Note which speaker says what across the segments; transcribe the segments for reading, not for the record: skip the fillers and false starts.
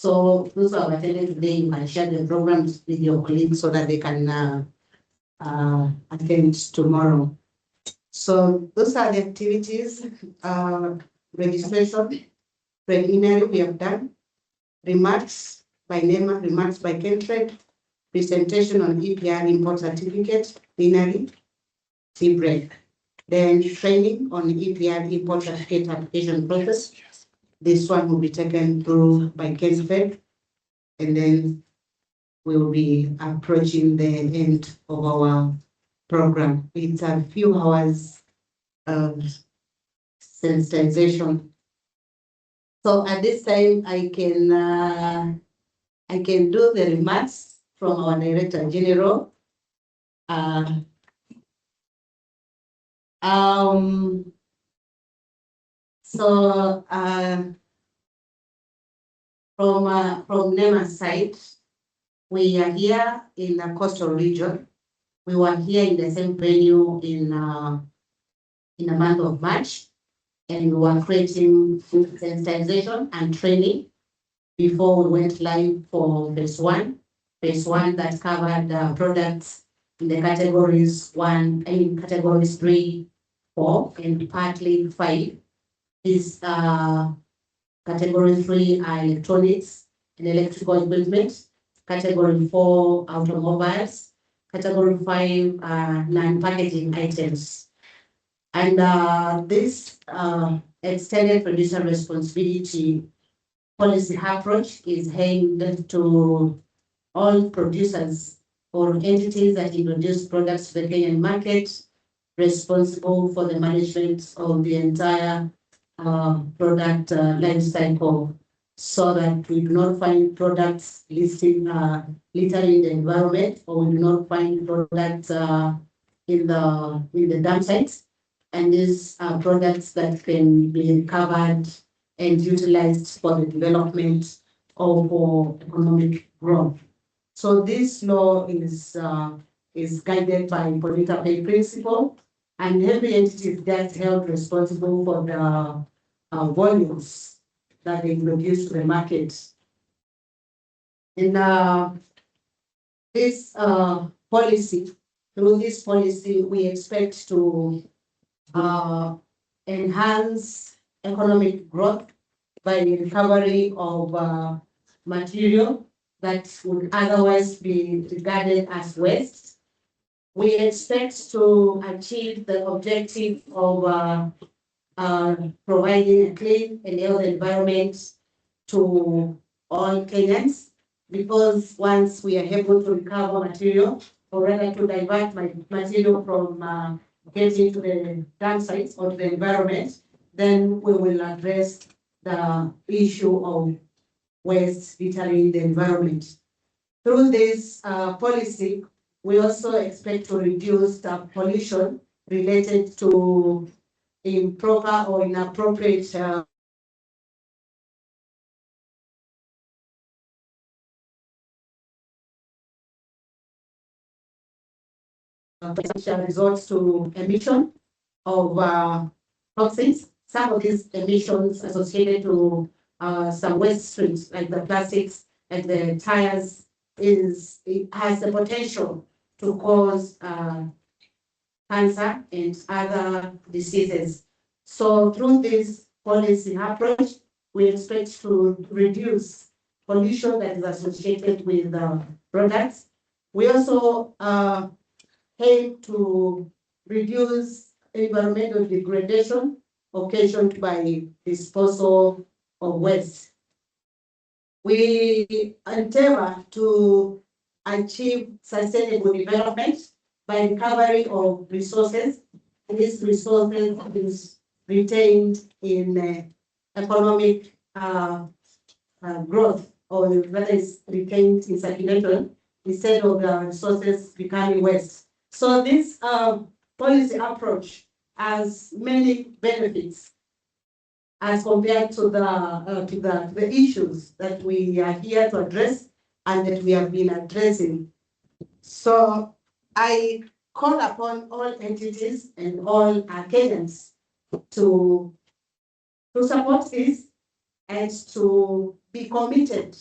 Speaker 1: So those who have attended today, you can share the programs with your colleagues so that they can attend tomorrow. So those are the activities. Registration, preliminary we have done. Remarks by NEMA, remarks by Kentrade, presentation on EPR Import Certificate, plenary, tea break. Then training on EPR Import Certificate application process. This one will be taken through by Kentrade, and then we will be approaching the end of our program. It's a few hours of sensitization. So at this time, I can do the remarks from our Director General. From NEMA side, we are here in the coastal region. We were here in the same venue in the month of March, and we were creating sensitization and training before we went live for phase one. Phase one that covered products in the categories categories 3, 4, and partly 5. These category 3 are electronics and electrical equipment. Category 4, automobiles. Category 5 are non-packaging items. And this extended producer responsibility policy approach is aimed to all producers or entities that introduce products to the Kenyan market, responsible for the management of the entire product life cycle, so that we do not find products littering the environment, or we do not find products in the dump sites. And these are products that can be recovered and utilized for the development of economic growth. So this law is guided by polluter pay principle, and every entity is held responsible for the volumes that they introduce to the market. And this policy, through this policy, we expect to enhance economic growth by the recovery of material that would otherwise be regarded as waste. We expect to achieve the objective of providing a clean and healthy environment to all Kenyans, because once we are able to recover material, or rather to divert material from getting to the dump sites or to the environment, then we will address the issue of waste littering the environment. Through this policy, we also expect to reduce the pollution related to improper or inappropriate results to emission of toxins. Some of these emissions associated to some waste streams, like the plastics and the tires, it has the potential to cause cancer and other diseases. So through this policy approach, we expect to reduce pollution that is associated with products. We also aim to reduce environmental degradation occasioned by disposal of waste. We endeavor to achieve sustainable development by recovery of resources. These resources is retained in economic growth, or rather is retained in circulation instead of the resources becoming waste. So this policy approach has many benefits as compared to the issues that we are here to address and that we have been addressing. So I call upon all entities and all Kenyans to support this and to be committed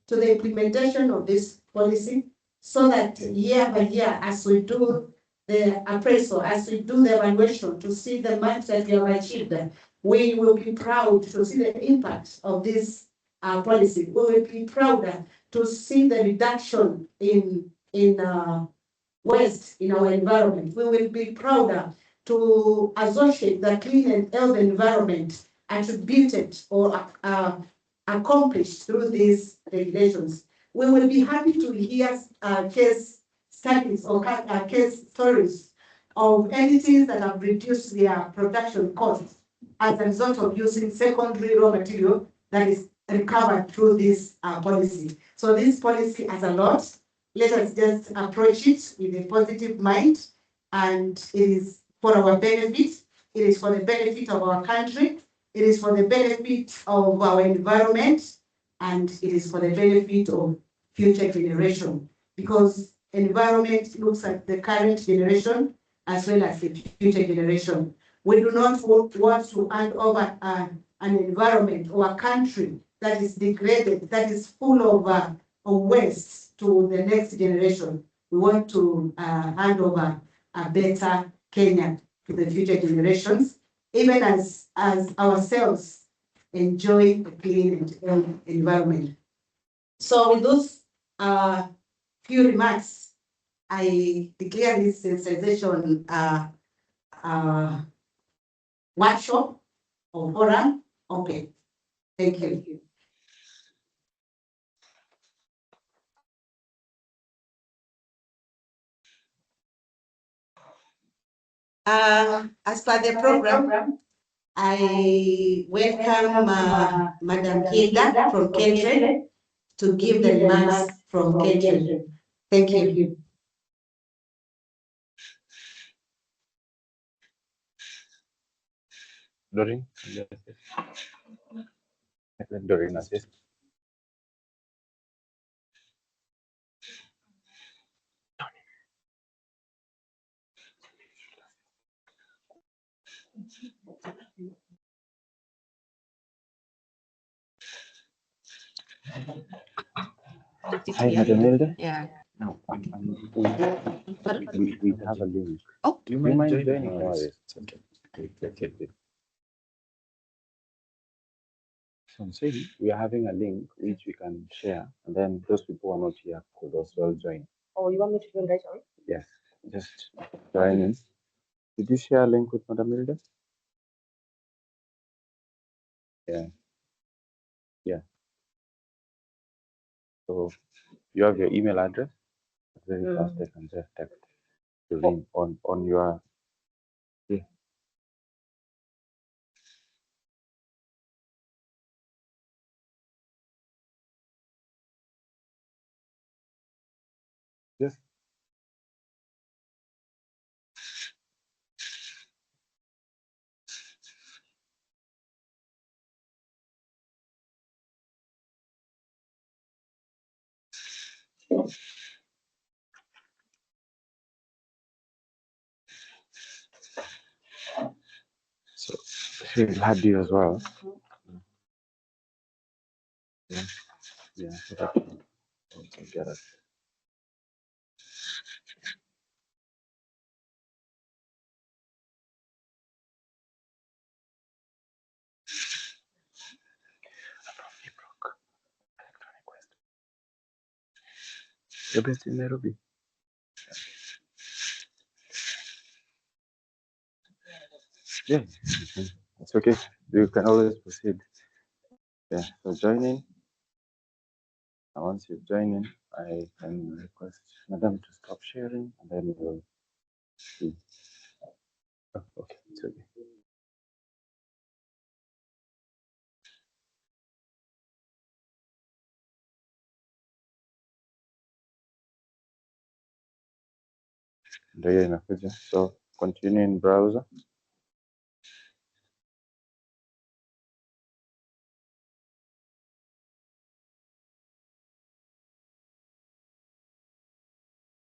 Speaker 1: to the implementation of this policy so that year by year, as we do the appraisal, as we do the evaluation to see the marks that we have achieved, we will be proud to see the impact of this policy. We will be prouder to see the reduction in waste in our environment. We will be prouder to associate the clean and healthy environment attributed or accomplished through these regulations. We will be happy to hear case studies or case stories of entities that have reduced their production costs as a result of using secondary raw material that is recovered through this policy. So this policy has a lot. Let us just approach it with a positive mind, and it is for our benefit. It is for the benefit of our country. It is for the benefit of our environment, and it is for the benefit of future generation, because environment looks at the current generation as well as the future generation. We do not want to hand over an environment or a country that is degraded, that is full of waste to the next generation. We want to hand over a better Kenya to the future generations, even as ourselves enjoy a clean and healthy environment. So with those few remarks, I declare this sensitization workshop or forum open. Thank you. As per the program, I welcome Madam Hilda from Kentrade to give the remarks from Kentrade. Thank you.
Speaker 2: Doreen, Doreen assist. Hi, Madam Hilda.
Speaker 3: Yeah.
Speaker 2: No, we have a link.
Speaker 3: Oh,
Speaker 2: Do you mind joining? No, it's okay. Okay. So I'm saying we are having a link which we can share, and then those people who are not here could as well join.
Speaker 3: oh, you want me to join right away?
Speaker 2: Yes, just join in. Did you share a link with Madam Hilda? Yeah. Yeah. So you have your email address. Very fast, I can just text the link on your. Yeah. Yes. So she'll add you as well. Yeah. Yeah. So that you can get it. You're based in Nairobi. Yeah. It's okay. You can always proceed. Yeah. So join in. And once you join in, I can request Madam to stop sharing, and then we'll see. Oh, okay. It's okay. Ndio inakuja. So continue in browser.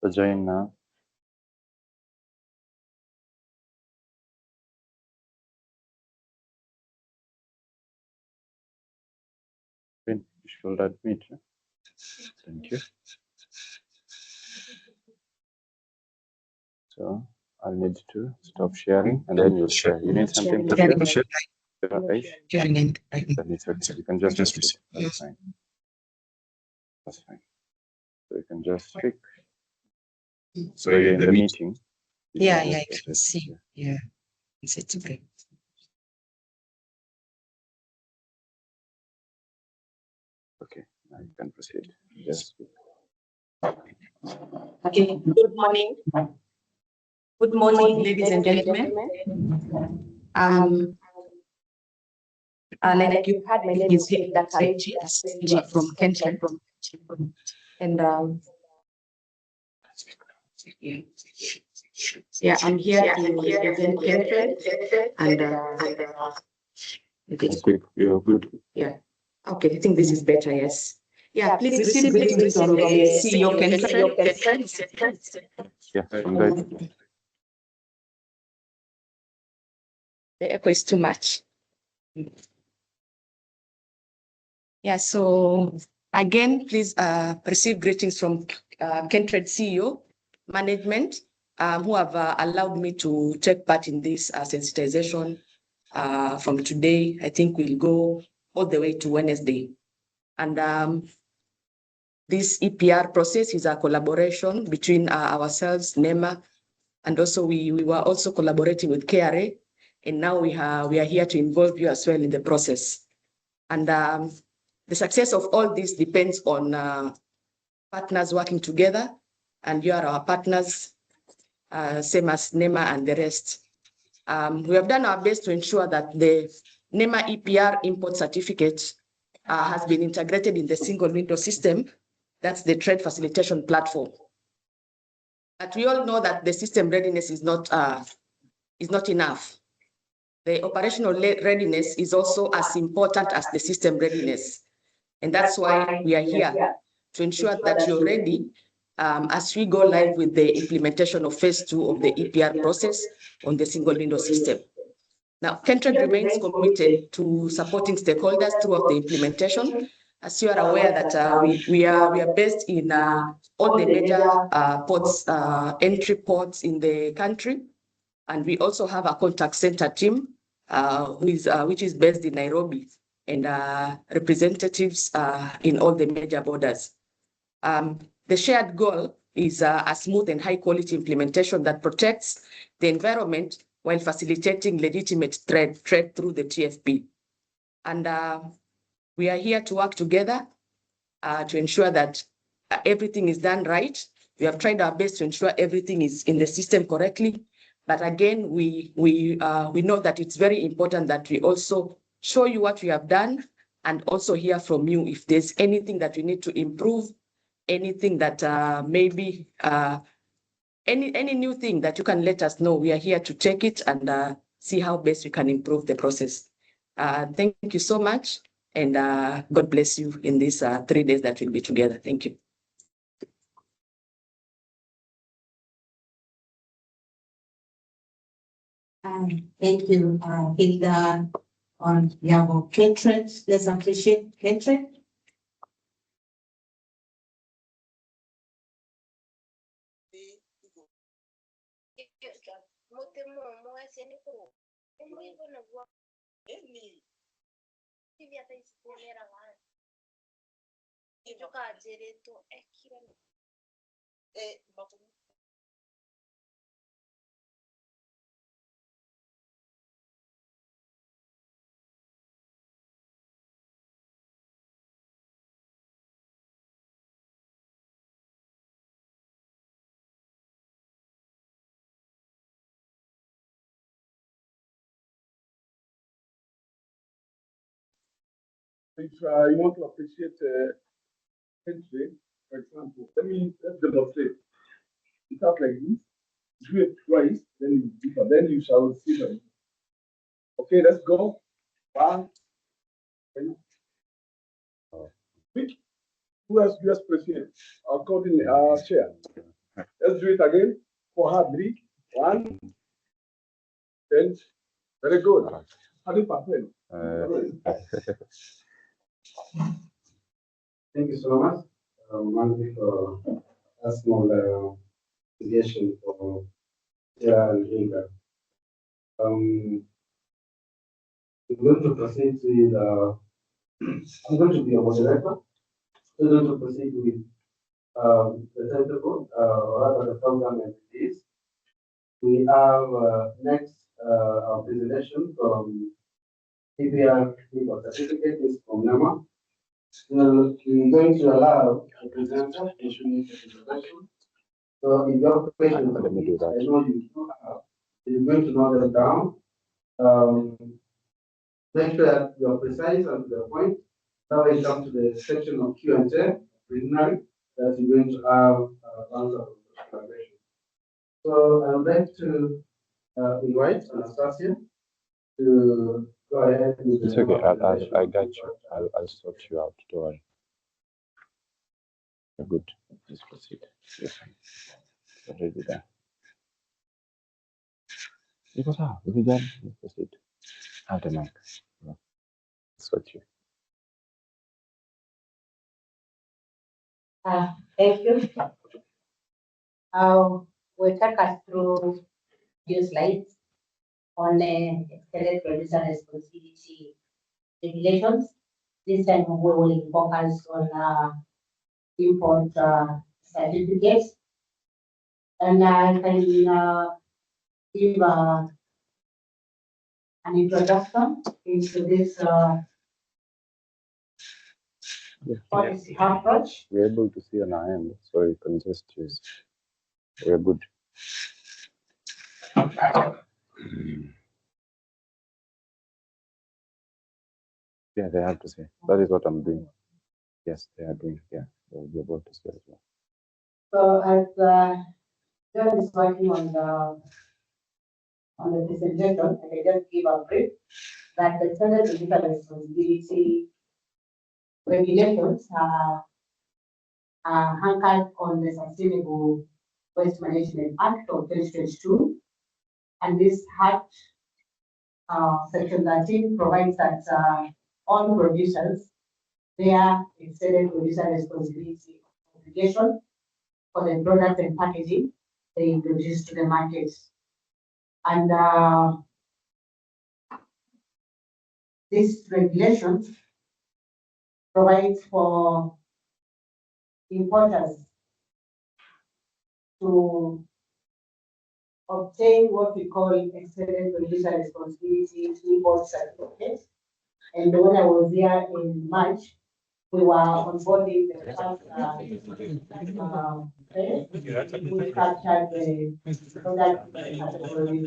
Speaker 2: So join now. should admit. Thank you. So I'll need to stop sharing and then you'll share. You need something to share?
Speaker 3: Sharing and
Speaker 2: then it's okay. You can just proceed. That's fine. That's fine. So you can just click. So you're in the meeting.
Speaker 3: Yeah, I can see. Yeah. It's okay.
Speaker 2: Okay, now you can proceed. Yes.
Speaker 4: Okay, good morning. Good morning, ladies and gentlemen. Like you had, my name is Hilda from Kenya. And yeah, I'm here to represent Kenya. And
Speaker 2: you're good.
Speaker 4: Yeah. Okay, I think this is better, yes. Yeah, please receive greetings from the CEO Kenya.
Speaker 2: Yeah, from that.
Speaker 4: The echo is too much. Yeah, so again, please receive greetings from Kentred CEO management who have allowed me to take part in this sensitization from today. I think we'll go all the way to Wednesday. And this EPR process is a collaboration between ourselves, NEMA, and also we were also collaborating with KRA. And now we are here to involve you as well in the process. And the success of all this depends on partners working together, and you are our partners, same as NEMA and the rest. We have done our best to ensure that the NEMA EPR Import Certificate has been integrated in the single window system. That's the trade facilitation platform. But we all know that the system readiness is not enough. The operational readiness is also as important as the system readiness. And that's why we are here to ensure that you're ready as we go live with the implementation of phase 2 of the EPR process on the single window system. Now, Kentred remains committed to supporting stakeholders throughout the implementation. As you are aware that we are based in all the major ports, entry ports in the country. And we also have a contact center team which is based in Nairobi, and representatives in all the major borders. The shared goal is a smooth and high quality implementation that protects the environment while facilitating legitimate trade through the TFP. And we are here to work together to ensure that everything is done right. We have tried our best to ensure everything is in the system correctly. But again, we know that it's very important that we also show you what we have done and also hear from you if there's anything that we need to improve, anything that maybe any new thing that you can let us know. We are here to check it and see how best we can improve the process. Thank you so much, and God bless you in these 3 days that we'll be together. Thank you.
Speaker 1: Thank you, Hilda. On behalf of Kentred, let's appreciate Kentred.
Speaker 5: If you want to appreciate country, for example, let's demonstrate. It's not like this. Do it twice, then you shall see them. Okay, let's go. 1, 2. Quick. Who has US president? According chair. Let's do it again. For her break. 1. 10. Very good. 100%.
Speaker 6: Thank you so much. Mandy, for a small suggestion for Sarah and Hilda. We're going to proceed with, I'm going to be a moderator. We're going to proceed with the tentacle, or rather the program as it is. We have next our presentation from EPR Import Certificate is from NEMA. We're going to allow the presenter to finish the presentation. So in your question,
Speaker 2: Let me do that.
Speaker 6: I know you do have, you're going to note them down. Make sure that you're precise and to the point. That way, come to the section of Q&A, preliminary, that you're going to have answer of the question. So I would like to invite Anastasia to go ahead with
Speaker 2: It's
Speaker 6: the
Speaker 2: okay.
Speaker 6: presentation.
Speaker 2: I got you. I'll sort you out. Don't worry. You're good. Please proceed. You're fine. Already there. You got out. If you done, please proceed. Have the mic. Sort you.
Speaker 1: Thank you. We'll take us through few slides on extended producer responsibility regulations. This time we will focus on import certificates. And I can give an introduction into this policy approach.
Speaker 2: We're able to see on our end, so you can just use. We're good. Yeah, they have to say. That is what I'm doing. Yes, they are doing. Yeah, they'll be able to say as well.
Speaker 1: So as John is working on the presentation, I can just give a brief that the standard producer responsibility regulations are anchored on the Sustainable Waste Management Act of 2022. And this Act, Section 13, provides that all producers bear extended producer responsibility obligation for the product and packaging they introduce to the market. And this regulation provides for importers to obtain what we call extended producer responsibility import certificate. And when I was here in March, we were onboarding the first phase. We captured the product category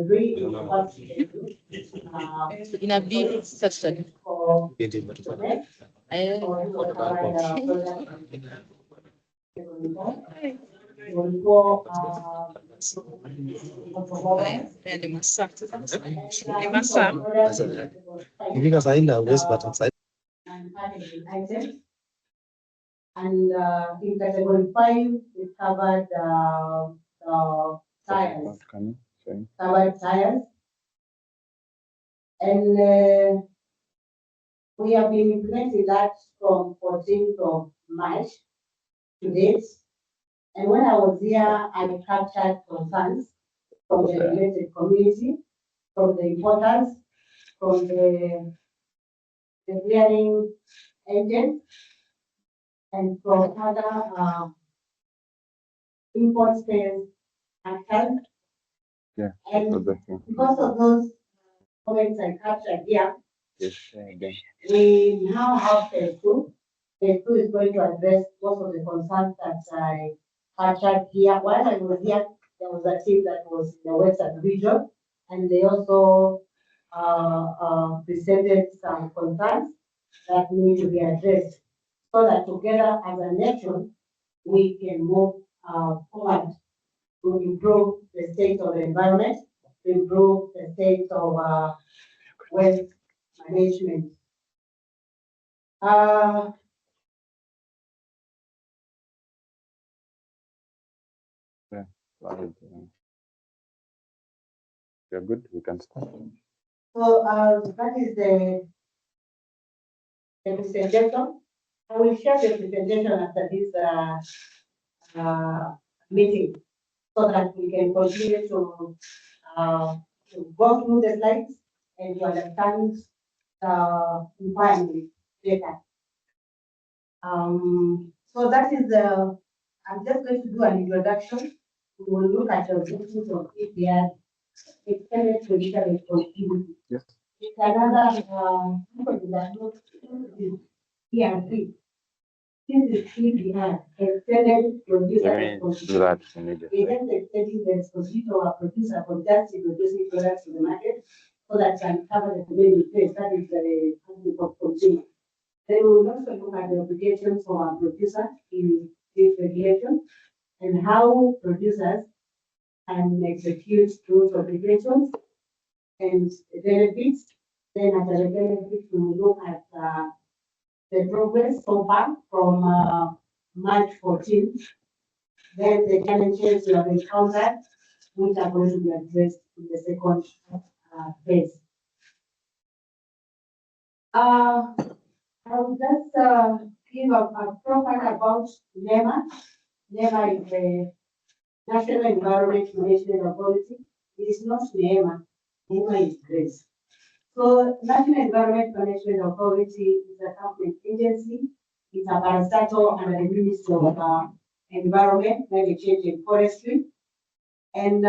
Speaker 1: 3 in the first phase.
Speaker 4: In a big section.
Speaker 1: For cement, or to cover the product. We'll go and packaging items. And in category 5, we covered tires. Covered tires. And we have been implementing that from 14th of March to date. And when I was here, I captured concerns from the related community, from the importers, from the clearing agents, and from other import sales actors.
Speaker 2: Yeah.
Speaker 1: And because of those comments I captured here, we now have phase 2. Phase 2 is going to address most of the concerns that I captured here. While I was here, there was a team that was in the Western region, and they also presented some concerns that need to be addressed, so that together as a nation, we can move forward to improve the state of the environment, to improve the state of waste management.
Speaker 2: You're good, we can start.
Speaker 1: So that is the presentation. I will share the presentation after this meeting so that we can continue to go through the slides and to understand the environment better. So that is I'm just going to do an introduction. We will look at the objectives of EPR, extended political responsibility.
Speaker 2: Yes.
Speaker 1: It's another company that looks EPR. This is EPR, extended producer
Speaker 2: Let me do
Speaker 1: responsibility.
Speaker 2: that
Speaker 1: We
Speaker 2: immediately.
Speaker 1: just extending the responsibility of a producer for just introducing products to the market so that can cover the remaining phase. That is the company of consumer. Then we will also look at the obligations for our producer in this regulation and how producers can execute those obligations and the benefits. Then after the benefits, we will look at the progress so far from March 14th. Then the challenges we have encountered, which are going to be addressed in the second phase. I will just give a profile about NEMA. NEMA is the National Environment Management Authority. It is not NEMA. NEMA is GRACE. So National Environment Management Authority is a government agency. It's a parastatal under the Ministry of Environment, Climate Change and Forestry. And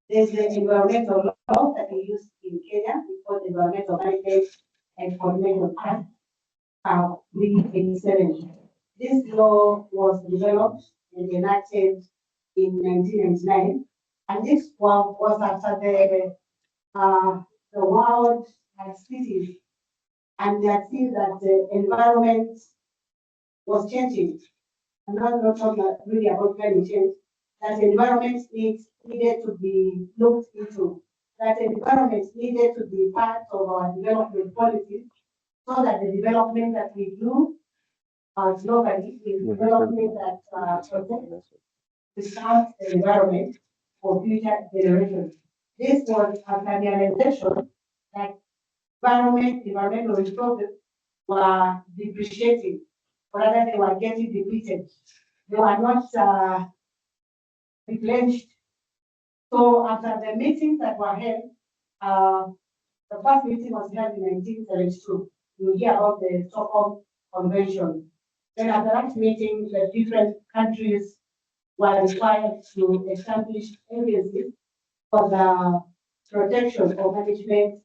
Speaker 1: there's the environmental law that we use in Kenya. It's called Environmental Management and Coordination Act 387. This law was developed and enacted in 1999, and this one was after the world had cities, and they had seen that the environment was changing. I'm not talking really about climate change. That environment needed to be looked into. That environment needed to be part of our development policies, so that the development that we do globally is development that protects, preserves the environment for future generations. This was a realization that environmental resources were depreciating, or rather they were getting depleted. They were not replenished. So after the meetings that were held, the first meeting was held in 1972. You hear about the Stockholm Convention. Then after that meeting, the different countries were required to establish agencies for the protection or management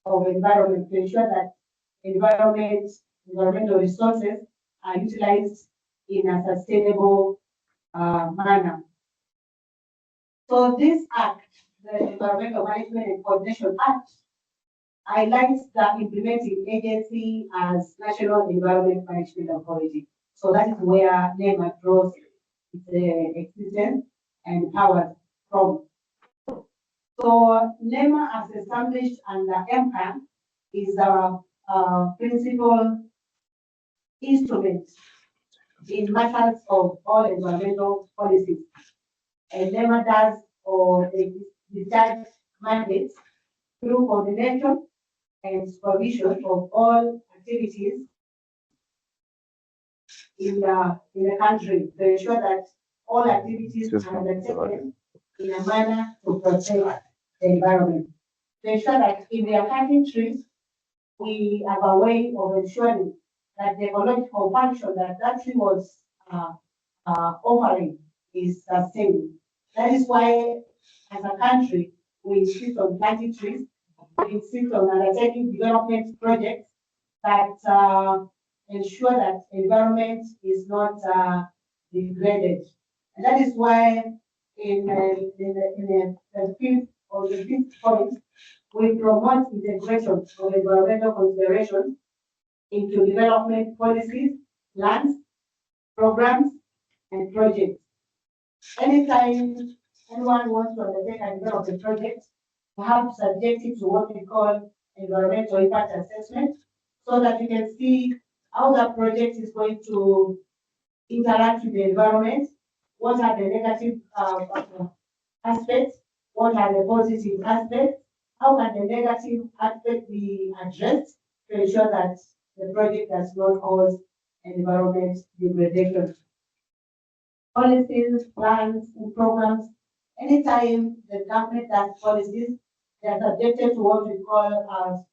Speaker 1: of environment to ensure that environmental resources are utilized in a sustainable manner. So this act, the Environmental Management and Coordination Act, highlights the implementing agency as National Environment Management Authority. So that is where NEMA draws its existence and powers from. So NEMA, as established under MCAN, is a principal instrument in matters of all environmental policies. And NEMA does or discharge mandates through coordination and supervision of all activities in the country to ensure that all activities are undertaken in a manner to protect the environment. To ensure that if we are cutting trees, we have a way of ensuring that the ecological function that that tree was offering is sustained. That is why, as a country, we insist on planting trees. We insist on undertaking development projects that ensure that environment is not degraded. And that is why in the fifth point, we promote integration of environmental considerations into development policies, plans, programs, and projects. Anytime anyone wants to undertake and develop a project, we have to subject it to what we call environmental impact assessment, so that you can see how that project is going to interact with the environment, what are the negative aspects, what are the positive aspects, how can the negative aspect be addressed to ensure that
Speaker 7: the project does not cause environment degradation. Policies, plans, and programs. Anytime the government does policies, they are subjected to what we call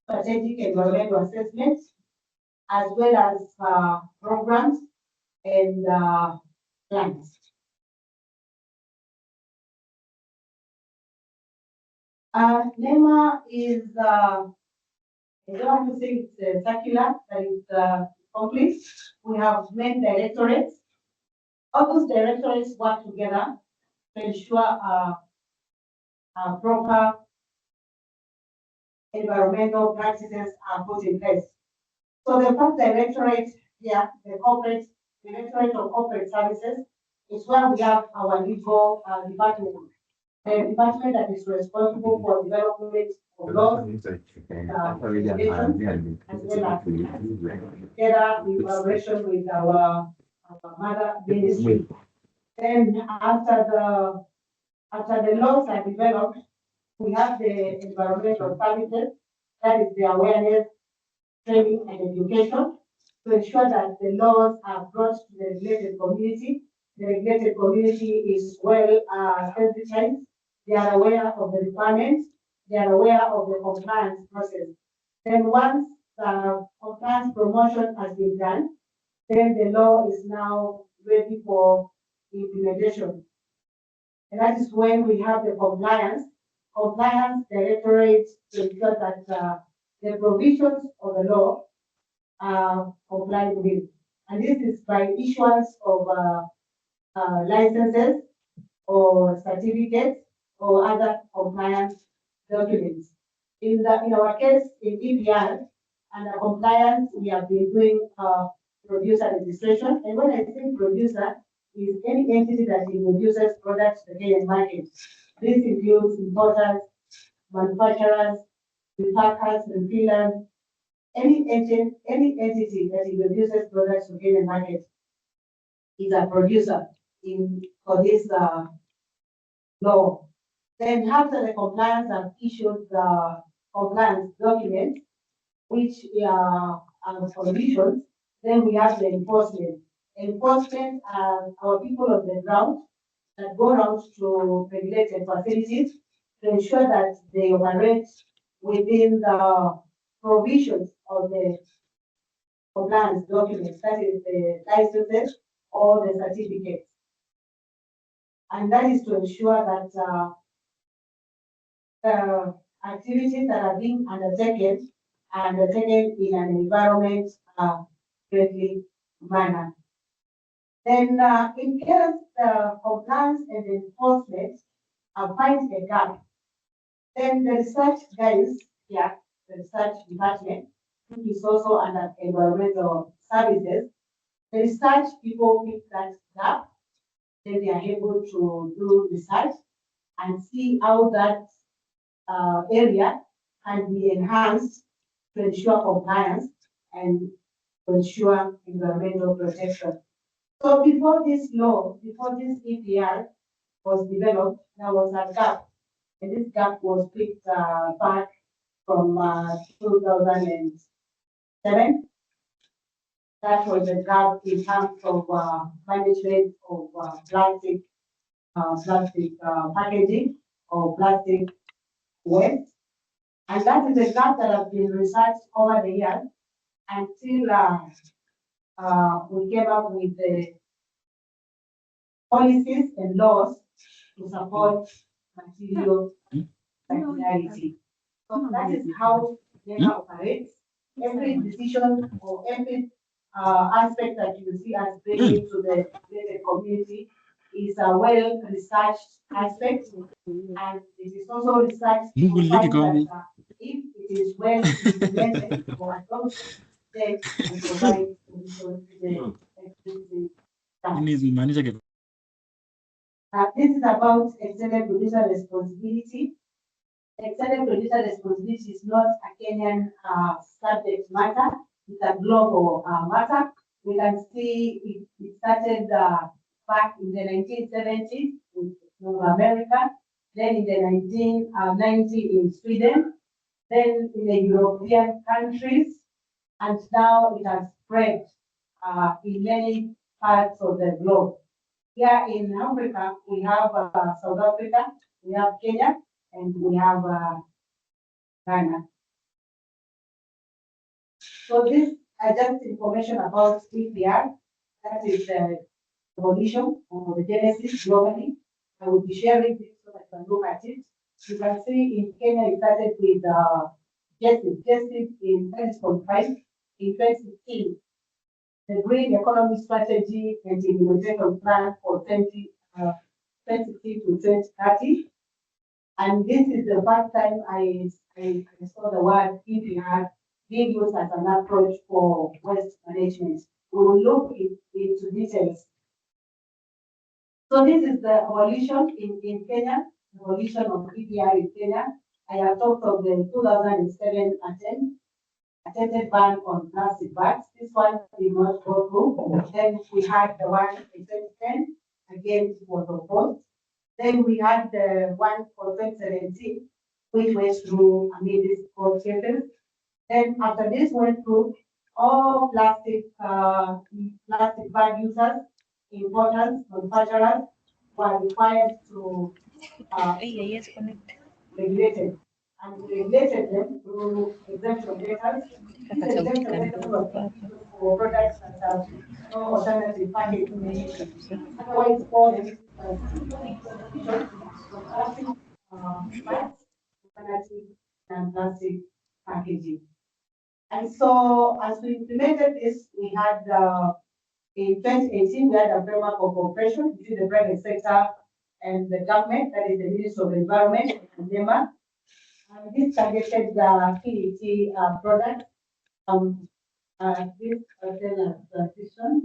Speaker 7: strategic environmental assessments, as well as programs and plans. NEMA is, I don't want to say it's circular, but it's complete. We have main directorates. All those directorates work together to ensure proper environmental practices are put in place. So the first directorate here, the corporate directorate of corporate services, is where we have our legal department. The department that is responsible for development of laws, regulations, as well as together in collaboration with our mother ministry. Then after the laws are developed, we have the environmental services, that is the awareness, training, and education to ensure that the laws are brought to the regulated community. The regulated community is well sensitized. They are aware of the requirements. They are aware of the compliance process. Then once the compliance promotion has been done, then the law is now ready for implementation. And that is when we have the compliance directorate to ensure that the provisions of the law are complied with. And this is by issuance of licenses or certificates or other compliance documents. In our case, in EPR, under compliance, we have been doing producer registration. And when I say producer, is any entity that introduces products to the Kenyan market. This includes importers, manufacturers, repackers, refillers, any entity that introduces products to Kenyan market is a producer for this law. Then after the compliance have issued the compliance document, which are provisions, then we have the enforcement. Enforcement are our people on the ground that go around to regulated facilities to ensure that they operate within the provisions of the compliance documents, that is the licenses or the certificates. And that is to ensure that the activities that are being undertaken are undertaken in an environment friendly manner. Then in case the compliance and enforcement finds a gap, then the research guys here, the research department, which is also under environmental services, the research people pick that gap, then they are able to do research and see how that area can be enhanced to ensure compliance and to ensure environmental protection. So before this law, before this EPR was developed, there was a gap. And this gap was picked back from 2007. That was a gap in terms of management of plastic packaging or plastic waste. And that is a gap that has been researched over the years until we came up with the policies and laws to support material circularity. So that is how NEMA operates. Every decision or every aspect that you see us bringing to the community is a well-researched aspect, and it is also researched to find that if it is well implemented or adopted, then we provide solutions to the existing task. This is about extended producer responsibility. Extended producer responsibility is not a Kenyan subject matter, it's a global matter. We can see it started back in the 1970s in North America, then in the 1990s in Sweden, then in the European countries, and now it has spread in many parts of the globe. Here in Africa, we have South Africa, we have Kenya, and we have Ghana. So this is just information about EPR. That is the evolution or the genesis globally. I will be sharing this so that you can look at it. You can see in Kenya, it started with JESIP in 2005. In 2016, the Green Economy Strategy and Implementation Plan for 2016 to 2030. And this is the first time I saw the word EPR being used as an approach for waste management. We will look into details. So this is the evolution in Kenya, evolution of EPR in Kenya. I have talked of the 2007 attempted ban on plastic bags. This one did not go through. Then we had the one in 2010, again it was opposed. Then we had the one for 2017, which went through these court cases. Then after this went through, all plastic bag users, importers, manufacturers were required to regulate it. And we regulated them through exemption letters. These exemption letters were for products that have no alternative packaging. Otherwise, all the from plastic bags, alternative and plastic packaging. And so, as we implemented this, we had in 2018 we had a framework of cooperation between the private sector and the government, that is the Ministry of the Environment and NEMA. And this targeted the PET product. This transition.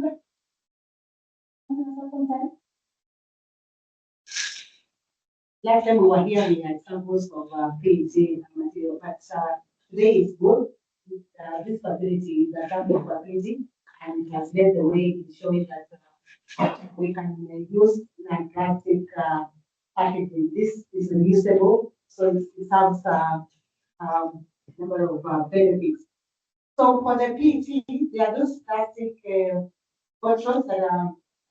Speaker 7: Last time we were here, we had samples of PET material, but today is good. This facility is a sample facility, and it has led the way in showing that we can use non-plastic packaging. This is reusable, so it has a number of benefits. So for the PET, there are those plastic bottles that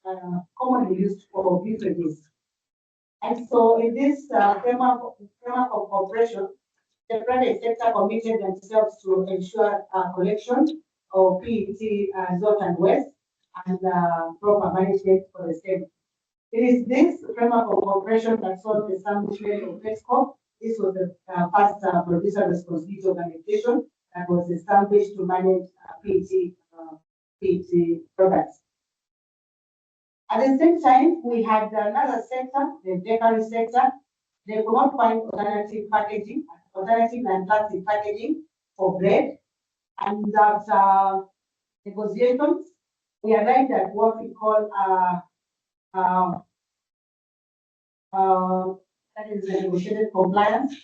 Speaker 7: are commonly used for beverages. And so in this framework of cooperation, the private sector committed themselves to ensure collection of PET resultant waste and proper management for the same. It is this framework of cooperation that saw the establishment of PESCO. This was the first producer responsibility organization that was established to manage PET products. At the same time, we had another sector, the bakery sector. They could not find alternative packaging, alternative and plastic packaging for bread. And that negotiations, we arrived at what we call that is the negotiated compliance,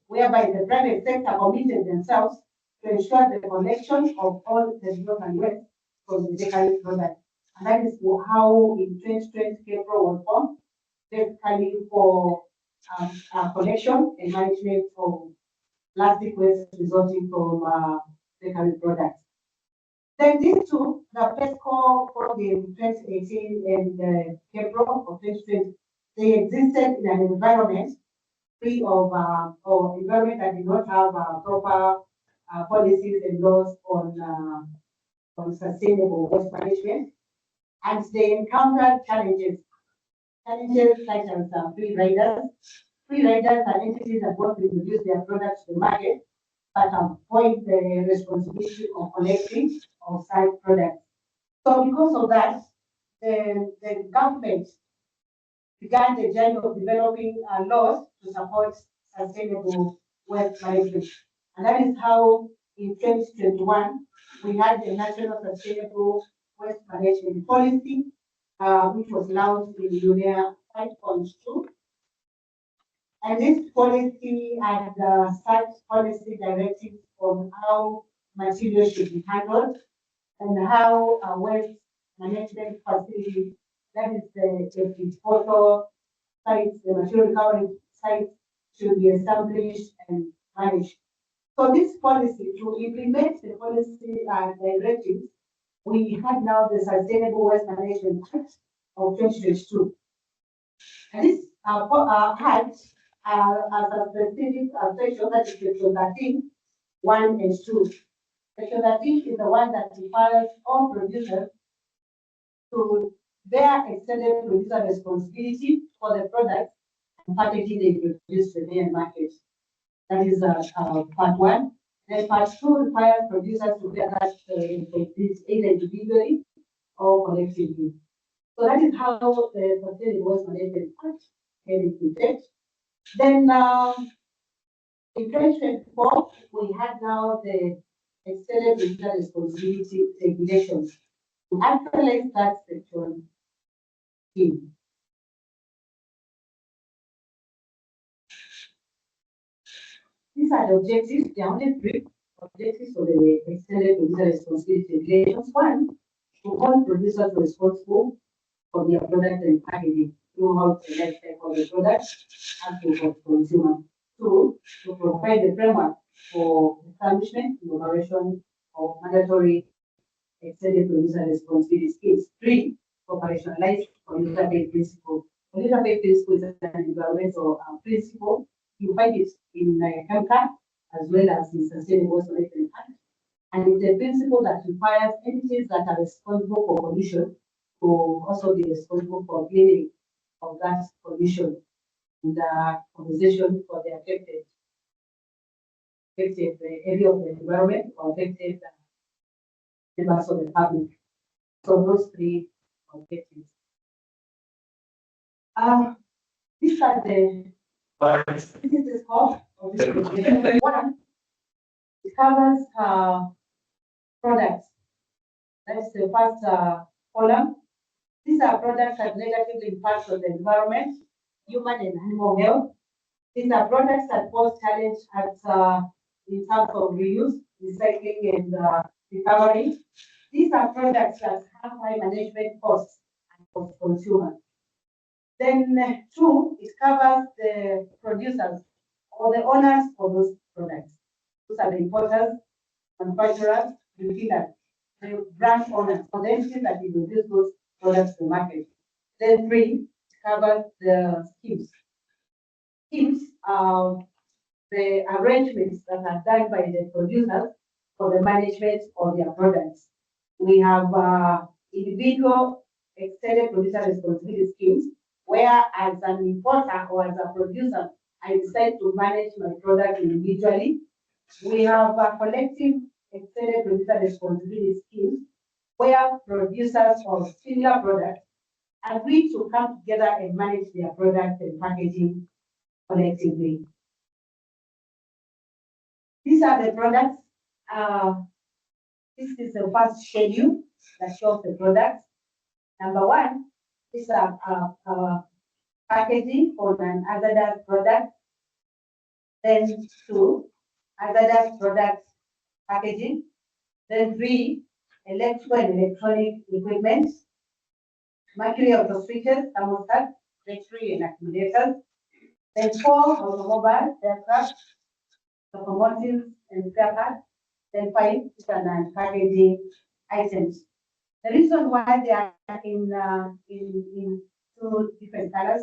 Speaker 7: whereby the private sector committed themselves to ensure the collection of all the development waste from the bakery product. And that is how in 2020 KEPRO was formed, basically for collection and management of plastic waste resulting from bakery products. Then these two, the PESCO formed in 2018 and the KEPRO of 2020, they existed in an environment free of or environment that did not have proper policies and laws on sustainable waste management. And they encountered challenges such as free riders. Free riders are entities that want to introduce their products to the market, but avoid the responsibility of collecting off-site products. So because of that, the government began the journey of developing laws to support sustainable waste management. And that is how in 2021, we had the National Sustainable Waste Management Policy, which was launched in UNEA 5.2. And this policy and such policy directives on how materials should be handled and how waste management facilities, that is the disposal sites, the material recovery sites, should be established and managed. So this policy, to implement the policy and directives, we had now the Sustainable Waste Management Act of 2022. And this act as a specific section, that is section 13, 1 and 2. Section 13 is the one that requires all producers to bear extended producer responsibility for the products and packaging they produce to the market. That is part 1. Then part 2 requires producers to bear that responsibility either individually or collectively. So that is how the Sustainable Waste Management Act came into effect. Then in 2024, we had now the extended producer responsibility regulations. Actually, that's section 15. These are the objectives, the only 3 objectives for the extended producer responsibility regulations. 1, to hold producers responsible for their product and packaging throughout the life cycle of the product and to consumer. 2, to provide the framework for establishment and operation of mandatory extended producer responsibility schemes. 3, to operationalize polluter-based principle. Polluter-based principle is an environmental principle. You find it in CAMCA as well as in Sustainable Waste Management Act. And it's a principle that requires entities that are responsible for pollution to also be responsible for cleaning of that pollution and compensation for the affected area of the environment or affected members of the public. So those 3 objectives. These are the this is the scope of this regulation. 1, it covers products. That's the first column. These are products that negatively impact on the environment, human and animal health. These are products that pose challenge in terms of reuse, recycling, and recovery. These are products that have high management costs for consumers. Then 2, it covers the producers or the owners of those products. Those are the importers, manufacturers, retailers, the brand owners, or the entities that introduce those products to the market. Then 3, it covers the schemes. Schemes are the arrangements that are done by the producers for the management of their products. We have individual extended producer responsibility schemes, where as an importer or as a producer, I decide to manage my product individually. We have collective extended producer responsibility schemes, where producers of similar products agree to come together and manage their products and packaging collectively. These are the products. This is the first schedule that shows the products. Number 1, these are packaging for an hazardous product. Then 2, hazardous product packaging. Then 3, electrical and electronic equipment, mercury auto switches, thermostats, battery and accumulators. Then 4, automobile, aircraft, locomotives and spare parts. Then 5, and packaging items. The reason why they are in 2 different colors,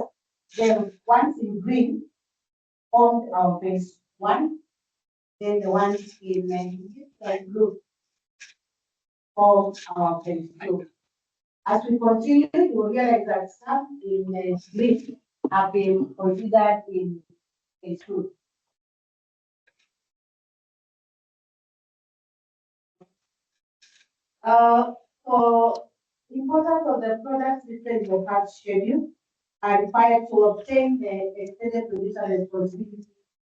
Speaker 7: the ones in green formed our phase 1, then the ones in blue formed our phase 2. As we continue, you will realize that some in green have been considered in phase 2. For importers of the products listed in the first schedule are required to obtain the extended producer responsibility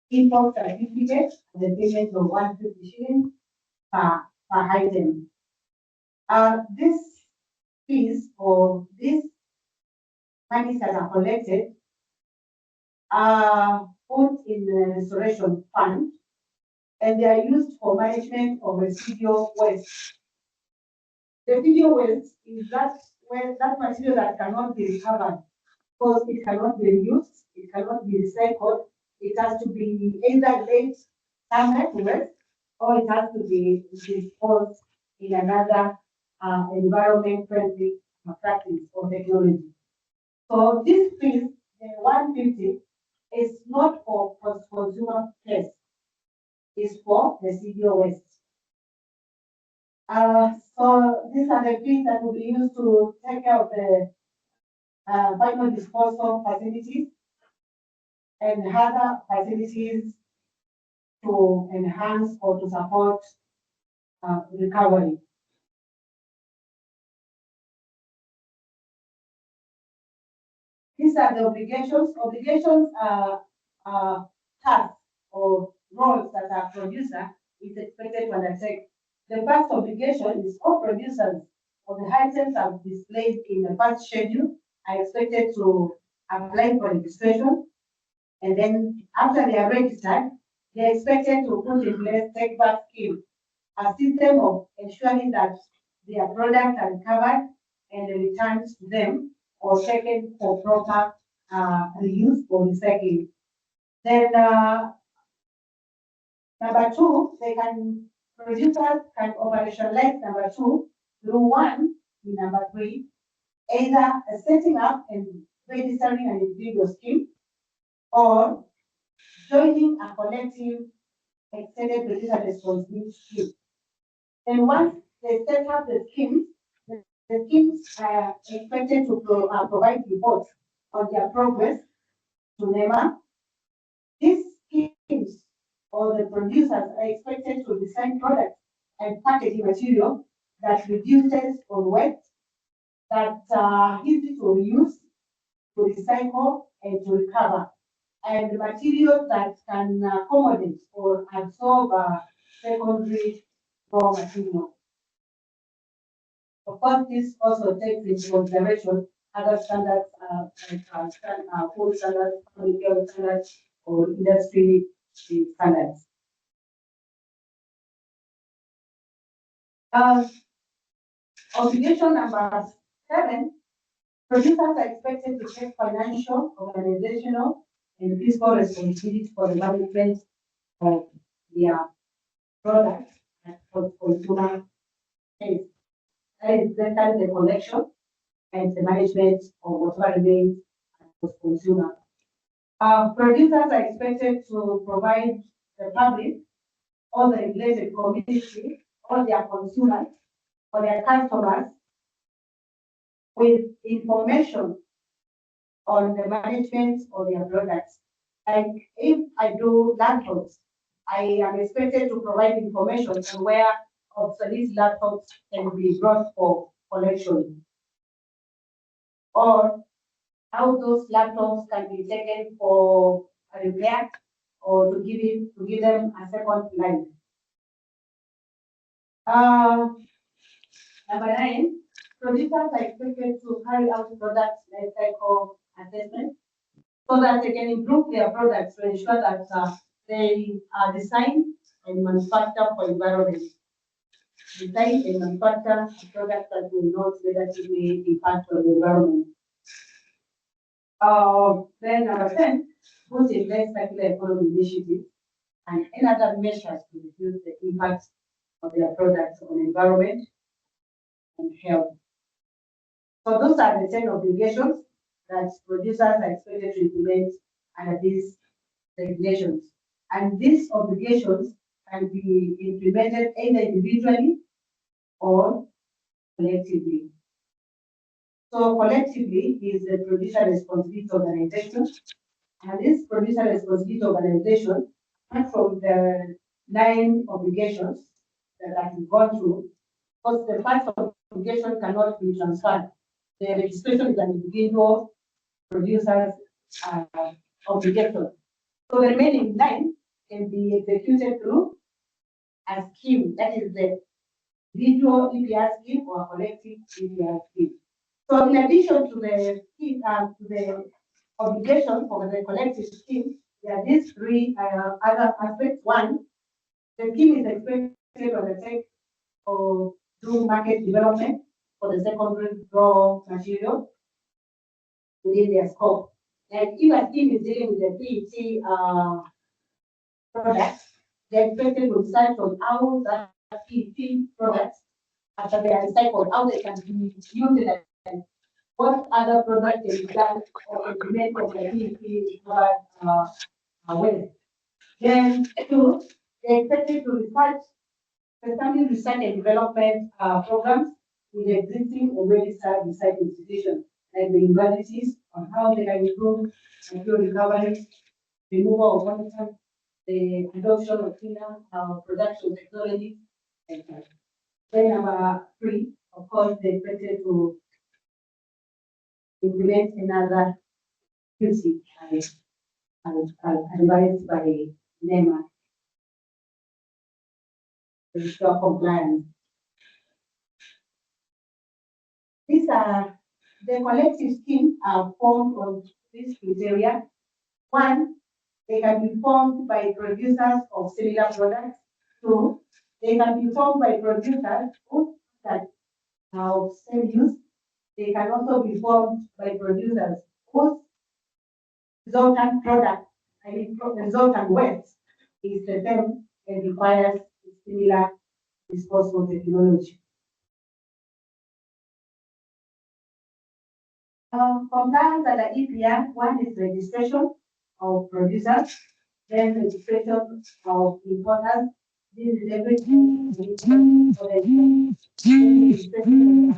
Speaker 7: import certificate and the payment of 150 shillings per item. This fees or these monies that are collected are put in the restoration fund, and they are used for management of residual waste. The residual waste is that material that cannot be recovered because it cannot be reused, it cannot be recycled. It has to be either left somewhere to waste, or it has to be disposed in another environment-friendly practice or technology. So this piece, the 150, is not for post-consumer waste. It's for residual waste. So these are the things that will be used to take care of the final disposal facilities and other facilities to enhance or to support recovery. These are the obligations. Obligations are tasks or roles that a producer is expected to undertake. The first obligation is all producers of the items are displayed in the first schedule are expected to apply for registration. And then after they are registered, they are expected to put in place take-back scheme, a system of ensuring that their products are recovered and returned to them or taken for proper reuse or recycling. Then number two, producers can operationalize number two through one in number three, either setting up and registering an individual scheme or joining a collective extended producer responsibility scheme. And once they set up the schemes are expected to provide reports on their progress to NEMA. These schemes or the producers are expected to design products and packaging material that reduces on waste, that are easy to reuse, to recycle, and to recover, and materials that can accommodate or absorb secondary raw material. Of course, this also takes into consideration other standards like food standards, public health standards, or industry standards. Obligation number 7, producers are expected to take financial, organizational, and fiscal responsibility for the management of their products and for consumer base. That is the collection and the management of whatever remains for consumer. Producers are expected to provide the public, all the related community, all their consumers, or their customers with information on the management of their products. Like if I do laptops, I am expected to provide information on where obsolete laptops can be brought for collection, or how those laptops can be taken for a repair or to give them a second life. Number 9, producers are expected to carry out product life cycle assessment so that they can improve their products to ensure that they are designed and manufactured for environment. Design and manufacture products that will not negatively impact on the environment. Then number 10, put in place circular economy initiatives and any other measures to reduce the impact of their products on environment and health. So those are the 10 obligations that producers are expected to implement under these regulations. And these obligations can be implemented either individually or collectively. So collectively is the producer responsibility organization, and this producer responsibility organization, apart from the 9 obligations that I've gone through, because the first obligation cannot be transferred. The registration is an individual producer's obligation. So the remaining 9 can be executed through a scheme, that is the individual EPR scheme or collective EPR scheme. So in addition to the scheme, to the obligation for the collective scheme, there are these 3 other aspects. 1, the scheme is expected to undertake or do market development for the secondary raw material within their scope. Like if a scheme is dealing with the PET product, They expected to research on how that PET products, after they are recycled, how they can be utilized, what other products they can or implement from the PET waste. Then two, they expected to research, establish research and development programs with existing already started research institutions like the universities on how they can improve material recovery, removal of water, the adoption of cleaner production technologies, and such. Then number three, of course, they expected to implement another QC advised by NEMA, to ensure compliance. These are the collective schemes are formed on this criteria. One, they can be formed by producers of similar products. Two, they can be formed by producers who that have same use. They can also be formed by producers whose resultant product, resultant waste is the same and requires similar disposal technology. Compliance under EPR, one is registration of producers, then registration of importers. This is everything for the registration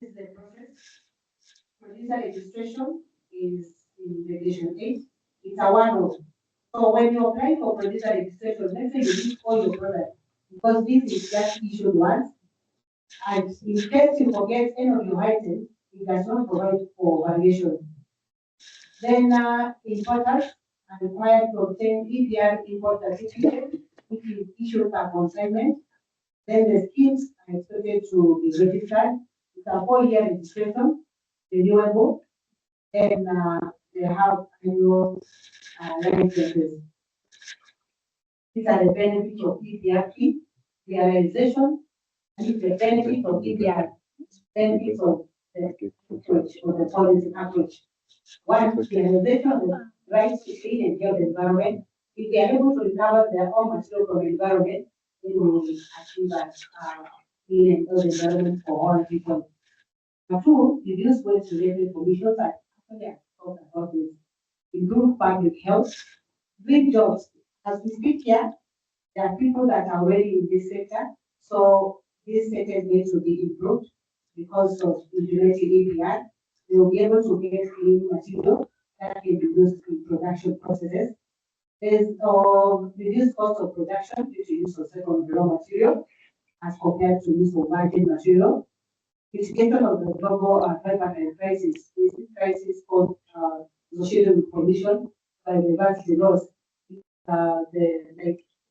Speaker 7: This is the process. Producer registration is in Regulation 8. It's a one-off. So when you apply for producer registration, let's say you list all your products, because this is just issued once, and in case you forget any of your items, it does not provide for variation. Then importers are required to obtain EPR Import Certificate, which is issued by consignment. Then the schemes are expected to be registered. It's a 4-year registration, renewable, and they have annual licenses. These are the benefits of EPR realization, and the benefits of EPR, benefits of the approach or the policy approach. One, realization of the rights to clean and health environment. If they are able to recover their own material from the environment, they will achieve a clean and health environment for all people. Number two, reduce waste related pollution. Actually, I talked about this. Improve public health, bring jobs. As we speak here, there are people that are already in this sector, so this sector needs to be improved because of integrating EPR. They will be able to get clean material that can be used in production processes. There's reduced cost of production due to use of second raw material as compared to use of virgin material. Mitigation of the global climate crisis. This crisis called associated with pollution, biodiversity loss.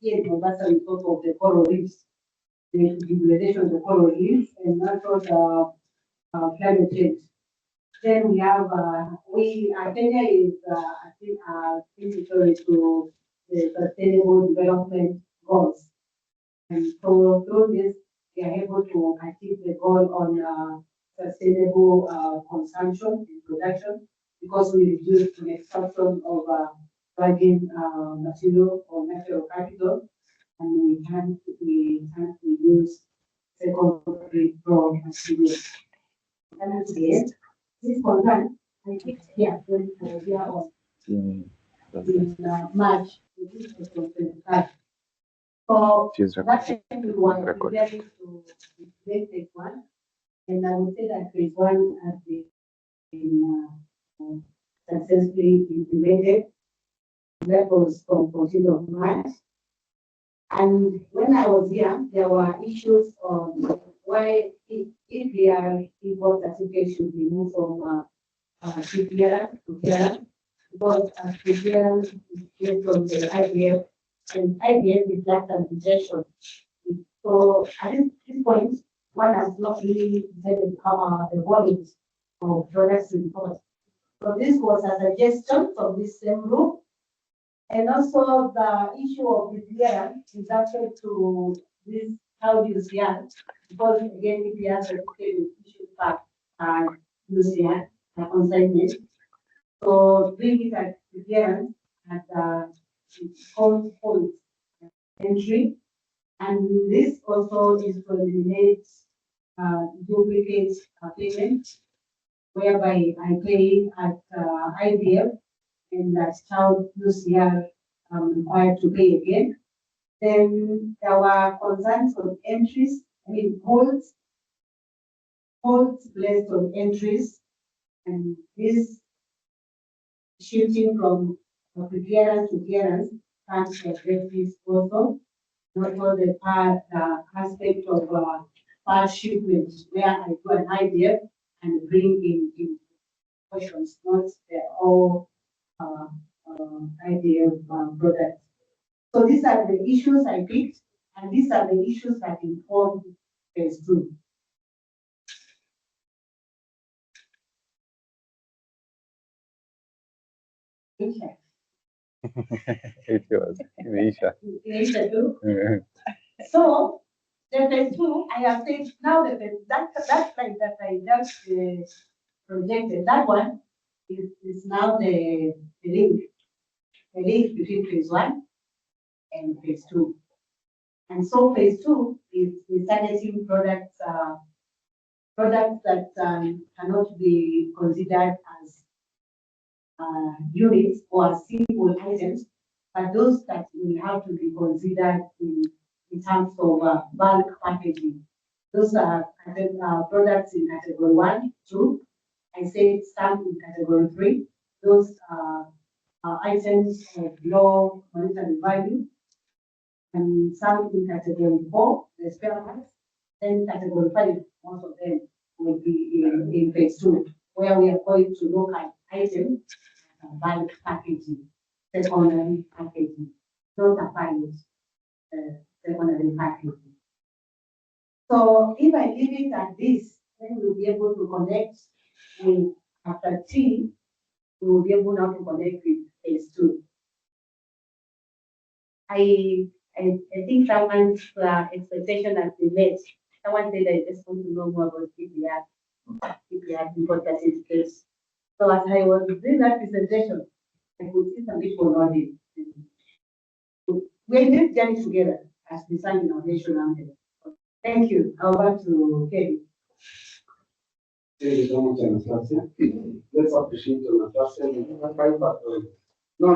Speaker 7: Here in Mombasa, we talk of the coral reefs, the degradation of the coral reefs, and natural climate change. Then we have Kenya is I think signatory to the Sustainable Development Goals, and so through this we are able to achieve the goal on sustainable consumption and production because we reduce the extraction of virgin material or natural capital, and we can't use secondary raw material. And this concern, I think, yeah, when we are on in March 2025. So that's everyone ready to make phase one, and I would say that phase one has been successfully implemented. That was from 14th of March. And when I was here, there were issues on why EPR Import Certificate should be moved from EPR to EPR, because EPR is based on the IBF, and IBF is like an injection. So at this point, one has not really decided the volumes of products to import. So this was a suggestion from this same group. And also the issue of EPR is actually to this how UCR, because again EPR certificate is issued by UCR consignment. So doing it at EPR at hold entry, and this also is to eliminate duplicate payment, whereby I pay at IBF and that's how UCR required to pay again. Then there were concerns on entries, holds placed on entries, and this shifting from clearance to clearance comes to address this also. Not all the aspect of part shipment where I do an idea and bring in questions, not all idea products. So these are the issues I picked, and these are the issues that inform phase 2. Okay.
Speaker 2: It was Isha.
Speaker 7: So the phase 2, I have said now that that slide that I just projected, that one is now the link between phase 1 and phase 2. And so phase 2 is targeting products that cannot be considered as units or single items, but those that will have to be considered in terms of bulk packaging. Those are products in category 1, 2. I said some in category 3. Those are items of low monetary value, and some in category 4, the spare parts. Then category 5, most of them will be in phase 2, where we are going to look at items bulk packaging, secondary packaging, not a pilot, secondary packaging. So if I leave it at this, then we'll be able to connect with after T, we will be able now to connect with phase 2. I think someone's expectation has been met. Someone said I just want to know more about EPR Import Certificate. So as I was doing that presentation, I could see some people nodding. We're in this journey together as design innovation anthem. Thank you. Over to Kelly.
Speaker 6: Thank you so much, Anastasia. Let's appreciate Anastasia. 5 factorial. No.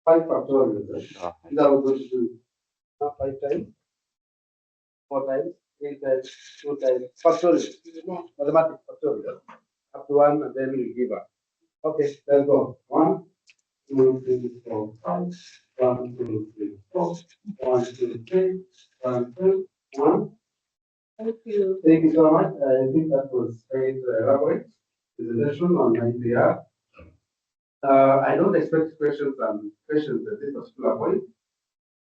Speaker 6: 5 factorial. That was going to do 5 times, 4 times, 8 times, 2 times. Factorial. Mathematics factorial. Up to 1, and then we give up. Okay, let's go. 1, 2, 3, 4, 5. 1, 2, 3, 4. 1, 2, 3. 1, 2, 1.
Speaker 7: Thank you.
Speaker 6: Thank you so much. I think that was very elaborate presentation on IPR. I don't expect questions at this particular point,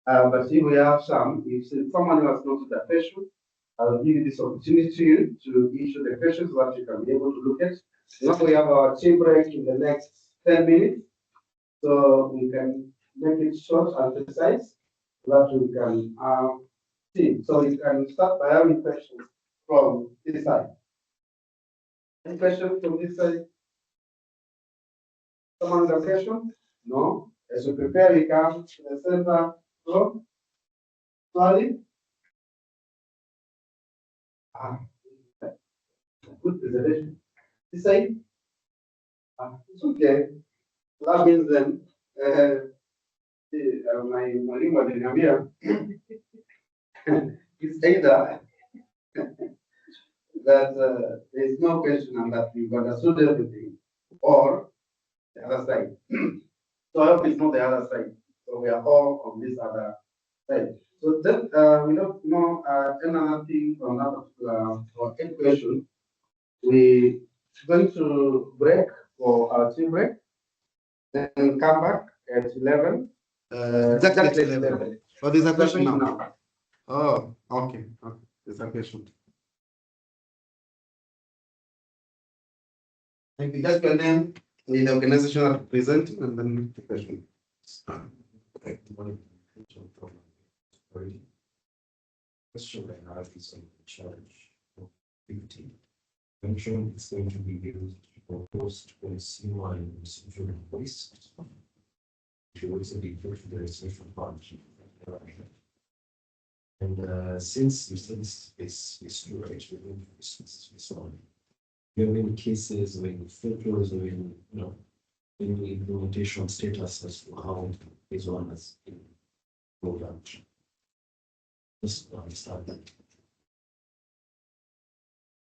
Speaker 6: but if we have some, if someone has noted a question, I'll give you this opportunity to issue the questions so that you can be able to look at. Now we have our tea break in the next 10 minutes, so we can make it short and precise so that we can see. So you can start by having questions from this side. Any questions from this side? Someone has a question? No? As we prepare, we come to the center row. Sorry? Good presentation. This side? It's okay. That means then, my mwalimu aliniambia it's either that there is no question and that you've understood everything, or the other side. So I hope it's not the other side. So we are all on this other Right. So then, another thing or another or end question, we going to break for our tea break, then come back at 11. Exactly at 11. Oh, there's a question now. Oh, okay. Okay. There's a question. Thank you. Just your name, the organization are presenting, and then the question.
Speaker 8: Question I have is on the charge of 50. Mention is going to be used for post-consumer and residual waste. It will also be put to the residual fund. And since you said this is storage, we're going to this one. You have any cases or any filters or any, any implementation status as to how this one has been rolled out? Just to understand that.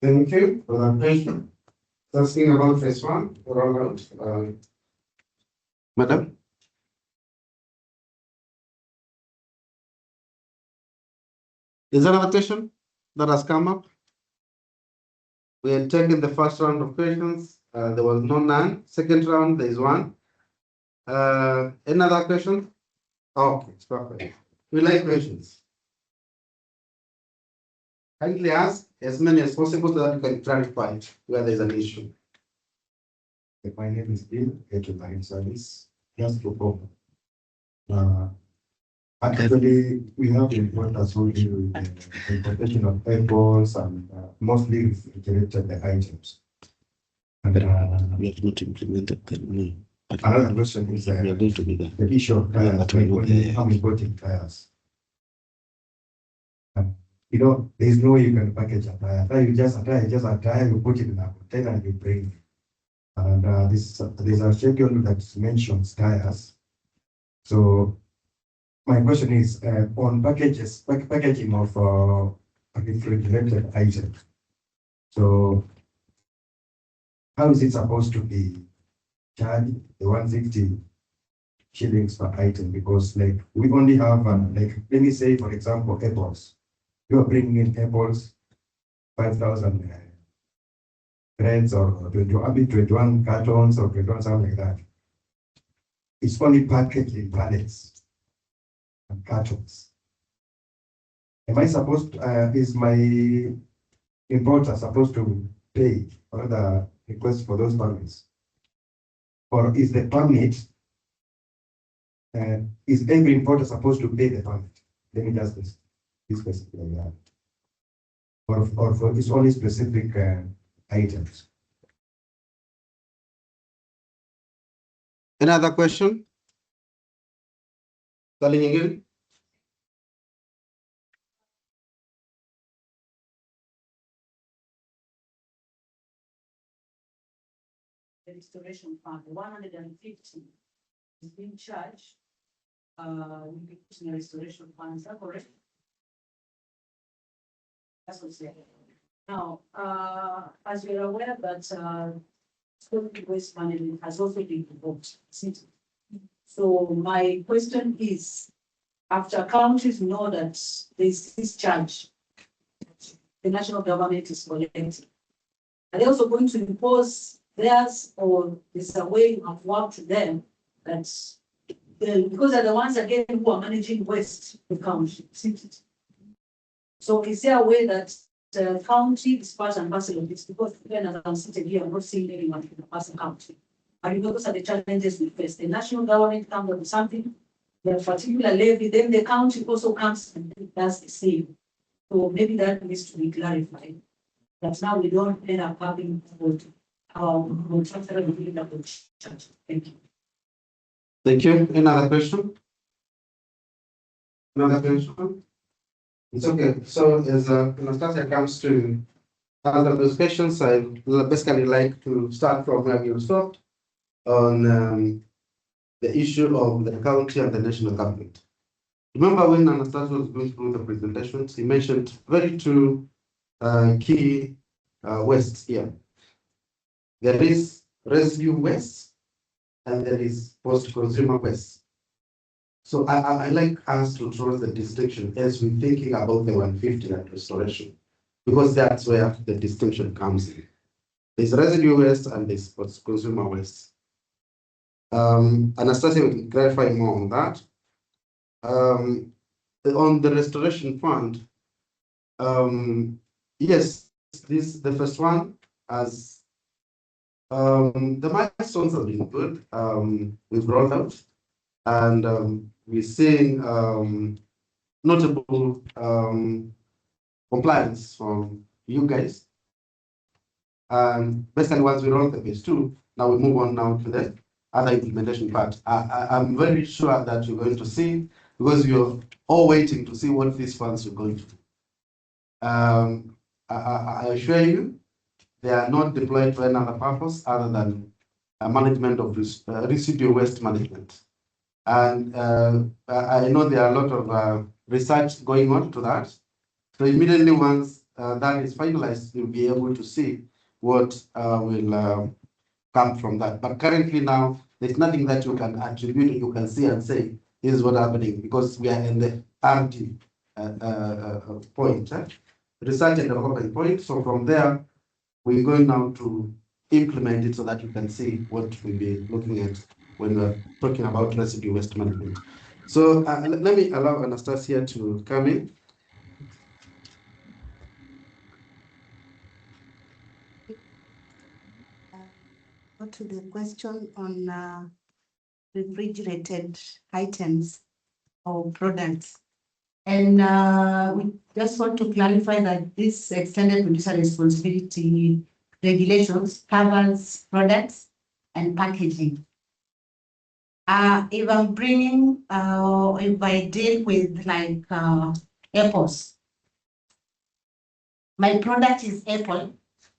Speaker 6: Thank you for that question. First thing about phase one, rollout. Madam? Is there another question that has come up? We had taken the first round of questions. There was none. Second round, there is one. Any other question? Okay, it's perfect. We like questions. Kindly ask as many as possible so that you can clarify where there is an issue.
Speaker 8: My name is Bill, head of line service. Just to comment. Actually, we have importers who deal with the importation of airports and mostly refrigerated items. And
Speaker 9: We have not implemented them.
Speaker 8: another question is
Speaker 9: We are going to be there.
Speaker 8: the issue of tires.
Speaker 9: But we will
Speaker 8: When
Speaker 9: be
Speaker 8: you
Speaker 9: there.
Speaker 8: come importing tires, there is no way you can package a tire. Just a tire, you put it in a container and you bring it. And there's a schedule that mentions tires. So my question is on packaging of refrigerated items. So how is it supposed to be charged the 160 shillings per item? Because like we only have like, let me say for example apples. You are bringing in apples 5,000 threads or 21 cartons or 21 something like that. It's only packaged in pallets and cartons. Am I supposed to, is my importer supposed to pay for the request for those permits? Or is the permit, is every importer supposed to pay the permit? Let me just this specific like that. Or for it's only specific items.
Speaker 6: Any other question? Calling again?
Speaker 10: The restoration fund, 150 is being charged. Will be put in the restoration fund, is that correct? That's what's there. Now, as you're aware that solid waste management has also been involved. So my question is, after counties know that there's this charge, the national government is collecting, are they also going to impose theirs, or is a way of work to them that because they're the ones again who are managing waste the county? So is there a way that the county is part and parcel of this? Because again, as I'm sitting here, I'm not seeing anyone in the person county. And those are the challenges we face. The national government comes up with something, the particular levy, then the county also comes and does the same. So maybe that needs to be clarified. That now we don't end up having charge. Thank you.
Speaker 6: Thank you. Another question? Another question? It's okay. So as Anastasia comes to answer those questions, I basically like to start from where you stopped on the issue of the county and the national government. Remember when Anastasia was going through the presentations, he mentioned very two key wastes here. There is residue waste and there is post-consumer waste.
Speaker 8: So I like us to draw the distinction as we're thinking about the 150 and restoration, because that's where the distinction comes in. There's residue waste and there's consumer waste. Anastasia will clarify more on that. On the restoration fund, yes, the first one as the milestones have been good. We've rolled out, and we're seeing notable compliance from you guys. And basically, once we roll the phase 2, now we move on now to the other implementation part. I'm very sure that you're going to see, because you're all waiting to see what these funds are going to do. I assure you, they are not deployed for another purpose other than management of residual waste management. And I know there are a lot of research going on to that. So immediately once that is finalized, you'll be able to see what will come from that. But currently now, there's nothing that you can attribute, you can see and say, this is what's happening, because we are in the RD point, research and development point. So from there, we're going now to implement it so that you can see what we'll be looking at when we're talking about residue waste management. So let me allow Anastasia to come in.
Speaker 1: Go to the question on refrigerated items or products. And we just want to clarify that this extended producer responsibility regulations covers products and packaging. If I'm bringing, if I deal with like apples, my product is apple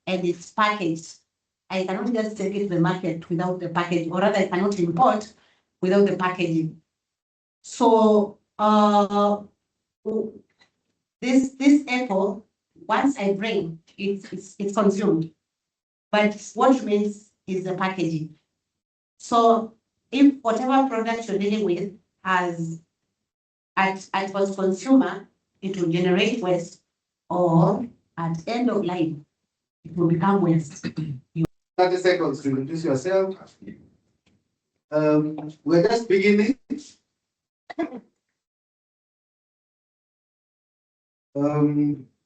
Speaker 1: and it's packaged. I cannot just take it to the market without the package, or rather I cannot import without the packaging. So this apple, once I bring, it's consumed. But what remains is the packaging. So if whatever product you're dealing with has at post-consumer, it will generate waste, or at end of life, it will become waste.
Speaker 8: 30 seconds to introduce yourself. We're just beginning.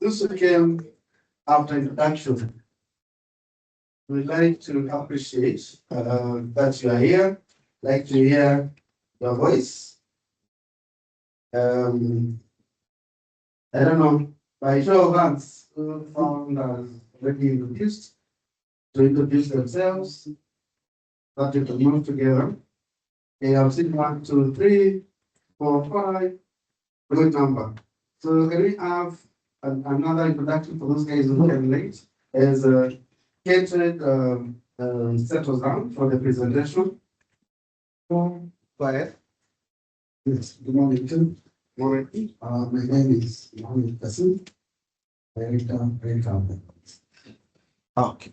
Speaker 8: This came after introduction. We'd like to appreciate that you are here, like to hear your voice. I don't know, by show of hands, who found us already introduced, to introduce themselves, that you can move together. Okay, I've seen 1, 2, 3, 4, 5, good number. So can we have another introduction for those guys who came late, as Ketred settles down for the presentation? Go ahead.
Speaker 11: Yes, good morning, too. Morning. My name is Mohammed Kassim.
Speaker 8: Okay.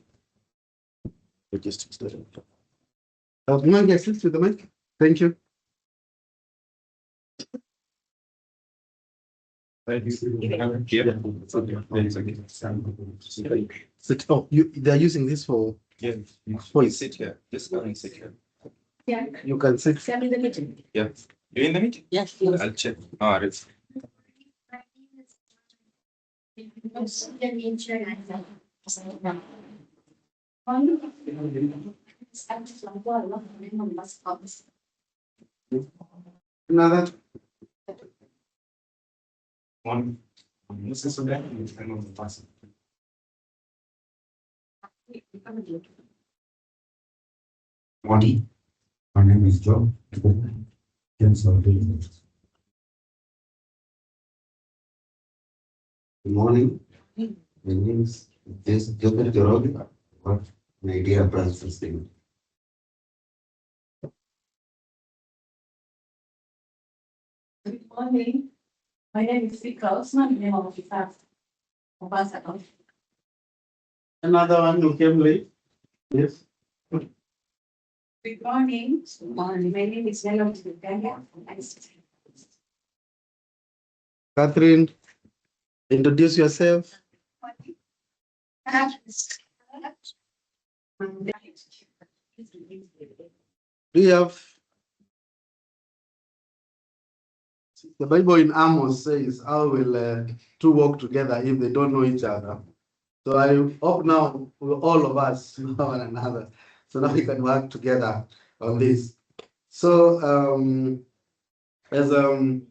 Speaker 8: Mohammed Kassim to the mic. Thank you. Oh, they're using this for.
Speaker 12: Yeah,
Speaker 8: voice.
Speaker 12: sit here. Just go and sit here.
Speaker 1: Yeah.
Speaker 8: You can sit.
Speaker 1: I'm in the meeting.
Speaker 12: Yeah. You in the meeting?
Speaker 1: Yes.
Speaker 12: I'll check. All right.
Speaker 8: Another.
Speaker 12: One. This is okay. I'm on the pass.
Speaker 11: Morning. My name is Joe. Good morning. My name is Joseph Jorobi. What an idea branch system.
Speaker 10: Good morning. My name is Sika Osman, name of the staff.
Speaker 8: Another one who came late. Yes.
Speaker 10: Good morning. My name is Nella Mtuganga.
Speaker 6: Catherine, introduce yourself. Do you have the Bible in Amos says, how will two walk together if they don't know each other? So I hope now all of us know one another. So now we can work together on this. So as the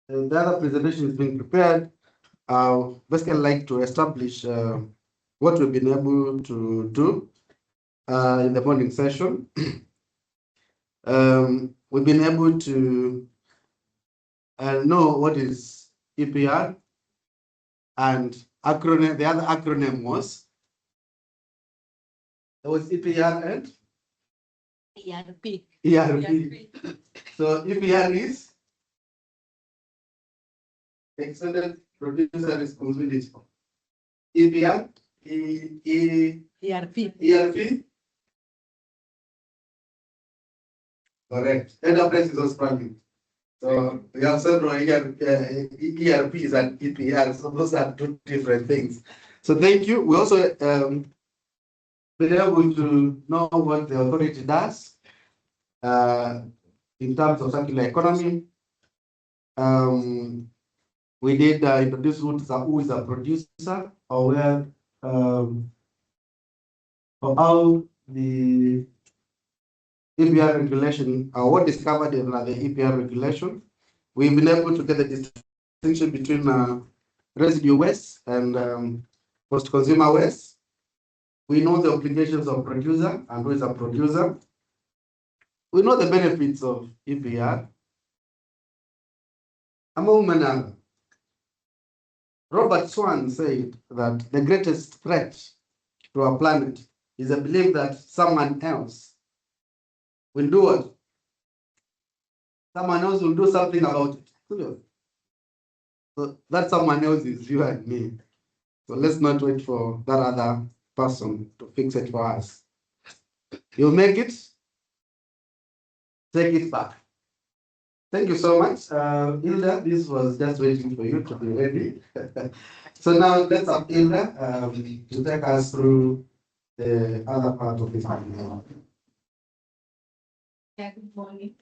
Speaker 6: other presentation is being prepared, basically I'd like to establish what we've been able to do in the morning session. We've been able to know what is EPR and acronym. The other acronym was EPR and
Speaker 10: ERP.
Speaker 6: ERP. So EPR is extended producer responsibility. EPR, ERP. Correct. Enterprise is also running. So we have several ERPs and EPR. So those are two different things. So thank you. We also been able to know what the authority does in terms of circular economy. We did introduce who is a producer, or where or how the EPR regulation, what is covered in the EPR regulation. We've been able to get the distinction between residue waste and post-consumer waste. We know the obligations of producer and who is a producer. We know the benefits of EPR, among many others. Robert Swan said that the greatest threat to our planet is a belief that someone else will do what? Someone else will do something about it. So that someone else is you and me. So let's not wait for that other person to fix it for us. You make it, take it back. Thank you so much. Hilda, this was just waiting for you to be ready. So now let's have Hilda to take us through the other part of this.
Speaker 10: Yeah, good morning.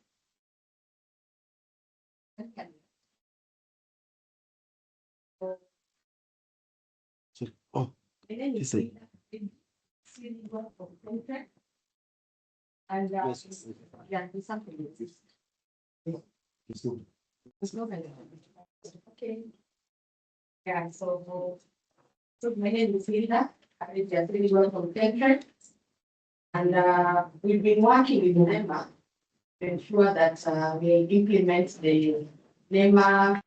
Speaker 6: Oh,
Speaker 10: And yeah, do something with this. Okay. Yeah, so my name is Hilda. I'm just really well from Kentrek. And we've been working with NEMA to ensure that we implement the NEMA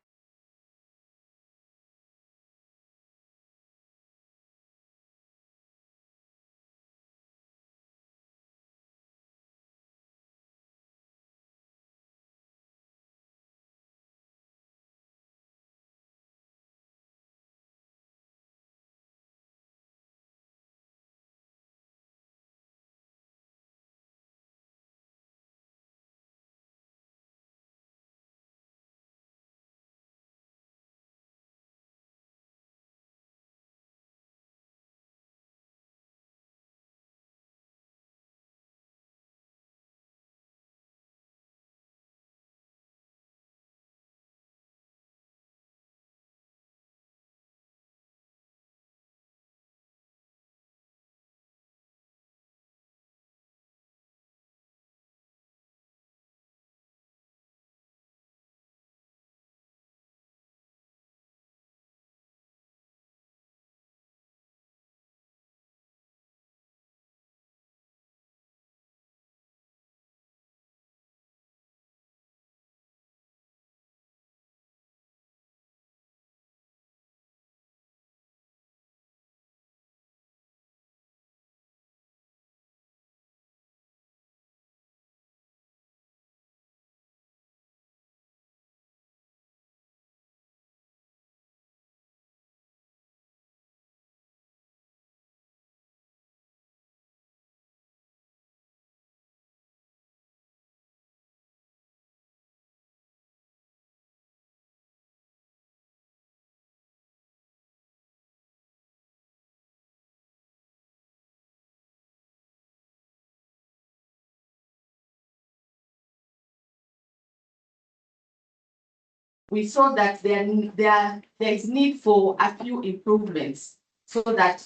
Speaker 4: we saw that there is need for a few improvements so that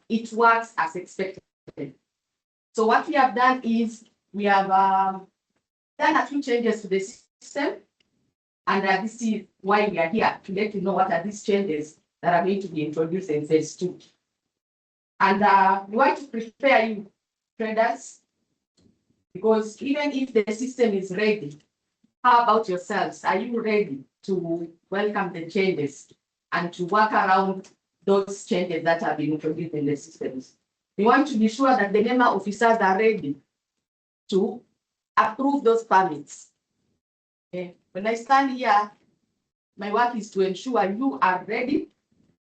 Speaker 4: it works as expected. So what we have done is we have done a few changes to the system, and this is why we are here, to let you know what are these changes that are going to be introduced in phase 2. And we want to prepare you, traders, because even if the system is ready, how about yourselves? Are you ready to welcome the changes and to work around those changes that have been introduced in the systems? We want to be sure that the NEMA officers are ready to approve those permits. Okay. When I stand here, my work is to ensure you are ready,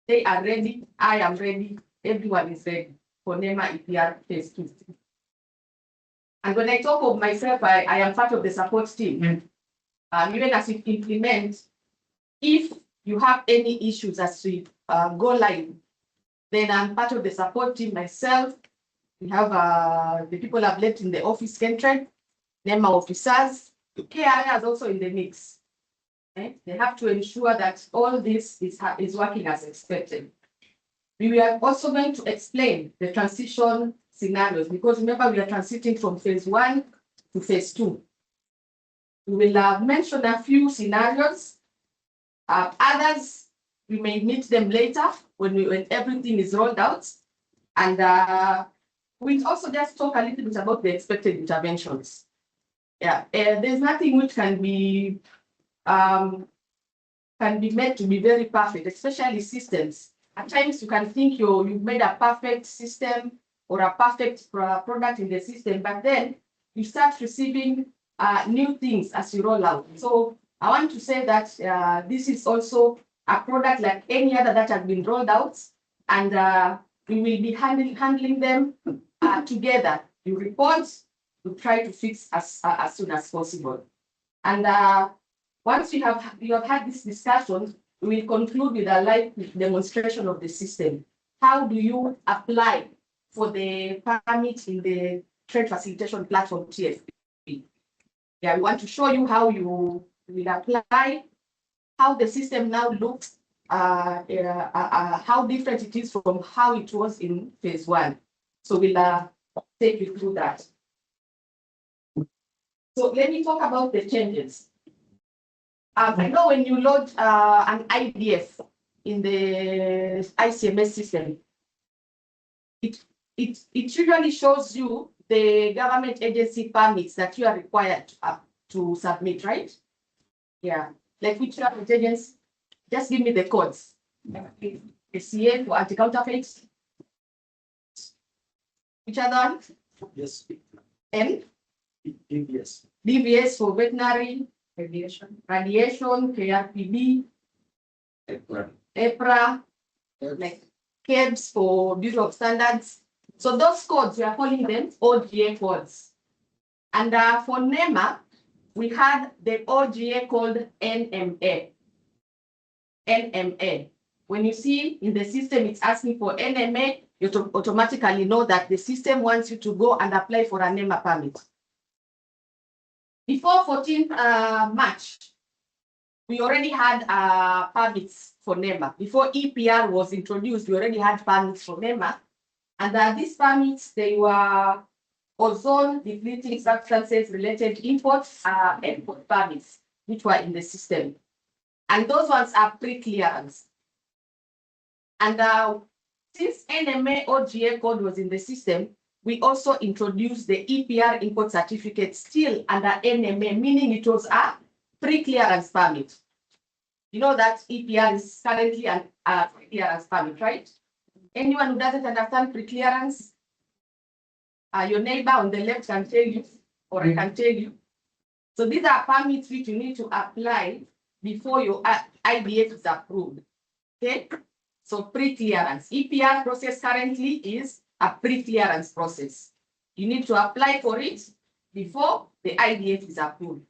Speaker 4: they are ready, I am ready, everyone is ready for NEMA EPR phase 2. And when I talk of myself, I am part of the support team. Even as we implement, if you have any issues as we go live, then I'm part of the support team myself. We have the people I've left in the office, Kentrade, NEMA officers, KRA is also in the mix. Okay? They have to ensure that all this is working as expected. We are also going to explain the transition scenarios, because remember we are transiting from phase 1 to phase 2. We will mention a few scenarios. Others, we may meet them later when everything is rolled out. And we'll also just talk a little bit about the expected interventions. Yeah, there's nothing which can be made to be very perfect, especially systems. At times you can think you've made a perfect system or a perfect product in the system, but then you start receiving new things as you roll out. So I want to say that this is also a product like any other that has been rolled out, and we will be handling them together. You report, you try to fix as soon as possible. And once you have had this discussion, we will conclude with a live demonstration of the system. How do you apply for the permit in the trade facilitation platform TFP? Yeah, we want to show you how you will apply, how the system now looks, how different it is from how it was in phase 1. So we'll take you through that. So let me talk about the changes. I know when you load an IDF in the ICMS system, it usually shows you the government agency permits that you are required to submit, right? Yeah, like which government agency? Just give me the codes. CA for anti-counterfeit. Which other one?
Speaker 12: Yes.
Speaker 4: N?
Speaker 12: DBS.
Speaker 4: DBS for veterinary. Radiation, KRPB, EPRA, like KEBS for Bureau of Standards. So those codes, we are calling them OGA codes. And for NEMA, we had the OGA called NMA. NMA. When you see in the system, it's asking for NMA, you automatically know that the system wants you to go and apply for a NEMA permit. Before 14th March, we already had permits for NEMA. Before EPR was introduced, we already had permits for NEMA. And these permits, they were ozone depleting substances related imports, import permits, which were in the system. And those ones are pre-clearance. And since NMA OGA code was in the system, we also introduced the EPR Import Certificate still under NMA, meaning it was a pre-clearance permit. You know that EPR is currently a pre-clearance permit, right? Anyone who doesn't understand pre-clearance, your neighbor on the left can tell you, or I can tell you. So these are permits which you need to apply before your IDF is approved. Okay? So pre-clearance. EPR process currently is a pre-clearance process. You need to apply for it before the IDF is approved.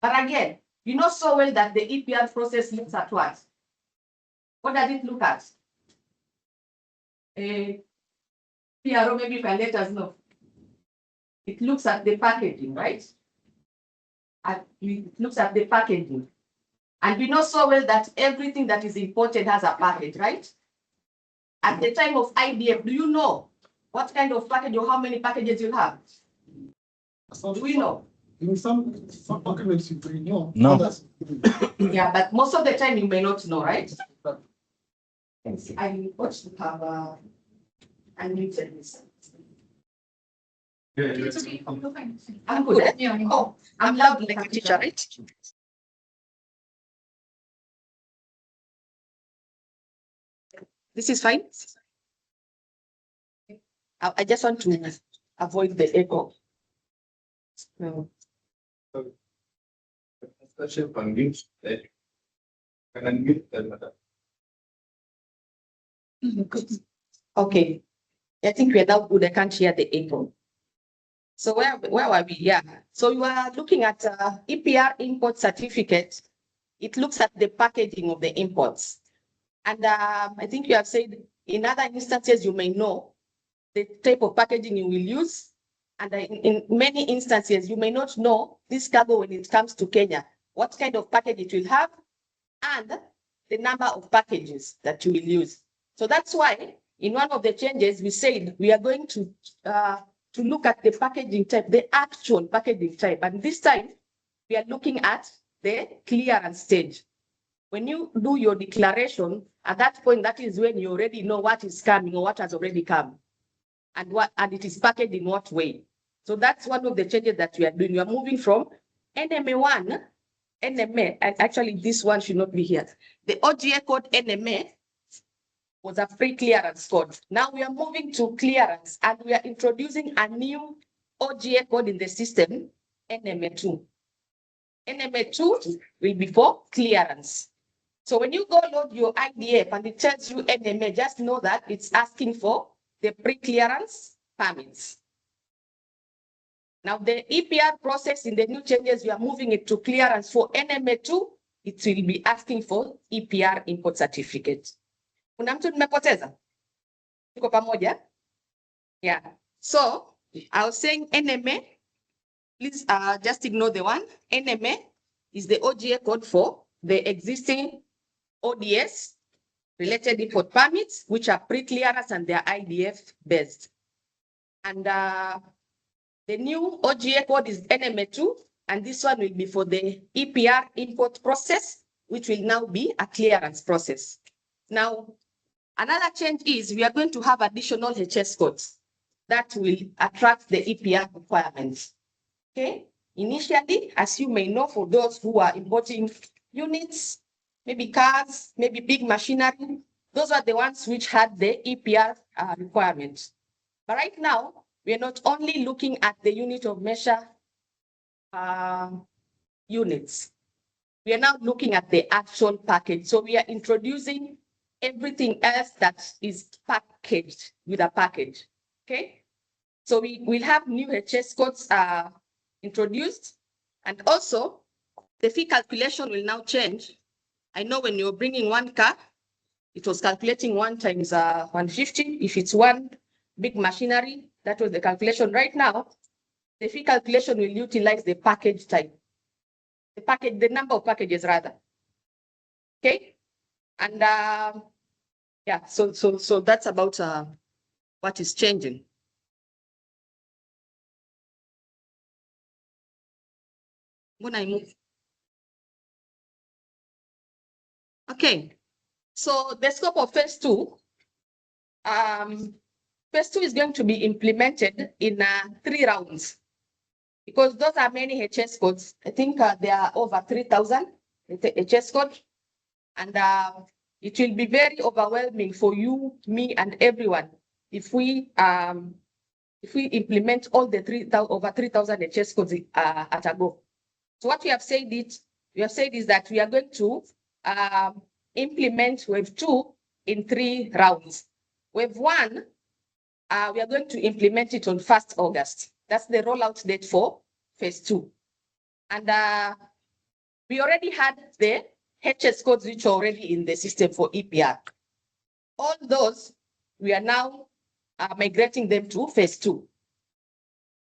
Speaker 4: But again, you know so well that the EPR process looks at what? What does it look at? PRO, maybe you can let us know. It looks at the packaging, right? It looks at the packaging. And we know so well that everything that is imported has a package, right? At the time of IDF, do you know what kind of package or how many packages you have? Do we know?
Speaker 12: In some documents you may know.
Speaker 2: No.
Speaker 12: Others,
Speaker 4: Yeah, but most of the time you may not know, right? I want to have unmuted this. I'm good. Oh, I'm loud like a teacher, right? This is fine. I just want to avoid the echo. No.
Speaker 12: Discussion on mute that can unmute that matter.
Speaker 4: Okay. I think we're now good. I can't hear the echo. So where were we? Yeah. So you are looking at EPR Import Certificate. It looks at the packaging of the imports. And I think you have said in other instances, you may know the type of packaging you will use. And in many instances, you may not know this cargo when it comes to Kenya, what kind of package it will have and the number of packages that you will use. So that's why in one of the changes, we said we are going to look at the packaging type, the actual packaging type. And this time, we are looking at the clearance stage. When you do your declaration, at that point, that is when you already know what is coming or what has already come and it is packaged in what way. So that's one of the changes that we are doing. We are moving from NEMA 1, NEMA, and actually this one should not be here. The OGA code NEMA was a pre-clearance code. Now we are moving to clearance and we are introducing a new OGA code in the system, NEMA 2. NEMA 2 will be for clearance. So when you go load your IDF and it tells you NEMA, just know that it's asking for the pre-clearance permits. Now the EPR process in the new changes, we are moving it to clearance for NEMA 2, it will be asking for EPR Import Certificate. Kuna mtu nimepoteza? Tuko pamoja? Yeah. So I was saying NEMA, please just ignore the one. NEMA is the OGA code for the existing ODS related import permits, which are pre-clearance and they are IDF based. And the new OGA code is NEMA 2, and this one will be for the EPR import process, which will now be a clearance process. Now, another change is we are going to have additional HS codes that will attract the EPR requirements. Okay. Initially, as you may know, for those who are importing units, maybe cars, maybe big machinery, those are the ones which had the EPR requirements. But right now, we are not only looking at the unit of measure units. We are now looking at the actual package. So we are introducing everything else that is packaged with a package. Okay. So we will have new HS codes introduced, and also the fee calculation will now change. I know when you're bringing one car, it was calculating 1 times 150. If it's one big machinery, that was the calculation. Right now, the fee calculation will utilize the package type, the number of packages rather. Okay, and yeah, so that's about what is changing. When I move. Okay, so the scope of phase 2. Phase 2 is going to be implemented in 3 rounds because those are many HS codes. I think there are over 3,000 HS codes, and it will be very overwhelming for you, me, and everyone if we implement all the over 3,000 HS codes at a go. So what we have said is that we are going to implement wave 2 in 3 rounds. Wave 1, we are going to implement it on 1st August. That's the rollout date for phase 2. And we already had the HS codes which are already in the system for EPR. All those, we are now migrating them to phase 2.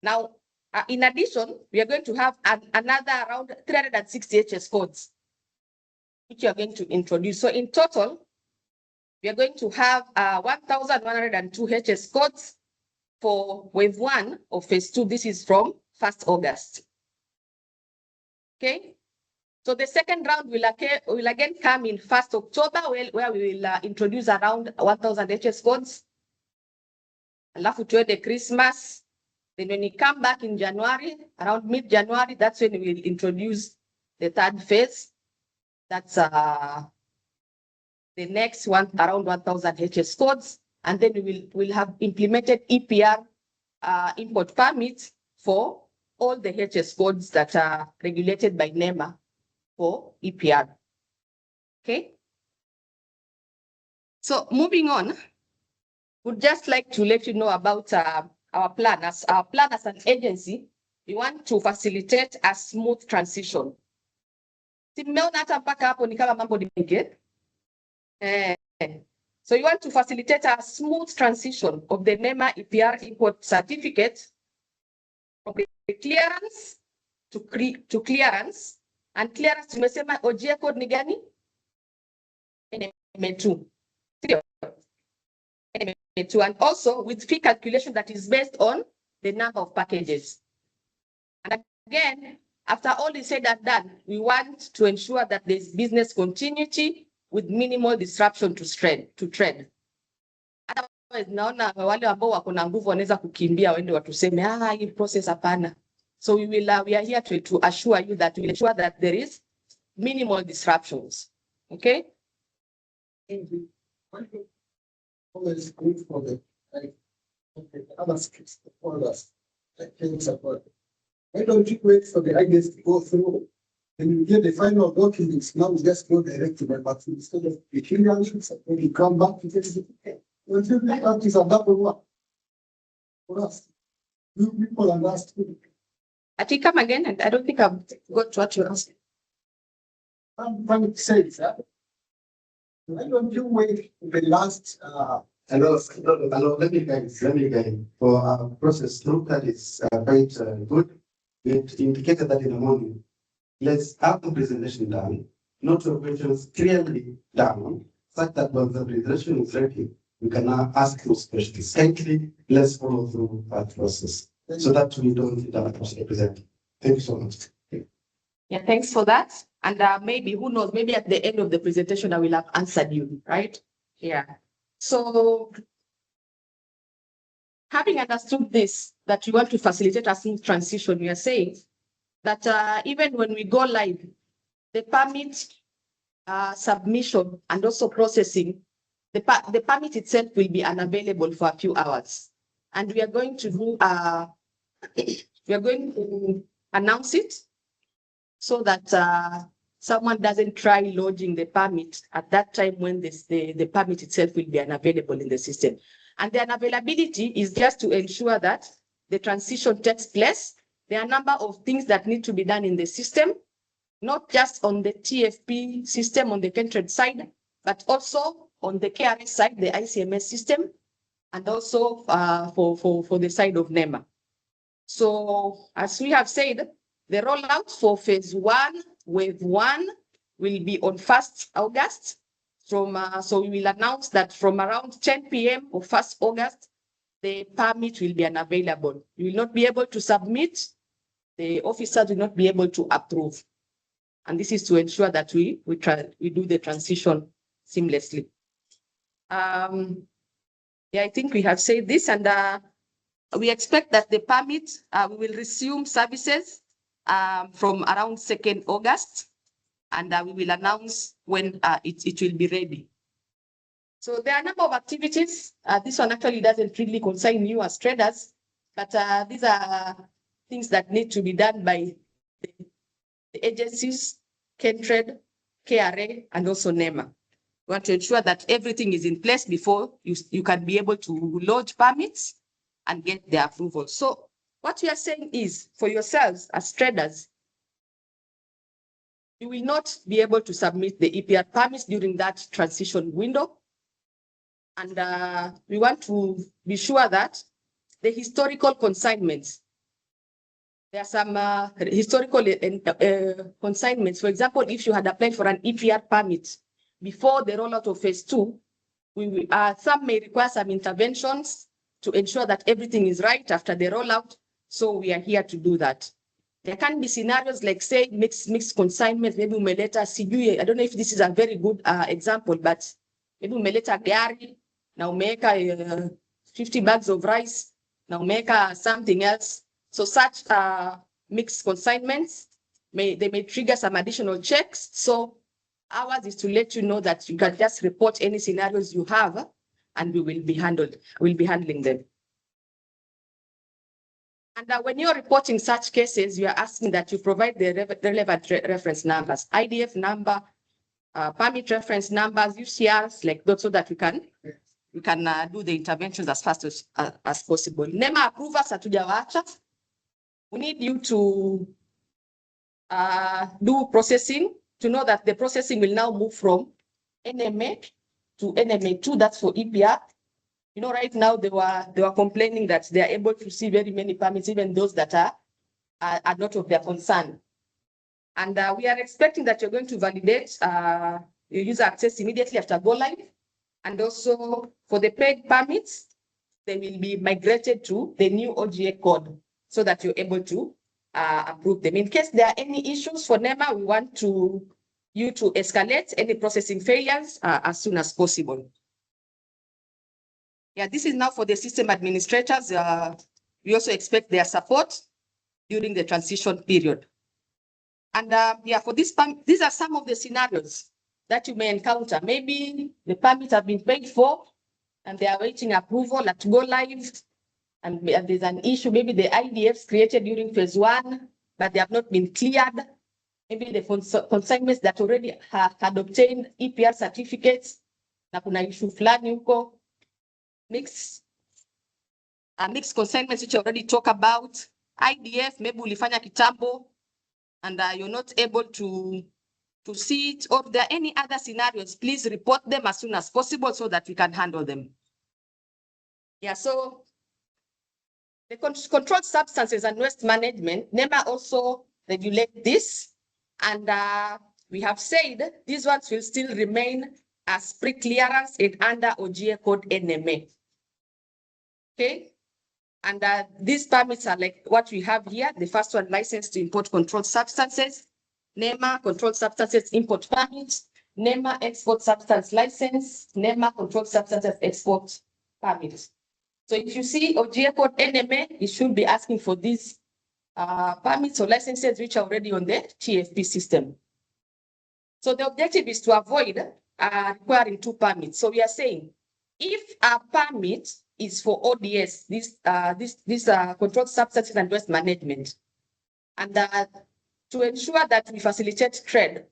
Speaker 4: Now, in addition, we are going to have another around 360 HS codes. which you are going to introduce. So in total, we are going to have 1,102 HS codes for wave 1 of phase 2. This is from 1st August. Okay. So the second round will again come in 1st October, where we will introduce around 1,000 HS codes. Alafu tuende Christmas. Then when we come back in January, around mid-January, that's when we will introduce the third phase. That's the next one, around 1,000 HS codes. And then we will have implemented EPR import permits for all the HS codes that are regulated by NEMA for EPR. Okay. So moving on, would just like to let you know about our plan. As an agency, we want to facilitate a smooth transition. Simeona hata mpaka hapo ni kama mambo ni mengi. So you want to facilitate a smooth transition of the NEMA EPR Import Certificate from the clearance to clearance. And clearance tumesema OGA code ni gani? NEMA2. And also with fee calculation that is based on the number of packages. And again, after all is said and done, we want to ensure that there's business continuity with minimal disruption to trade. Otherwise, naona wale ambao wako na nguvu wanaweza kukimbia waende watuseme hii process hapana. So we are here to assure you that we will ensure that there is minimal disruptions. Okay?
Speaker 13: Thank you. Always good for the other skills, the others, like things about. Why don't you wait for the ideas to go through? And you get the final documents, now we just go direct to the button instead of the clearances, and when you come back to get it. Until that is a double work for us. You people understand.
Speaker 4: I think come again, and I don't think I've got what you're asking.
Speaker 13: I'm trying to say that. Why don't you wait the last
Speaker 6: Hello, let me guide. For our process, look that is quite good. It indicated that in the morning. Let's have the presentation done, note your questions clearly down, such that when the presentation is ready, we can now ask those questions. Kindly, let's follow through that process so that we don't present. Thank you so much.
Speaker 4: Yeah, thanks for that. And maybe, who knows, maybe at the end of the presentation, I will have answered you, right? Yeah. So having understood this, that you want to facilitate a smooth transition, we are saying that even when we go live, the permit submission and also processing, the permit itself will be unavailable for a few hours. And we are going to do, we are going to announce it so that someone doesn't try lodging the permit at that time when the permit itself will be unavailable in the system. And the unavailability is just to ensure that the transition takes place. There are a number of things that need to be done in the system, not just on the TFP system on the Kentrade side, but also on the KRS side, the ICMS system, and also for the side of NEMA. So as we have said, the rollout for phase 1, wave 1, will be on 1st August. So we will announce that from around 10 p.m. of 1st August, the permit will be unavailable. You will not be able to submit. The officers will not be able to approve. And this is to ensure that we do the transition seamlessly. Yeah, I think we have said this, and we expect that the permit, we will resume services from around 2nd August, and we will announce when it will be ready. So there are a number of activities. This one actually doesn't really concern you as traders, but these are things that need to be done by the agencies, Kentrade, KRA, and also NEMA. We want to ensure that everything is in place before you can be able to lodge permits and get the approval. So what we are saying is, for yourselves as traders, you will not be able to submit the EPR permits during that transition window. And we want to be sure that the historical consignments, There are some historical consignments. For example, if you had applied for an EPR permit before the rollout of phase 2, some may require some interventions to ensure that everything is right after the rollout. So we are here to do that. There can be scenarios like, say, mixed consignment. Maybe umeleta sijui. I don't know if this is a very good example, but maybe umeleta gari na umeweka 50 bags of rice na umeweka something else. So such mixed consignments may trigger some additional checks. So ours is to let you know that you can just report any scenarios you have, and we will be handling them. And when you're reporting such cases, you are asking that you provide the relevant reference numbers, IDF number, permit reference numbers, UCRs, like that, so that we can do the interventions as fast as possible. NEMA approvers hatujawacha. We need you to do processing to know that the processing will now move from NMA to NMA2. That's for EPR. You know, right now they were complaining that they are able to see very many permits, even those that are not of their concern. And we are expecting that you're going to validate your user access immediately after go live. And also for the paid permits, they will be migrated to the new OGA code so that you're able to approve them. In case there are any issues for NEMA, we want you to escalate any processing failures as soon as possible. Yeah, this is now for the system administrators. We also expect their support during the transition period. And yeah, for this, these are some of the scenarios that you may encounter. Maybe the permits have been paid for and they are waiting approval at go live. And there's an issue, maybe the IDFs created during phase 1, but they have not been cleared. Maybe the consignments that already had obtained EPR certificates, na kuna issue fulani huko. Mixed consignments which I already talk about. IDF, maybe ulifanya kitambo, and you're not able to see it, or if there are any other scenarios, please report them as soon as possible so that we can handle them. Yeah, so the controlled substances and waste management, NEMA also regulate this, and we have said these ones will still remain as pre-clearance and under OGA code NMA. Okay, and these permits are like what we have here. The first one, license to import controlled substances, NEMA controlled substances import permits, NEMA export substance license, NEMA controlled substances export permits. So if you see OGA code NMA, it should be asking for these permits or licenses which are already on the TFP system. So the objective is to avoid requiring 2 permits. So we are saying if a permit is for ODS, this controlled substances and waste management, and to ensure that we facilitate trade,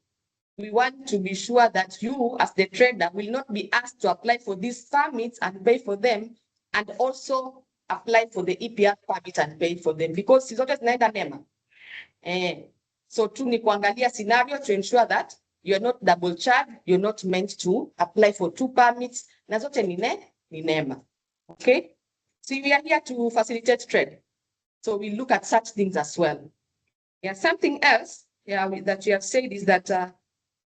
Speaker 4: we want to be sure that you as the trader will not be asked to apply for these permits and pay for them, and also apply for the EPR permit and pay for them, because it's always neither NEMA. So tu ni kuangalia scenario to ensure that you're not double charged, you're not meant to apply for 2 permits, na zote ni NEMA. Okay, so we are here to facilitate trade. So we look at such things as well. Yeah, something else that you have said is that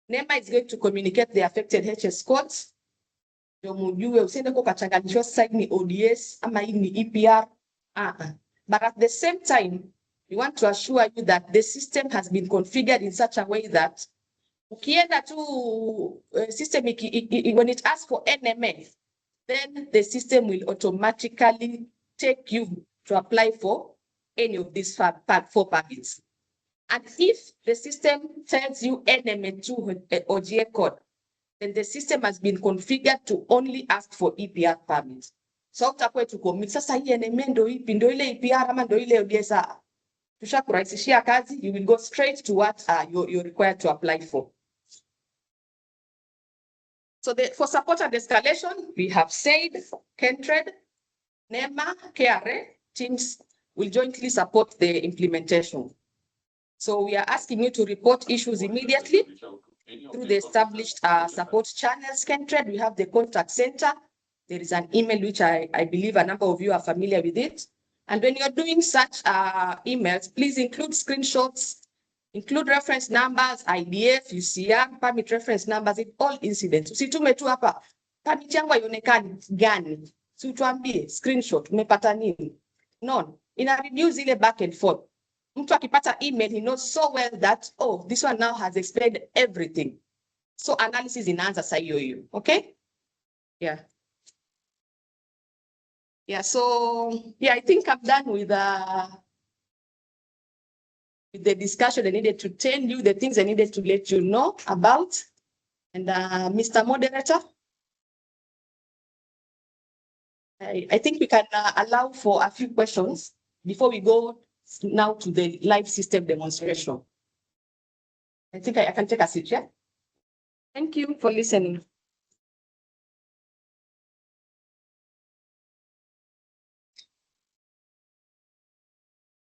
Speaker 4: NEMA is going to communicate the affected HS codes. ODS ama ni EPR. But at the same time, we want to assure you that the system has been configured in such a way that ukienda to system when it asks for NMA, then the system will automatically take you to apply for any of these 4 permits. And if the system tells you NMA2 OGA code, then the system has been configured to only ask for EPR permits. So utakuwa to commit sasa hii NMA ndo ipi, ndo ile EPR ama ndo ile ODS. Tushakurahisishia kazi, you will go straight to what you're required to apply for. So for support and escalation, we have said Kentrade, NEMA, KRA teams will jointly support the implementation. So we are asking you to report issues immediately through the established support channels. Kentrade, we have the contact center. There is an email which I believe a number of you are familiar with it. And when you're doing such emails, please include screenshots, include reference numbers, IDF, UCR, permit reference numbers in all incidents. Usitume tu hapa, permit yangu haionekani gani. Si utuambie screenshot, umepata nini? No, ina reduce ile back and forth. Mtu akipata email, he knows so well that, oh, this one now has explained everything. So analysis inaanza saa hiyo hiyo, okay? Yeah. Yeah, so yeah, I think I'm done with the discussion I needed to tell you, the things I needed to let you know about. And Mr. Moderator, I think we can allow for a few questions before we go now to the live system demonstration. I think I can take a seat, yeah? Thank you for listening.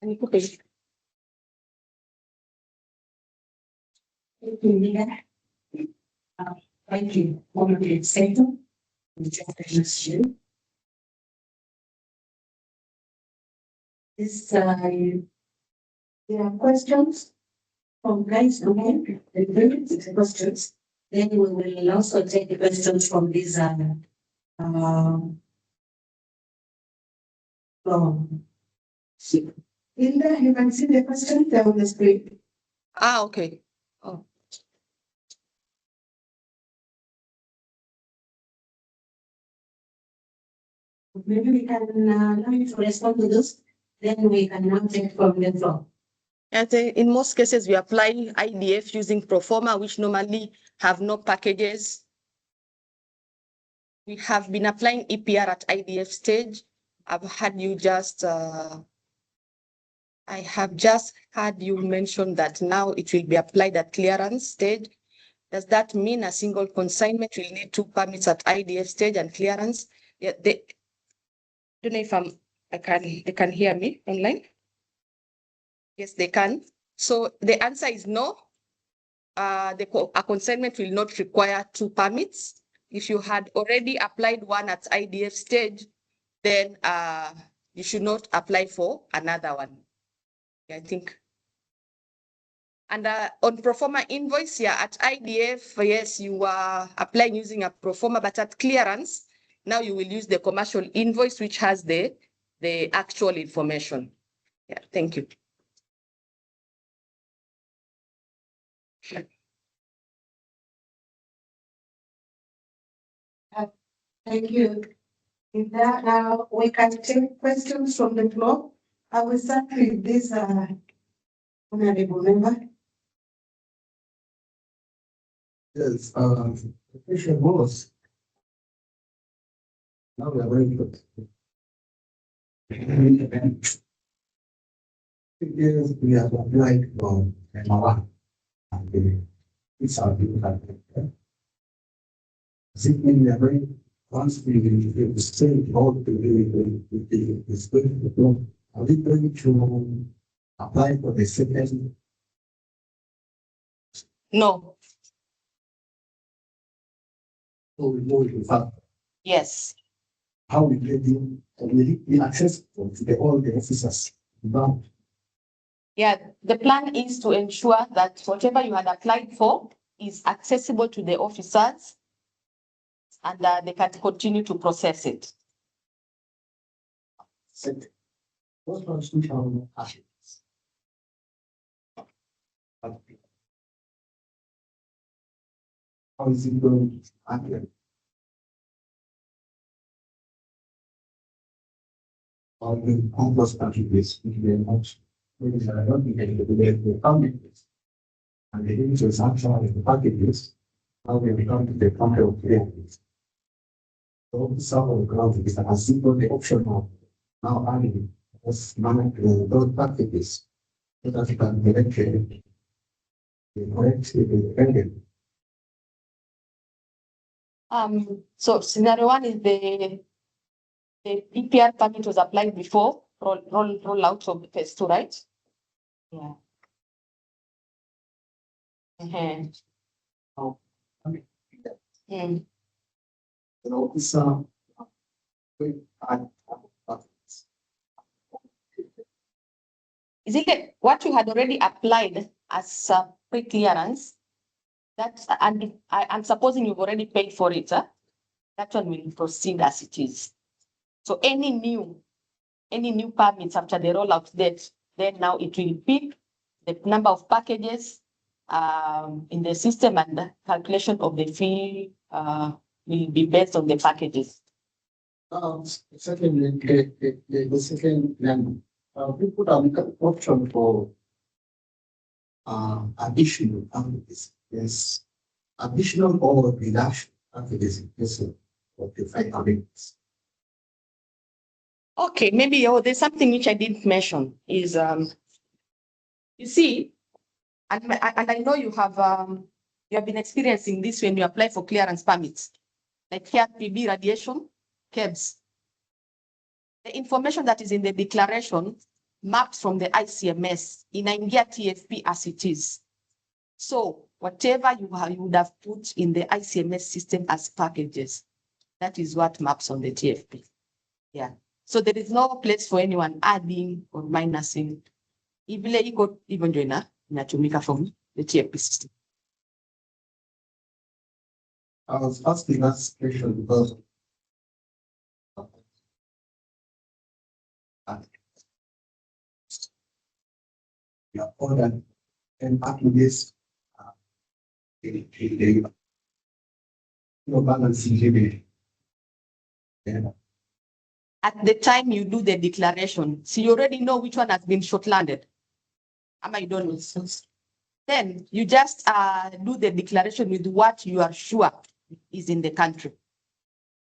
Speaker 4: Thank you, Honorable Sector. There are questions from guys again, the questions. Then we will also take the questions from these Linda, you can see the question there on the screen. Ah, okay. Oh. Maybe we can allow you to respond to those, then we can now take from the floor. And in most cases, we apply IDF using Proforma, which normally have no packages. We have been applying EPR at IDF stage. I've had you just, I have just had you mention that now it will be applied at clearance stage. Does that mean a single consignment will need 2 permits at IDF stage and clearance? Yeah, they don't know if they can hear me online. Yes, they can. So the answer is no. A consignment will not require 2 permits. If you had already applied one at IDF stage, then you should not apply for another one. Yeah, I think. And on Proforma invoice, yeah, at IDF, yes, you are applying using a Proforma, but at clearance, now you will use the commercial invoice, which has the actual information. Yeah, thank you. Thank you. With that, now we can take questions from the floor. I will start with this honorable member.
Speaker 13: Yes, the question was, now we are very good. Yes, we have applied for NEMA and it's our different. Simply, we are very, once we say all the is going to go, are we going to apply for the second?
Speaker 4: No.
Speaker 13: So we know it in fact.
Speaker 4: Yes.
Speaker 13: How we get in, will it be accessible to all the officers involved?
Speaker 4: Yeah, the plan is to ensure that whatever you had applied for is accessible to the officers and they can continue to process it.
Speaker 13: What constitutional actions? How is it going to happen? On the compost packages, thank you very much. Because I don't think any of the packages. And the interest actually the packages, how we become to the country of creators. So some of the ground is a simple the option of now adding was manage those packages. So that you can direct the correct independent.
Speaker 4: So scenario 1 is the EPR permit was applied before roll out of phase 2, right? Yeah.
Speaker 13: Oh, okay.
Speaker 4: Mm.
Speaker 13: You know, it's
Speaker 4: Is it what you had already applied as pre-clearance? That's, and I'm supposing you've already paid for it, that one will proceed as it is. So any new permits after the rollout date, then now it will pick the number of packages in the system, and the calculation of the fee will be based on the packages.
Speaker 13: Secondly, the second line, we put an option for additional packages. Yes, additional or reduction packages in case of the 5 packages.
Speaker 4: Okay, maybe there's something which I didn't mention is you see, and I know you have been experiencing this when you apply for clearance permits, like KRPB radiation, KEBS. The information that is in the declaration maps from the ICMS in India TFP as it is. So whatever you would have put in the ICMS system as packages, that is what maps on the TFP. Yeah. So there is no place for anyone adding or minusing. Even joiner inatumika from the TFP system.
Speaker 13: I was asking that question because we are ordered 10 packages balancing limit. Yeah.
Speaker 4: At the time you do the declaration, so you already know which one has been short-landed. You don't know. Then you just do the declaration with what you are sure is in the country.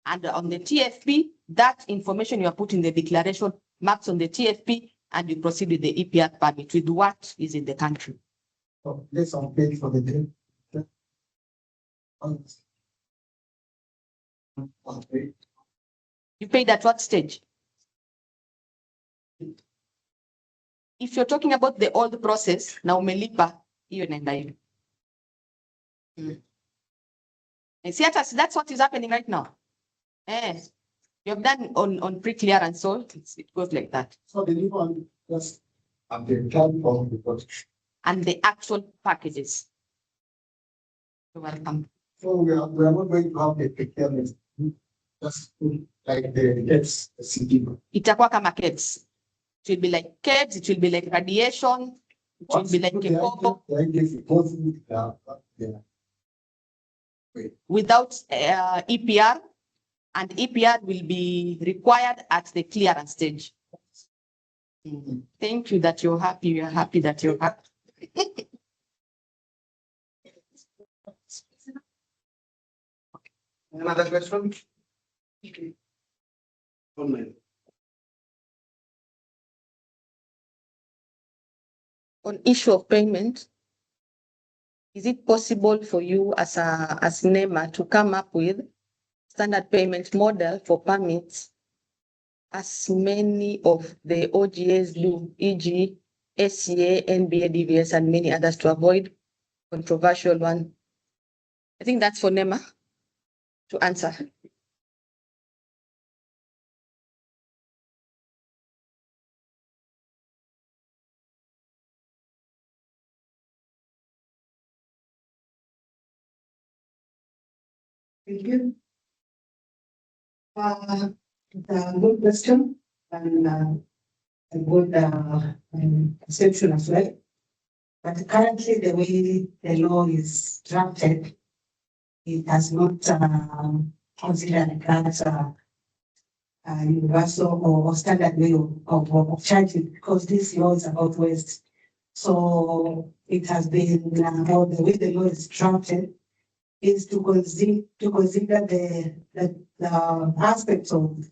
Speaker 4: And on the TFP, that information you are putting in the declaration maps on the TFP, and you proceed with the EPR permit with what is in the country.
Speaker 13: So let's pay for the day. Okay.
Speaker 4: You paid at what stage? If you're talking about the old process, now umelipa hiyo inaenda hivi. And see, that's what is happening right now. You have done on pre-clearance, so it goes like that.
Speaker 13: So the new one just the time for the production.
Speaker 4: And the actual packages. You're welcome.
Speaker 13: So we are not going to have the procurement. Just like the KEBS CD.
Speaker 4: Itakuwa kama KEBS. It will be like KEBS, it will be like radiation, it will be like Kekobo. Without EPR, and EPR will be required at the clearance stage. Thank you that you're happy. We are happy that you're happy.
Speaker 6: Another question? Online.
Speaker 4: On issue of payment, is it possible for you as NEMA to come up with standard payment model for permits as many of the OGAs do, e.g. SCA, NBA, DVS, and many others to avoid controversial one? I think that's for NEMA to answer.
Speaker 7: Thank you. It's a good question and a good perception as well. But currently, the way the law is drafted, it has not considered that universal or standard way of charging, because this law is about waste. So it has been, or the way the law is drafted, is to consider the aspects of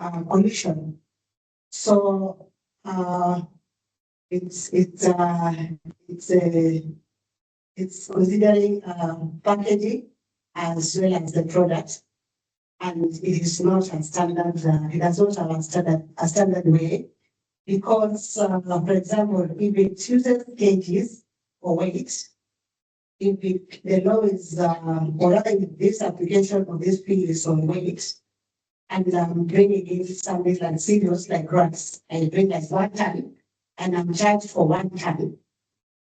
Speaker 7: pollution. So it's considering packaging as well as the product, and it is not a standard. It does not have a standard way, because for example, if it uses kgs or weight, if the law is or rather this application of this fee is on weight, and bringing in something like serious like drugs, and bring like 1 ton, and I'm charged for 1 ton,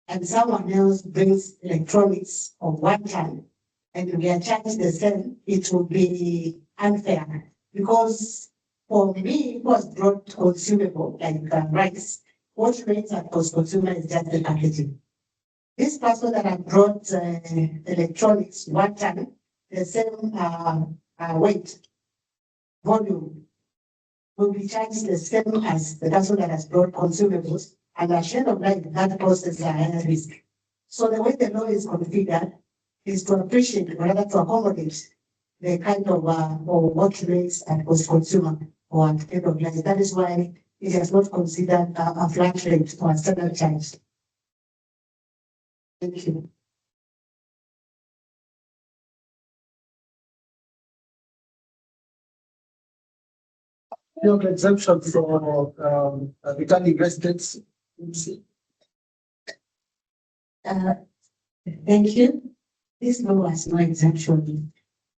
Speaker 7: and someone else brings electronics of 1 ton, and we are charged the same, it will be unfair. Because for me, it was brought consumable, like rice. What rates at cost consumer is just the packaging. This person that I brought electronics 1 ton, the same weight, volume, will be charged the same as the person that has brought consumables, and at the end of life, that process is a higher risk. So the way the law is configured is to appreciate, or rather to accommodate the kind of or what rates at cost consumer or at end of life. That is why it has not considered a flat rate or a standard charge. Thank you.
Speaker 13: You have exemption for returning residents.
Speaker 7: Thank you. This law has no exemption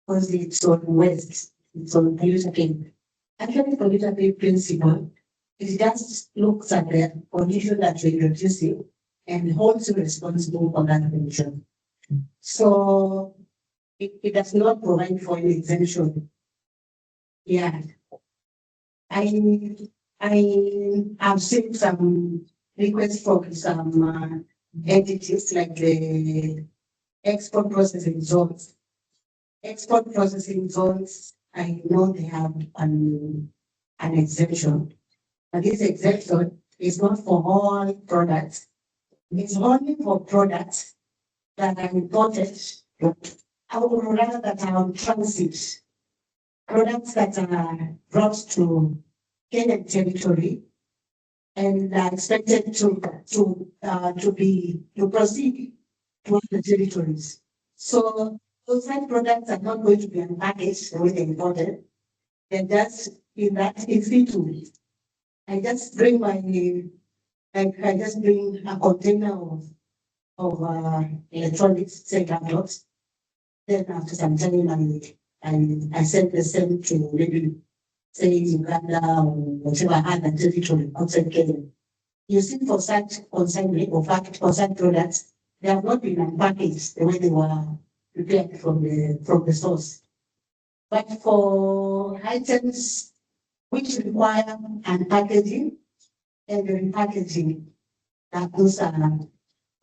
Speaker 7: because it's on waste, it's on polluter pay. Actually, polluter pay principle, it just looks at the pollution that you're introducing and holds you responsible for that pollution. So it does not provide for an exemption. Yeah. I have seen some requests from some entities like the export processing zones. Export processing zones, I know they have an exemption, but this exemption is not for all products. It's only for products that are imported, or rather that are on transit. Products that are brought to Kenyan territory and are expected to proceed to other territories. So those products are not going to be unpackaged the way they imported. And that's in that in situ. I just bring a container of electronics, say laptops. Then after some time, I send the same to maybe say Uganda or whatever other territory outside Kenya. You see, for such consignment or for such products, they have not been unpackaged the way they were prepared from the source. But for items which require unpackaging and repackaging, those are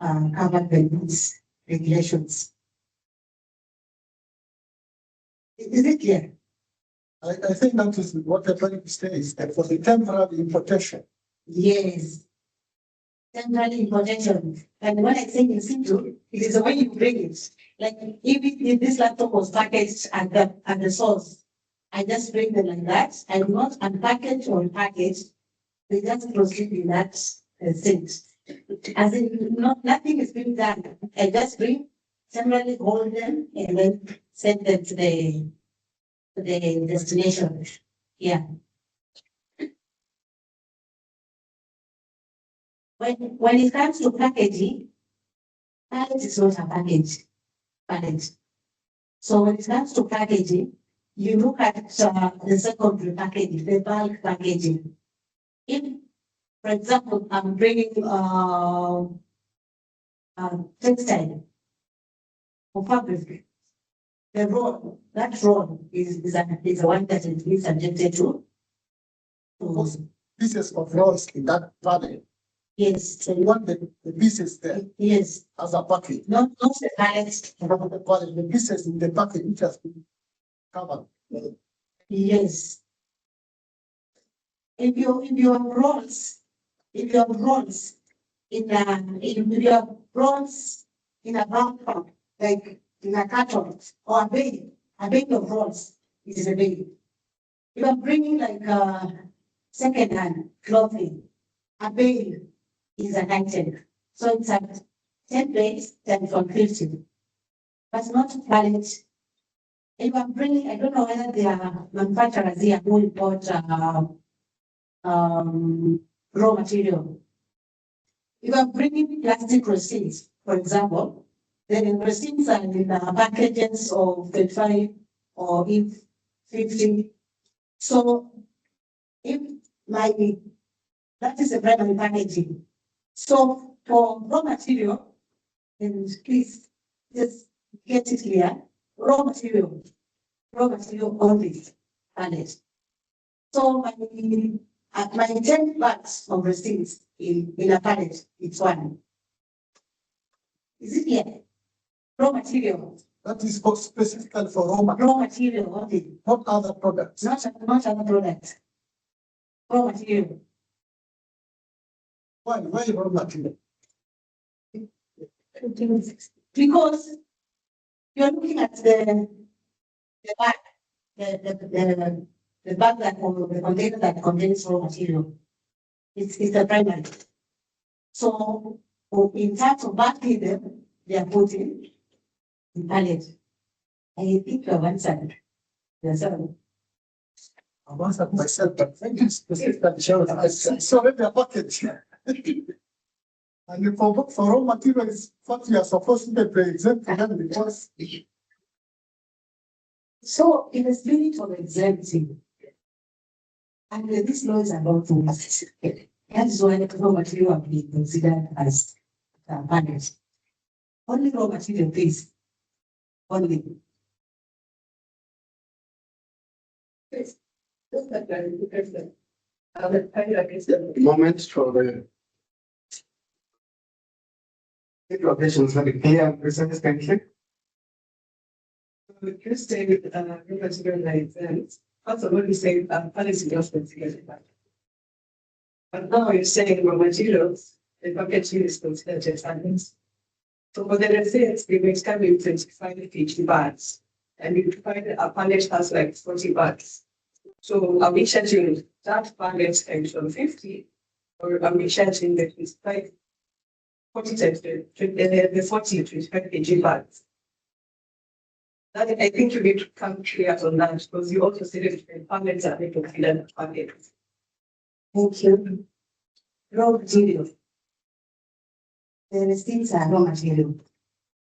Speaker 7: covered by these regulations. Is it clear?
Speaker 13: I think that is what I'm trying to say is that for the temporary importation.
Speaker 7: Yes. Temporary importation. And when I say in situ, it is the way you bring it. Like if this laptop was packaged at the source, I just bring them like that. I do not unpackage or repackage. They just proceed in that state. As in, nothing is being done. I just bring, temporarily hold them, and then send them to the destination. Yeah. When it comes to packaging, pallet is not a pallet. So when it comes to packaging, you look at the secondary packaging, the bulk packaging. If, for example, I'm bringing textile or fabric, the roll, that roll is a one that is being subjected to.
Speaker 13: Pieces of rolls in that pallet.
Speaker 7: Yes.
Speaker 13: So you want the pieces there?
Speaker 7: Yes.
Speaker 13: As a package.
Speaker 7: Not the pallets.
Speaker 13: The pieces in the package which has been covered.
Speaker 7: Yes. If you have rolls, if you have rolls in a backpack, like in a carton or a bag of rolls, it is a bag. If I'm bringing like second-hand clothing, a bag is an item. So it's at 10 bags, then from 50. But not pallet. If I'm bringing, I don't know whether there are manufacturers here who import raw material. If I'm bringing plastic receipts, for example, then the receipts are in packages of 35 or if 50. So if my That is the primary packaging. So for raw material, and please just get it clear, raw material only pallet. So my 10 bags of receipts in a pallet, it's one. Is it clear? Raw material.
Speaker 13: That is for specifically for
Speaker 7: raw material only.
Speaker 13: Not other products.
Speaker 7: Not other products. Raw material.
Speaker 13: Why raw material?
Speaker 7: Because you're looking at the bag, the bag that the container that contains raw material. It's the primary. So in terms of bagging them, they are put in pallet. I think you have answered yourself.
Speaker 13: I've answered myself, but thank you specifically, Sharon. I saw it in a package. And for raw materials, what we are supposed to be exempt from them because.
Speaker 7: So, in the spirit of exempting, and this law is about to that is why the raw material have been considered as panels. Only raw material, please. Only.
Speaker 6: The moment for the locations very clear and precise country.
Speaker 10: You stated raw material like also what you say policy adjustment together. But now you're saying raw materials, the packaging is considered as items. So for the receipts, the mix can be 25 kg bags, and you find a pallet has like 40 bags. So are we charging that pallet times 50, or are we charging the 25, 40 times the 40 25 kg bags? That, I think you need to come clear on that because you also said that pallets are not considered pallets.
Speaker 7: Thank you. Raw material. The receipts are raw material.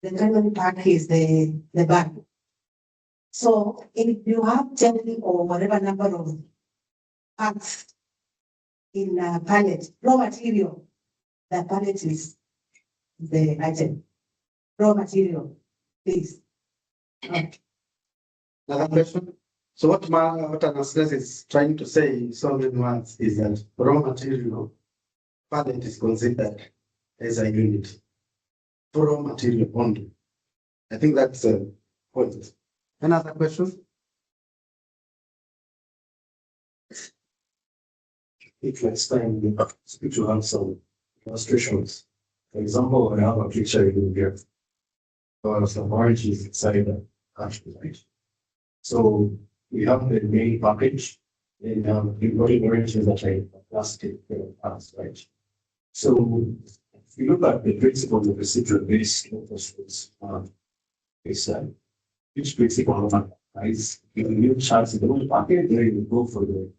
Speaker 7: The primary pack is the bag. So if you have 10 or whatever number of packs in a pallet, raw material, the pallet is the item. Raw material, please.
Speaker 6: Another question. So what Anastasia is trying to say in so many words is that raw material pallet is considered as a unit for raw material only. I think that's the point. Another question?
Speaker 12: If next time we speak to have some illustrations. For example, I have a picture you get some oranges inside the actual right? So we have the main package and the oranges that are in plastic parts, right? So if you look at the principle of the residual base each principle is if you charge the whole packet, then you go for the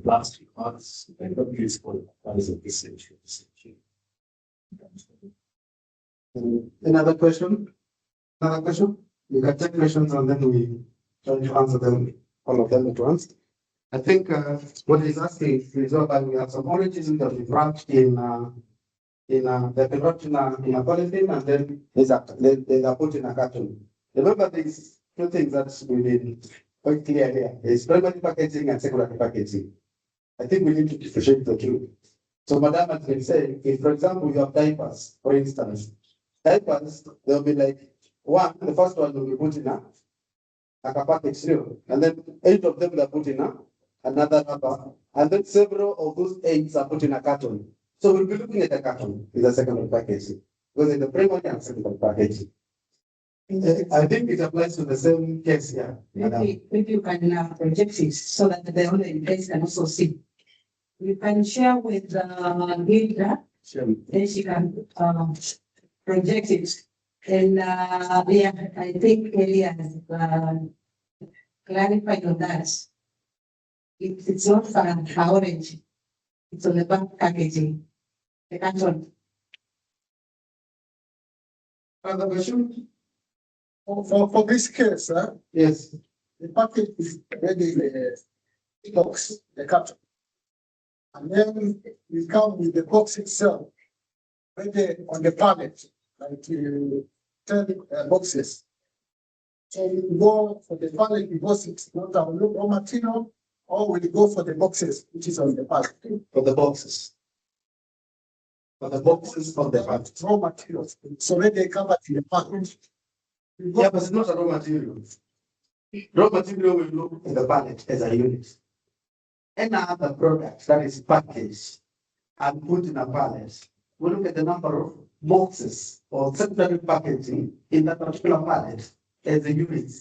Speaker 12: plastic parts, and the principle that is essential.
Speaker 6: Another question? Another question? You can take questions and then we try to answer them, all of them at once. I think what he's asking is that we have some oranges that we wrapped in they've been wrapped in a polythene and then they are put in a carton. Remember these two things that we've been quite clear here. Is primary packaging and secondary packaging. I think we need to differentiate the two. So Madam has been saying, if for example you have diapers, for instance, diapers, they'll be like the first one will be put in a package, and then 8 of them are put in another rubber, and then several of those 8 are put in a carton. So we'll be looking at a carton with a secondary packaging, because in the primary and secondary packaging. I think it applies to the same case here.
Speaker 7: Maybe you can project it so that the owner in place can also see. You can share with Gilda, then she can project it. And I think Elia has clarified on that. It's not for orange, it's on the back packaging. The carton.
Speaker 13: Other question? For this case,
Speaker 6: yes,
Speaker 13: the package is already the box, the carton. And then we come with the box itself, right on the pallet, like 10 boxes. So we go for the pallet because it's not our raw material, or we go for the boxes, which is on the pallet.
Speaker 12: For the boxes. For the boxes of the pallet.
Speaker 13: Raw materials. So when they come in the pallet.
Speaker 12: Yeah, but it's not a raw material. Raw material will look at the pallet as a unit. Any other product that is packaged and put in a pallet, we look at the number of boxes or secondary packaging in that particular pallet as a unit.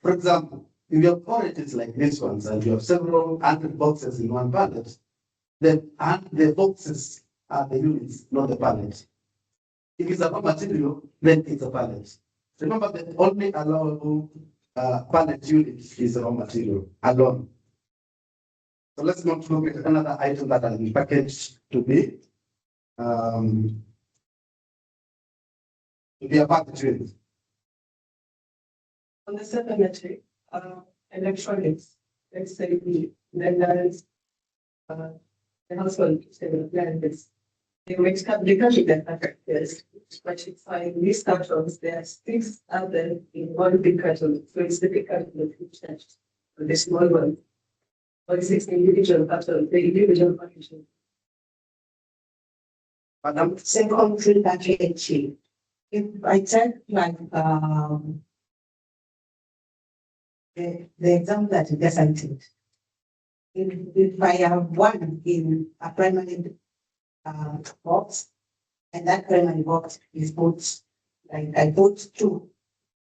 Speaker 12: For example, if you have quantities like this ones and you have several hundred boxes in one pallet, then the boxes are the units, not the pallet. If it's a raw material, then it's a pallet. Remember that only allowable pallet unit is raw material alone. So let's not look at another item that has been packaged to be a package unit.
Speaker 10: On the supplementary, electronics, let's say then there is the household appliances. They can't be that affected, but it's like these cartons, there are 6 other in one big carton, so it's difficult to change the small one. Or 6 individual cartons, the individual packaging.
Speaker 12: But I'm
Speaker 7: Secondary packaging. If I check like the example that you just cited, if I have one in a primary box, and that primary box is put, like I put 2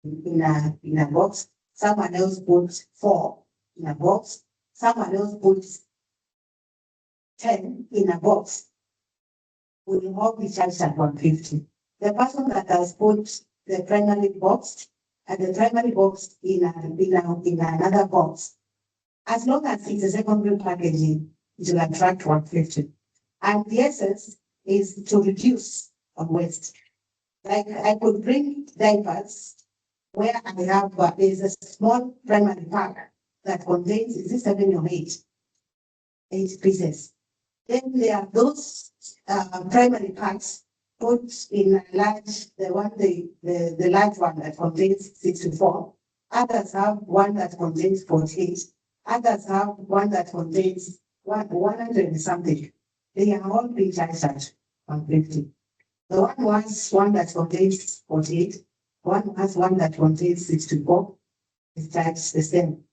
Speaker 7: in a box, someone else puts 4 in a box, someone else puts 10 in a box, we will all be charged at 150. The person that has put the primary box and the primary box in another box, as long as it's a secondary packaging, it will attract 150. And the essence is to reduce on waste. Like I could bring diapers where I have there's a small primary pack that contains, is it 7 or 8 pieces. Then there are those primary packs put in a large, the large one that contains 64. Others have one that contains 48. Others have one that contains 100 and something. They are all being charged at 150. The one has one that contains 48. One has one that contains 64. It's charged the same.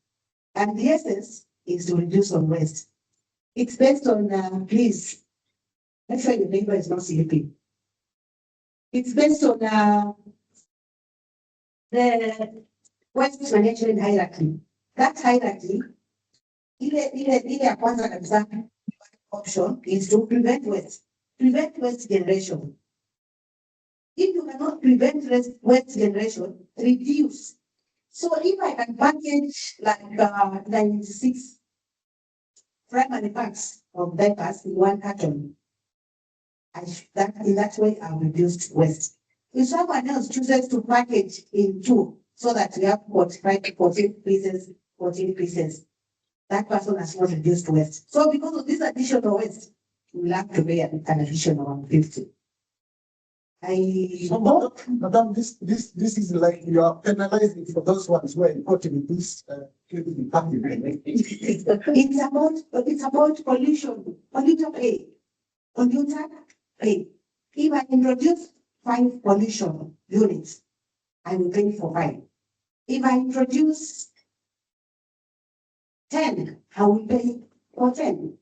Speaker 7: And the essence is to reduce on waste. It's based on, please, make sure your neighbor is not sleeping. It's based on the waste management hierarchy. That hierarchy, ile kwanza kabisa option is to prevent waste generation. If you cannot prevent waste generation, reduce. So if I can package like 96 primary packs of diapers in one carton, in that way I've reduced waste. If someone else chooses to package in 2 so that we have 14 pieces, that person has not reduced waste. So because of this additional waste, we will have to pay an additional 150.
Speaker 13: Madam, this is like you are penalizing for those ones who are importing this
Speaker 7: It's about pollution. Polluter pay. If I introduce 5 pollution units, I will pay for 5. If I introduce 10, I will pay for 10.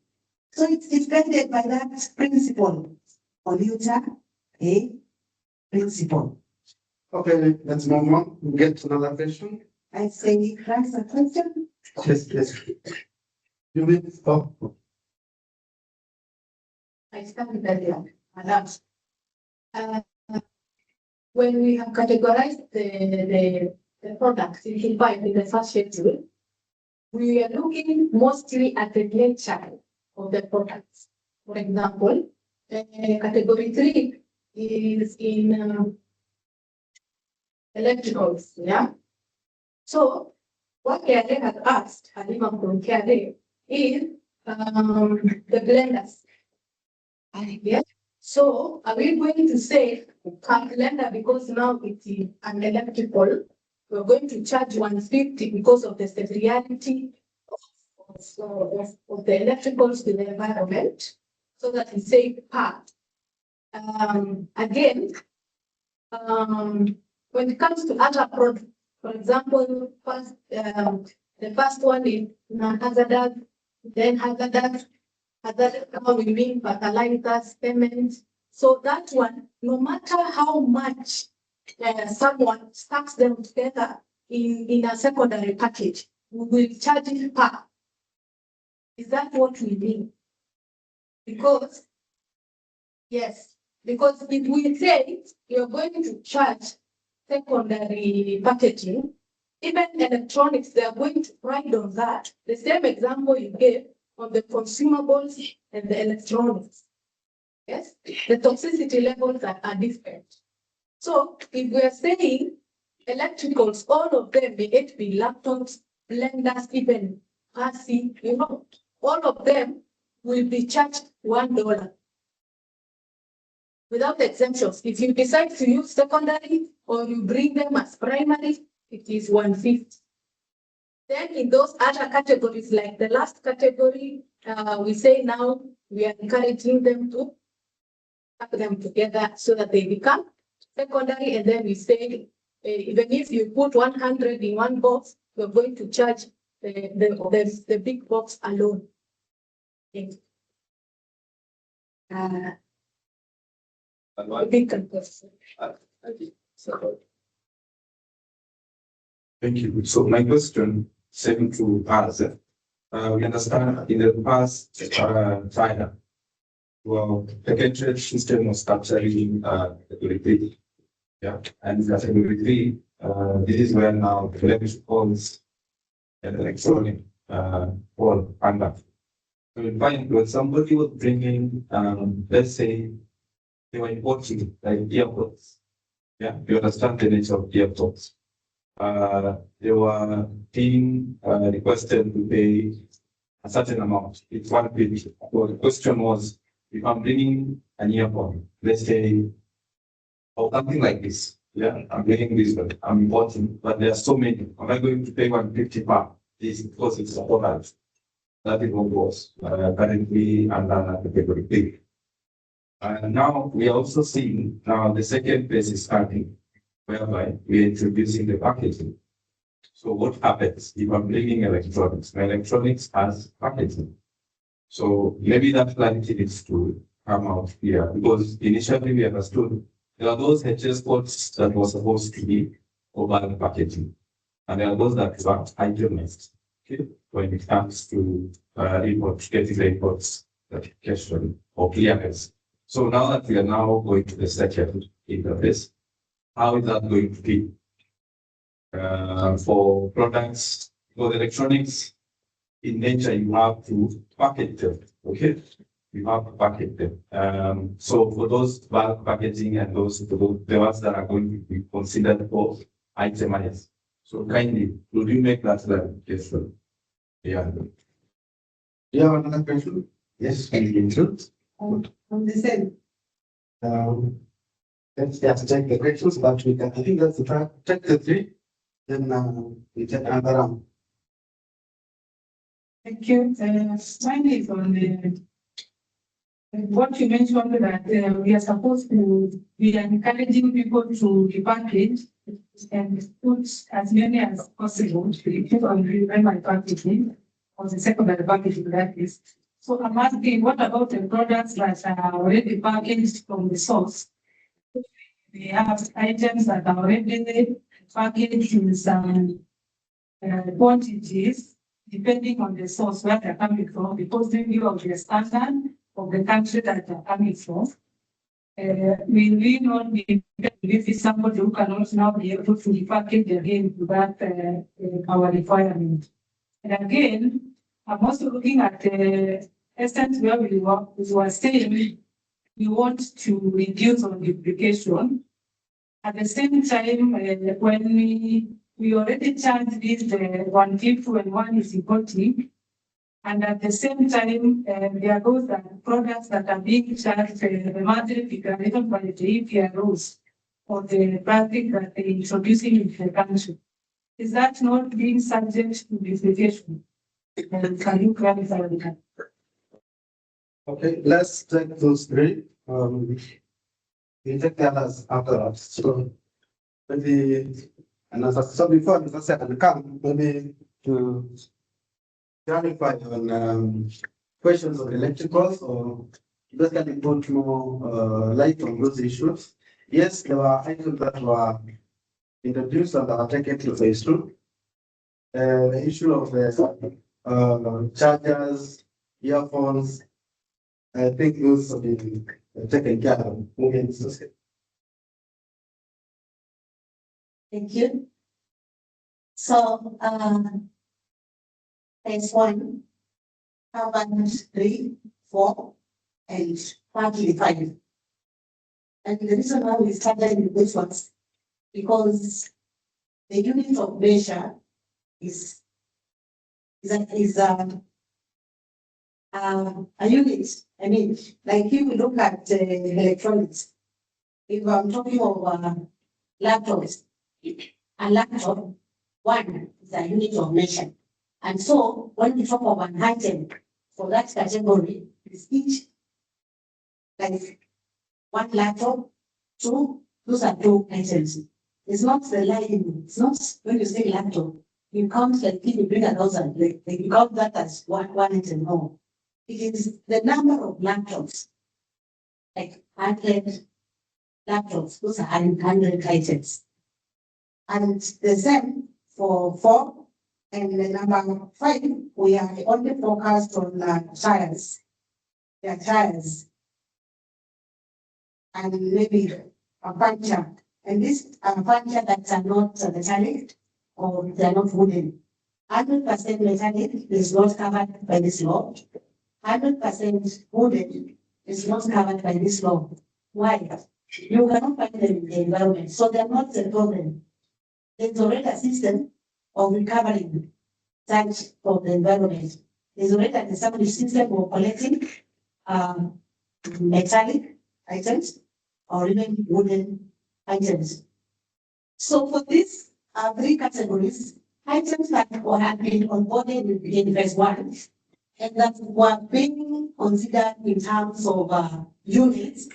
Speaker 7: So it's guided by that principle. Polluter pay principle.
Speaker 12: Okay, let's move on. We'll get to another question.
Speaker 7: I say, that's a question.
Speaker 12: Yes. You will stop.
Speaker 14: I started earlier, Madam. When we have categorized the products in the first schedule, we are looking mostly at the nature of the products. For example, category 3 is in electricals, yeah? So what KRA has asked, Halima from KRA, is the blenders. Yeah. So are we going to say blender because now it is an electrical? We're going to charge 150 because of the severity of the electricals to the environment, so that we save power. Again, when it comes to other products, for example, the first one is non-hazardous, then hazardous, we mean fertilizers, cement. So that one, no matter how much someone stacks them together in a secondary package, we will charge it per. Is that what we mean? Because, yes, because if we say you're going to charge secondary packaging, even electronics, they are going to ride on that. The same example you gave on the consumables and the electronics. Yes, the toxicity levels are different. So if we are saying electricals, all of them, may it be laptops, blenders, even RC, all of them will be charged $1 without exemptions. If you decide to use secondary or you bring them as primary, it is 150. Then in those other categories, like the last category, we say now we are encouraging them to pack them together so that they become secondary, and then we say even if you put 100 in one box, we're going to charge the big box alone. Big
Speaker 15: Thank you. So my question, second to us, we understand in the past China, well, the country system was capturing category 3. Yeah, and category 3, this is where now the electricals and electronic fall under. So we find when somebody was bringing, let's say, they were importing like earpods. Yeah, you understand the nature of earpods. They were being requested to pay a certain amount. It's 150. So the question was, if I'm bringing an earphone, let's say, or something like this, yeah, I'm bringing this one, I'm importing, but there are so many. Am I going to pay 150 per this because it's a product? That is what was currently under the category B. And now we are also seeing now the second phase is starting, whereby we are introducing the packaging. So what happens if I'm bringing electronics? My electronics has packaging. So maybe that clarity needs to come out here, because initially we understood there are those HS codes that were supposed to be over packaging, and there are those that were itemized. Okay, when it comes to getting the imports certification or clearance. So now that we are now going to the second interface, how is that going to be for products, for electronics? In nature, you have to package them. Okay, you have to package them. So for those bulk packaging and those the ones that are going to be considered for itemized. So kindly, would you make that clarification? Yeah.
Speaker 8: Yeah, another question? Yes, we can do.
Speaker 7: On the same.
Speaker 8: Let's just check the questions, but we can, I think that's the track, check the 3, then we take another round.
Speaker 10: Thank you. Mine is on the what you mentioned that we are supposed to be encouraging people to repackage and put as many as possible to reduce on the primary packaging or the secondary packaging, that is. So I'm asking, what about the products that are already packaged from the source? We have items that are already packaged in some quantities, depending on the source where they're coming from, because in view of the standard of the country that they're coming from, we will not be able to somebody who cannot now be able to repackage again to that our requirement. And again, I'm also looking at the essence where we were saying we want to reduce on duplication. At the same time, when we already charge this 150 when one is importing, And at the same time, there are those products that are being charged the monthly declaration by the EPR rules for the plastic that they're introducing into the country. Is that not being subject to investigation? And can you clarify that?
Speaker 6: Okay, let's take those three. We take the others afterwards. So maybe, and as I said before, as I said, and come maybe to clarify on questions of electricals or basically put more light on those issues. Yes, there were items that were introduced and are taken to phase 2. The issue of the chargers, earphones, I think those have been taken care of.
Speaker 1: Thank you. So, phase 1, carbon 3, 4, and partly 5. And the reason why we started with this was because the unit of measure is a unit. I mean, like if we look at electronics, if I'm talking of laptops, a laptop, one is a unit of measure. And so when we talk of an item for that category, it's each like one laptop, 2, those are 2 items. It's not the line, it's not when you say laptop, you count like if you bring 1,000, like you count that as one item. No. It is the number of laptops, like 100 laptops, those are 100 items. And the same for 4 and the number 5, we are only focused on tires. They are tires. And maybe a puncture. And these are puncture that are not metallic or they are not wooden. 100% metallic is not covered by this law. 100% wooden is not covered by this law. Why? You cannot find them in the environment, so they're not the problem. There's already a system of recovering such from the environment. There's already an established system of collecting metallic items or even wooden items. So for these 3 categories, items that have been onboarded in phase 1 and that were being considered in terms of units,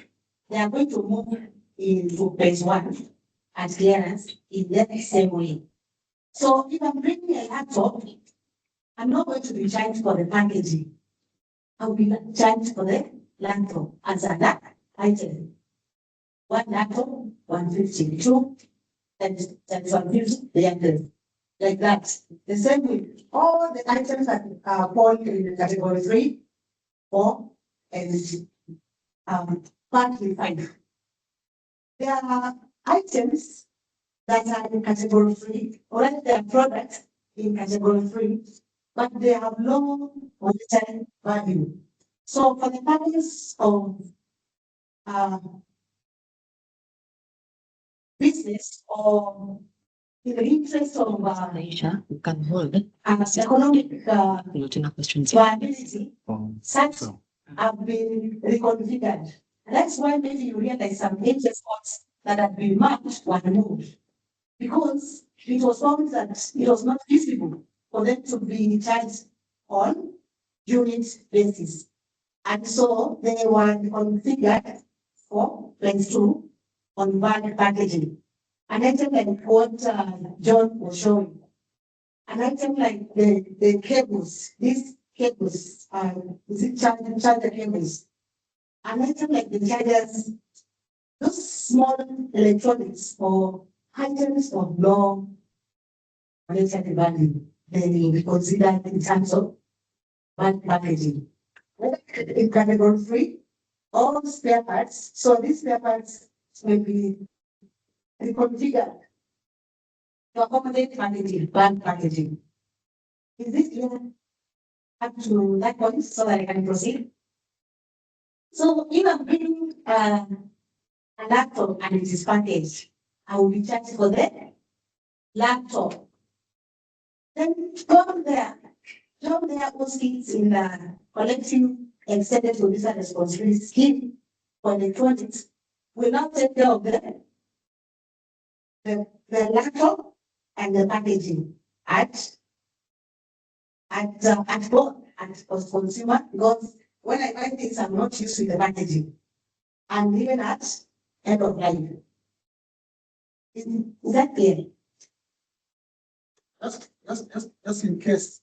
Speaker 1: they are going to move into phase 1 at clearance in the same way. So if I'm bringing a laptop, I'm not going to be charged for the packaging. I'll be charged for the laptop as an item. 1 laptop, 150, 2, and 150, the other. Like that. The same with all the items that fall in category 3, 4, and partly 5. There are items that are in category 3, or they are products in category 3, but they have low monetary value. So for the purpose of business or in the interest of
Speaker 3: you can hold
Speaker 1: economic
Speaker 3: questions.
Speaker 1: viability, such have been reconfigured. And that's why maybe you realize some interest spots that have been marked were removed, because it was found that it was not feasible for them to be charged on unit basis. And so they were configured for phase 2 on bulk packaging. An item like what John was showing. An item like the cables, these cables, is it charger cables? An item like the chargers, those small electronics or items of low monetary value, they will be considered in terms of bulk packaging. In category 3, all spare parts. So these spare parts will be reconfigured to accommodate packaging, bulk packaging. Is this clear up to that point so that I can proceed? So if I'm bringing a laptop and it is packaged, I will be charged for the laptop. Then from there,
Speaker 7: job there who sits in the collective extended producer responsibility scheme for electronics will not take care of the laptop and the packaging at both at consumer, because when I buy things, I'm not used to the packaging, and even at end of life. Is that clear?
Speaker 13: Just in case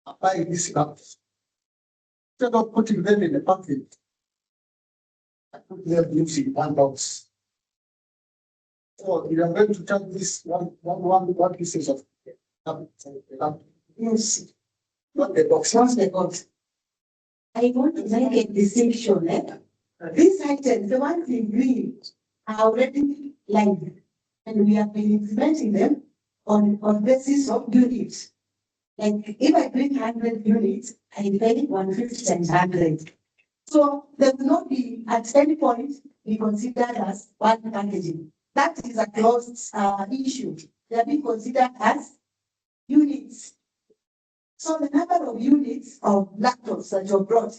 Speaker 13: I buy this laptop, instead of putting them in a packet, I put them using one box. So you are going to charge this one pieces of
Speaker 7: yes,
Speaker 13: not the box.
Speaker 7: What's the box? I want to make a distinction. These items, the ones in green, are already live, and we have been implementing them on basis of units. Like if I bring 100 units, I pay 150 times 100. So there will not be at any point be considered as one packaging. That is a closed issue. They are being considered as units. So the number of units of laptops that you brought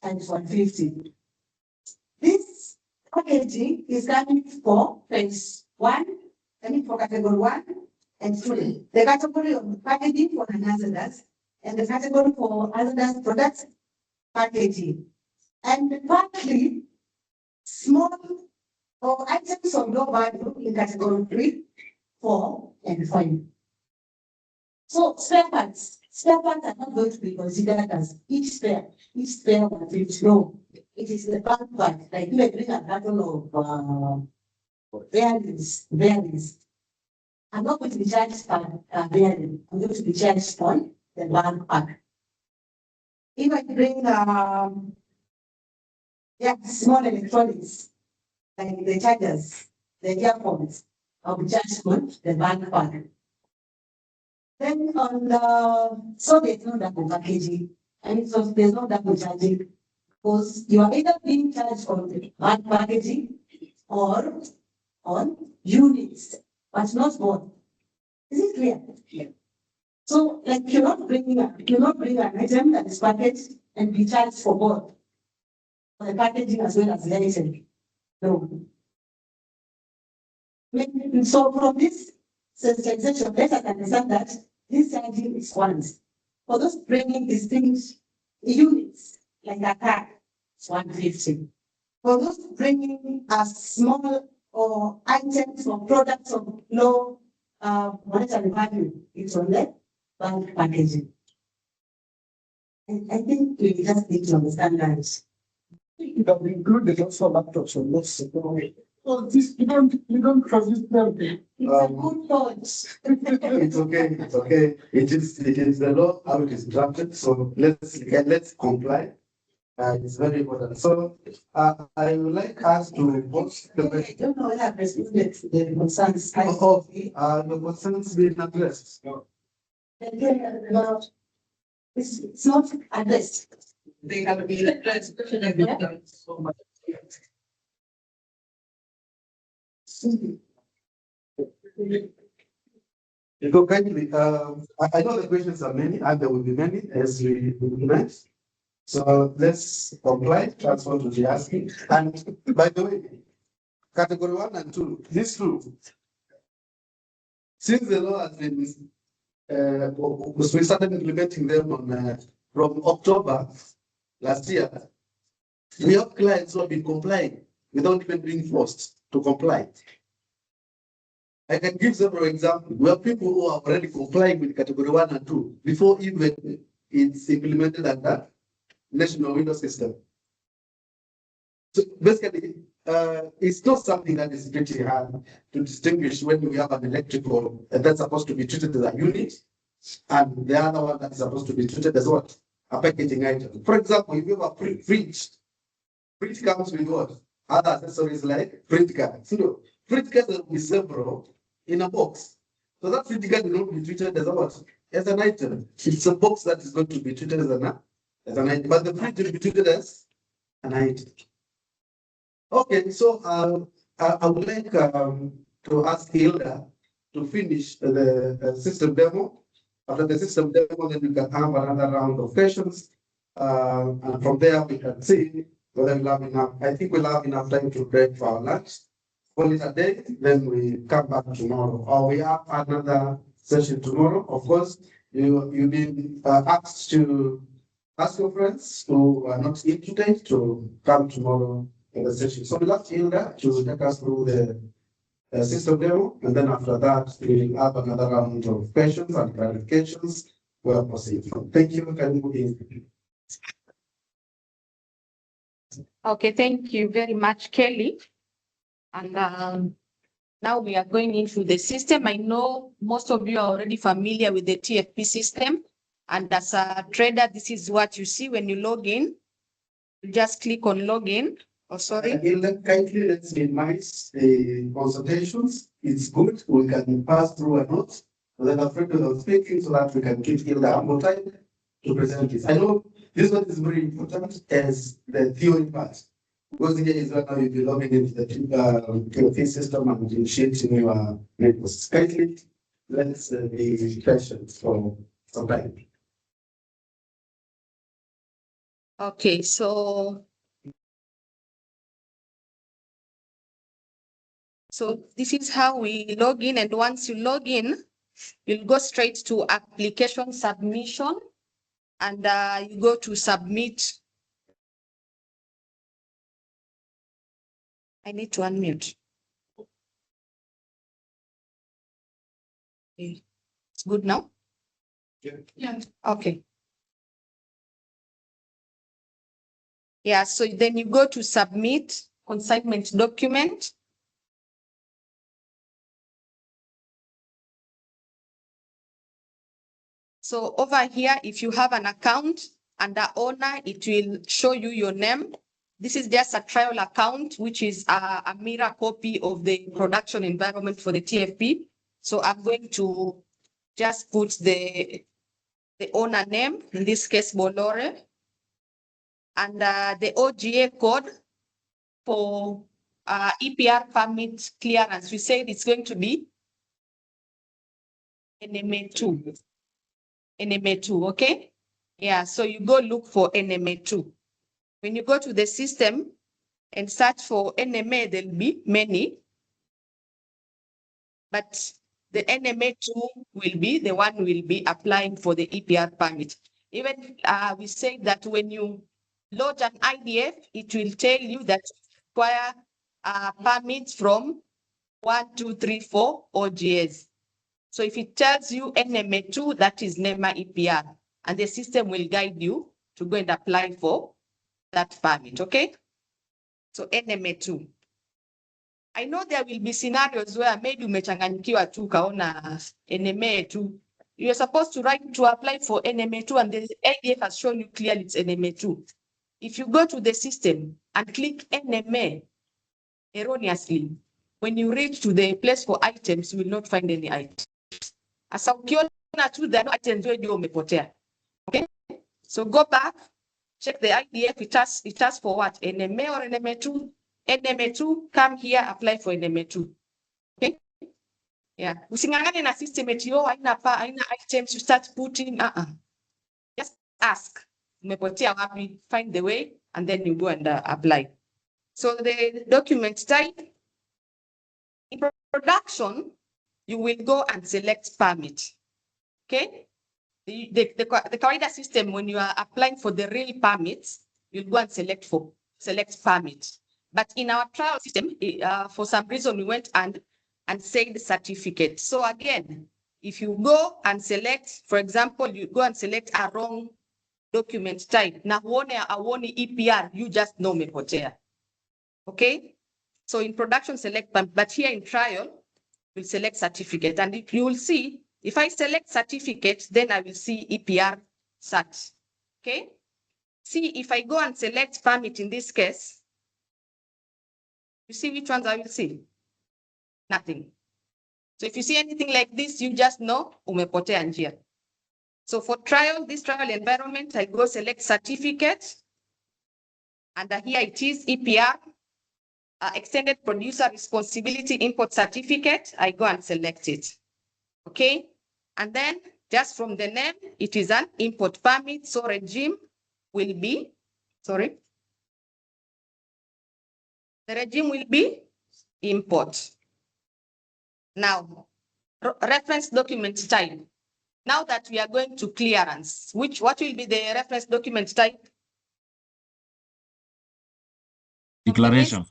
Speaker 7: times 150. This packaging is coming for phase 1, for category 1 and 2. The category of packaging for hazardous and the category for hazardous products packaging. And partly small or items of low value in category 3, 4, and 5. So spare parts are not going to be considered as each spare 150. No, it is the bulk part. Like you bring a carton of bearings. I'm not going to be charged per bearing. I'm going to be charged on the bulk part. If I bring small electronics, like the chargers, the earphones, I'll be charged on the bulk part. Then on the, so there's no double packaging, and so there's no double charging, because you are either being charged on the bulk packaging or on units, but not both. Is it clear? Yeah. So, like, you're not bringing an item that is packaged and be charged for both, for the packaging as well as the item. No. So from this sensitization, let us understand that this charging is once. For those bringing distinct units, like a car, it's 150. For those bringing a small or items or products of low monetary value, it's on the bulk packaging. And I think we just need to understand that.
Speaker 13: You have included also laptops on this. So this you don't transmit them.
Speaker 7: It's a good point.
Speaker 11: It's okay. It is the law how it is drafted. So let's comply. It's very important. So I would like us to post the
Speaker 7: I don't know whether I've responded to the concerns.
Speaker 11: the concerns being addressed.
Speaker 7: No. It's not addressed. They have been addressed. So much.
Speaker 11: So kindly, I know the questions are many, and there will be many as we implement. So let's comply, transfer to the asking. And by the way, category 1 and 2, these two, since the law has been, we started implementing them on from October last year, we have clients who have been complying without even being forced to comply. I can give several examples. We have people who are already complying with category 1 and 2 before even it's implemented under national window system. So basically, it's not something that is pretty hard to distinguish when we have an electrical that's supposed to be treated as a unit, and the other one that's supposed to be treated as what? A packaging item. For example, if you have a fridge comes with what? Other accessories like fridge cards. So fridge cards will be several in a box. So that fridge card will not be treated as a what? As an item. It's a box that is going to be treated as an item, but the fridge will be treated as an item. Okay, so I would like to ask Hilda to finish the system demo, After the system demo, then we can have another round of questions. And from there, we can see whether we'll have enough. I think we'll have enough time to break for our lunch. Call it a day, then we come back tomorrow. Or we have another session tomorrow. Of course, you've been asked to ask your friends who are not here today to come tomorrow in the session. So we'll ask Hilda to take us through the system demo, and then after that, we'll have another round of questions and clarifications. We'll proceed. Thank you. Can you move in?
Speaker 4: Okay, thank you very much, Kelly. And now we are going into the system. I know most of you are already familiar with the TFP system. And as a trader, this is what you see when you log in. You just click on login. Oh, sorry.
Speaker 11: Kindly let's minimize the consultations. It's good. We can pass through a note without afraid of speaking so that we can give you the ample time to present this. I know this one is very important as the theory part. Because here is where now you'll be logging into the TFP system and initiating your networks. Kindly let's be patient for some time.
Speaker 4: Okay, so this is how we log in, and once you log in, you'll go straight to application submission, and you go to submit. I need to unmute. Okay. It's good now? Yeah. Okay. Yeah, so then you go to submit consignment document. So over here, if you have an account under owner, it will show you your name. This is just a trial account, which is a mirror copy of the production environment for the TFP. So I'm going to just put the owner name, in this case, Bolore, and the OGA code for EPR permit clearance. We said it's going to be NEMA2. NEMA2, okay? Yeah, so you go look for NEMA2. When you go to the system and search for NEMA, there'll be many, but the NEMA2 will be the one will be applying for the EPR permit. Even we say that when you load an IDF, it will tell you that you require permits from 1, 2, 3, 4 OGAs. So if it tells you NEMA2, that is NEMA EPR, and the system will guide you to go and apply for that permit, okay? So NEMA2. I know there will be scenarios where maybe umechanganyikiwa tu kaona NEMA2. You're supposed to write to apply for NEMA2, and the IDF has shown you clearly it's NEMA2. If you go to the system and click NEMA erroneously, when you reach to the place for items, you will not find any items. Asa ukiona tu there are no items where you umepotea. Okay? So go back, check the IDF, it asks for what? NEMA or NEMA2? NEMA2, come here, apply for NEMA2. Okay? Yeah. Usingangane na system eti haina items, you start putting, Just ask, umepotea wapi, find the way, and then you go and apply. So the document type, in production, you will go and select permit. Okay? The Kawaida system, when you are applying for the real permits, you'll go and select permit. But in our trial system, for some reason, we went and said certificate. So again, if you go and select, for example, you go and select a wrong document type, na huone EPR, you just know umepotea. Okay? So in production, select permit, but here in trial, we'll select certificate. And if you will see, if I select certificate, then I will see EPR cert. Okay? See, if I go and select permit in this case, you see which ones I will see? Nothing. So if you see anything like this, you just know umepotea njia. So for trial, this trial environment, I go select certificate. And here it is EPR, extended producer responsibility import certificate. I go and select it. Okay. And then Just from the name, it is an import permit, so regime will be, sorry. The regime will be import. Now, reference document type. Now that we are going to clearance, what will be the reference document type?
Speaker 16: Declaration.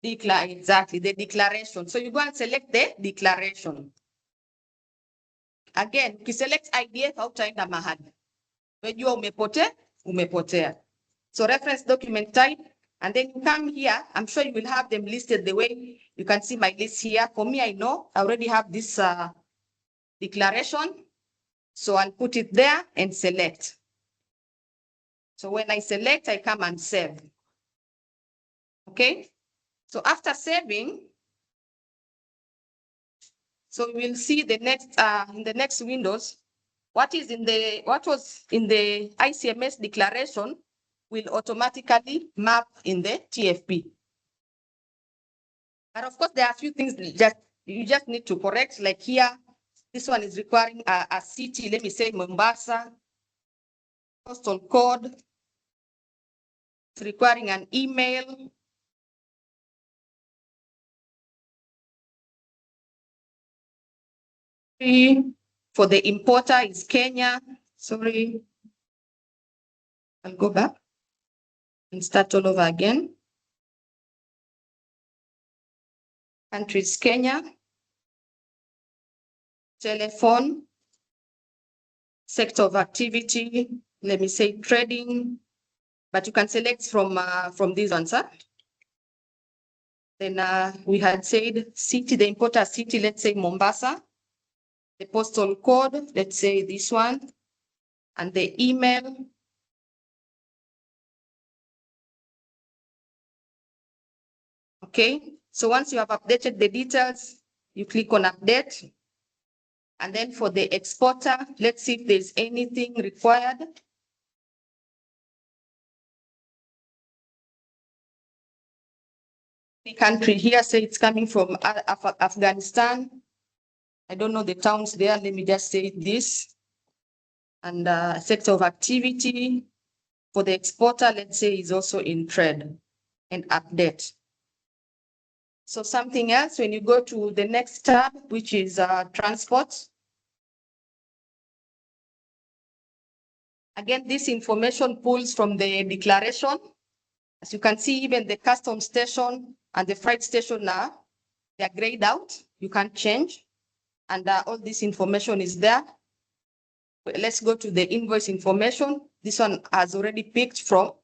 Speaker 4: Exactly, the declaration. So you go and select the declaration. Again, select IDF hautaenda mahali. Wejua umepotea. So reference document type, and then you come here. I'm sure you will have them listed the way you can see my list here. For me, I know I already have this declaration. So I'll put it there and select. So when I select, I come and save. Okay. So after saving, so we'll see the next in the next windows, what was in the ICMS declaration will automatically map in the TFP. But of course, there are a few things you just need to correct. Like here, this one is requiring a city, let me say Mombasa, postal code. It's requiring an email. For the importer is Kenya. Sorry. I'll go back and start all over again. Country is Kenya. Telephone. Sector of activity, let me say trading, but you can select from these ones. Huh? Then we had said city, the importer city, let's say Mombasa. The postal code, let's say this one, and the email. Okay, so once you have updated the details, you click on update. And then for the exporter, let's see if there's anything required. The country here, say it's coming from Afghanistan. I don't know the towns there. Let me just say this. And sector of activity for the exporter, let's say, is also in trade and update. So something else, when you go to the next tab, which is transport. Again, this information pulls from the declaration. As you can see, even the custom station and the freight station now, they're grayed out. You can't change. And all this information is there. Let's go to the invoice information. This one has already picked from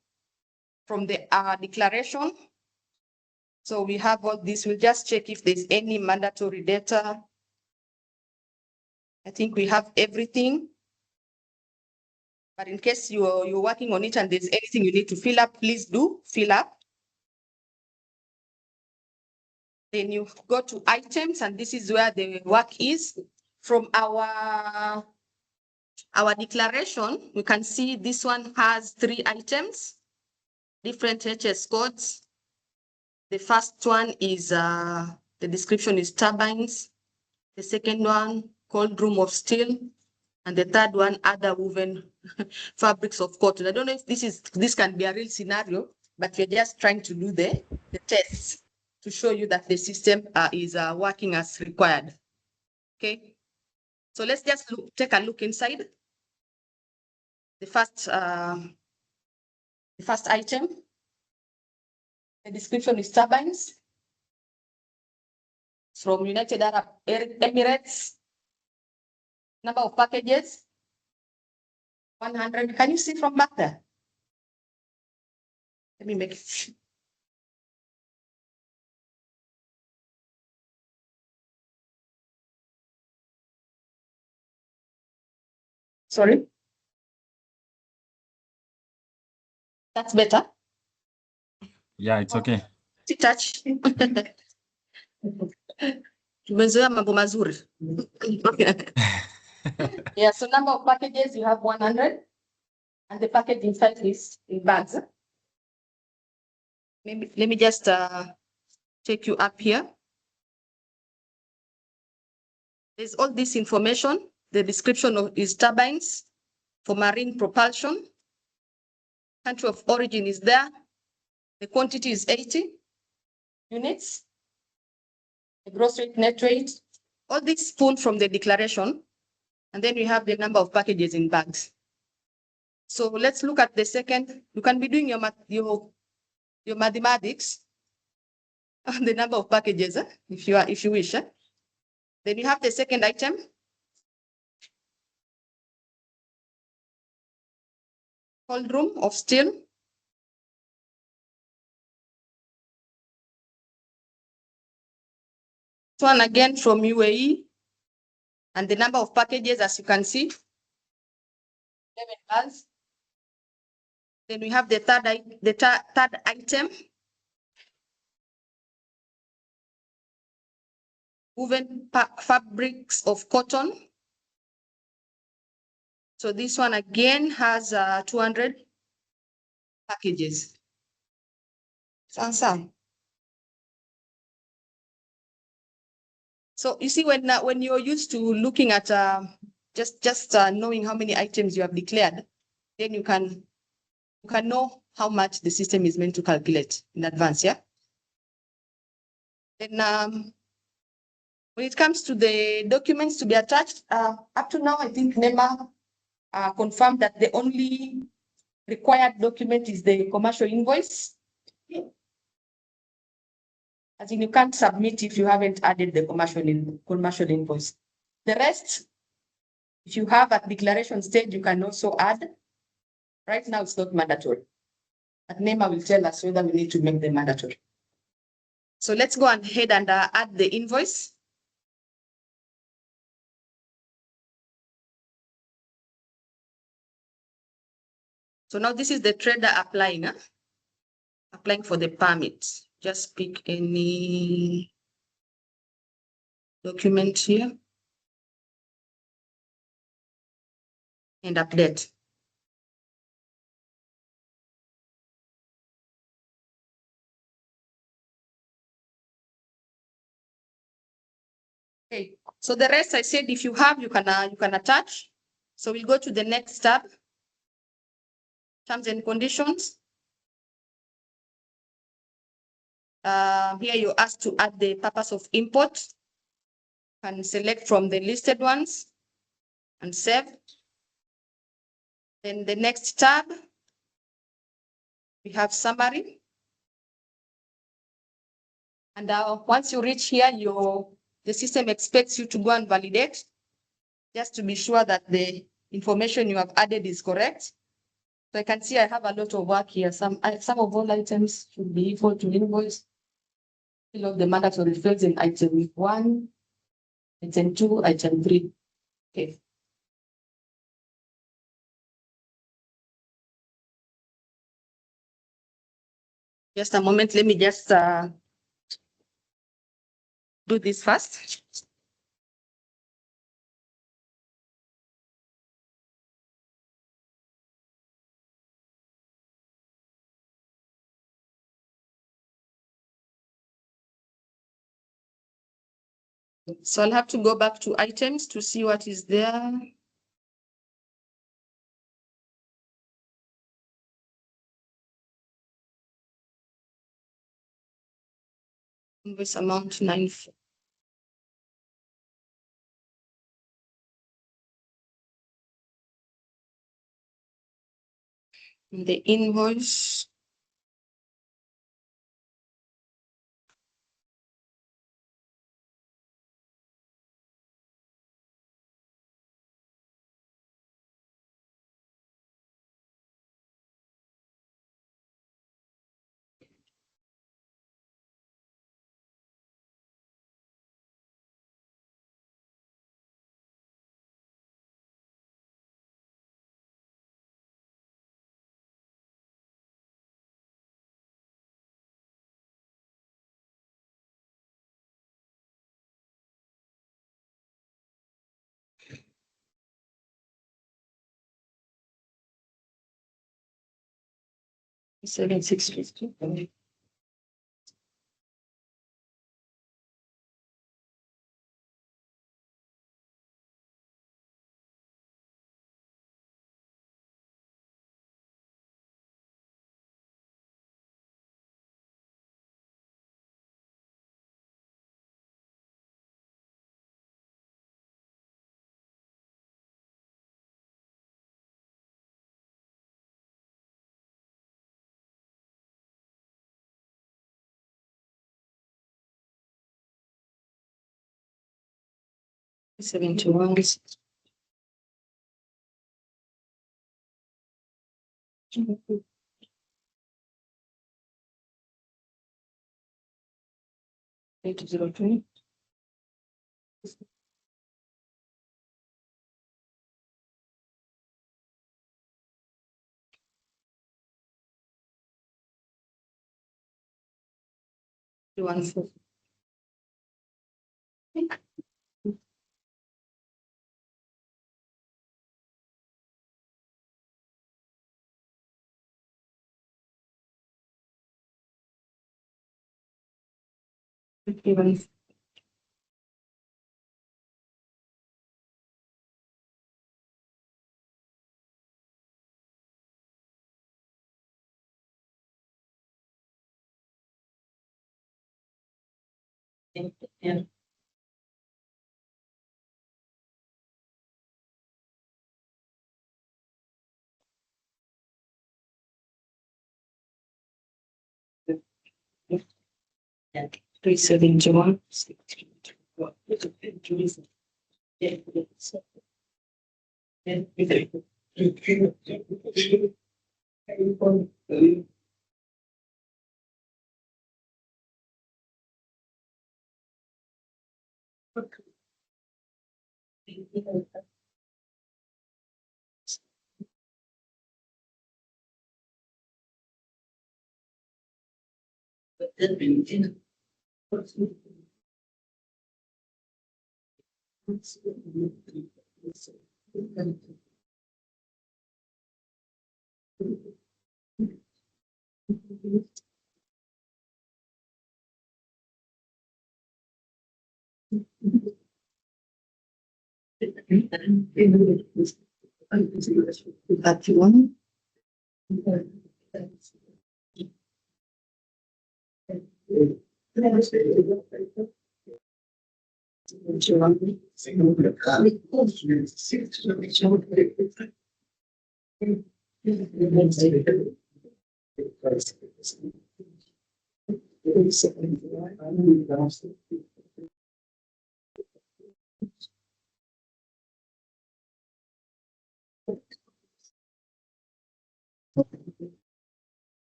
Speaker 4: the declaration. So we have all this. We'll just check if there's any mandatory data. I think we have everything. But in case you're working on it and there's anything you need to fill up, please do fill up. Then you go to items, and this is where the work is. From our declaration, we can see this one has 3 items, different HS codes. The first one is, the description is turbines. The second one, cold room of steel. And the third one, other woven fabrics of cotton. I don't know if this can be a real scenario, but we're just trying to do the tests to show you that the system is working as required. Okay. So let's just take a look inside. The first item, the description is turbines from United Arab Emirates. Number of packages, 100. Can you see from back there? Let me make it. Sorry. That's better.
Speaker 16: Yeah, it's okay.
Speaker 4: Touch. Tumezoea mambo mazuri. Yeah, so number of packages, you have 100. And the package inside is in bags. Maybe let me just take you up here. There's all this information. the description of is turbines for marine propulsion. Country of origin is there. The quantity is 80 units. The gross rate, net rate, all this pulled from the declaration. And then we have the number of packages in bags. So let's look at the second. You can be doing your mathematics on the number of packages, if you wish. Then you have the second item. Cold room of steel. This one again from UAE. And the number of packages, as you can see, 11 bars. Then we have the third item. Woven fabrics of cotton. So this one again has 200 packages. Sansa. So you see, when you're used to looking at just knowing how many items you have declared, then you can know how much the system is meant to calculate in advance. Yeah. Then when it comes to the documents to be attached, up to now, I think NEMA confirmed that the only required document is the commercial invoice. As in, you can't submit if you haven't added the commercial invoice. The rest, if you have at declaration stage, you can also add. Right now, it's not mandatory. But NEMA will tell us whether we need to make them mandatory. So let's go ahead and add the invoice. So now this is the trader applying, applying for the permit. Just pick any document here and update. Okay, so the rest I said, if you have, you can attach. So we'll go to the next tab, terms and conditions. Here you're asked to add the purpose of import. You can select from the listed ones and save. Then the next tab, we have summary. And once you reach here, the system expects you to go and validate, just to be sure that the information you have added is correct. So I can see I have a lot of work here. Some of all items should be equal to invoice. Fill out the mandatory fields in item 1, item 2, item 3. Okay. Just a moment, let me just do this first. So I'll have to go back to items to see what is there. Invoice amount 9. The invoice. $7,650. 71. Eight zero two. One four. Even yeah. And 371. That one.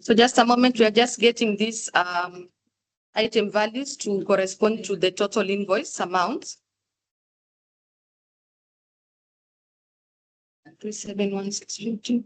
Speaker 4: So just a moment, we are just getting these item values to correspond to the total invoice amount. 371652.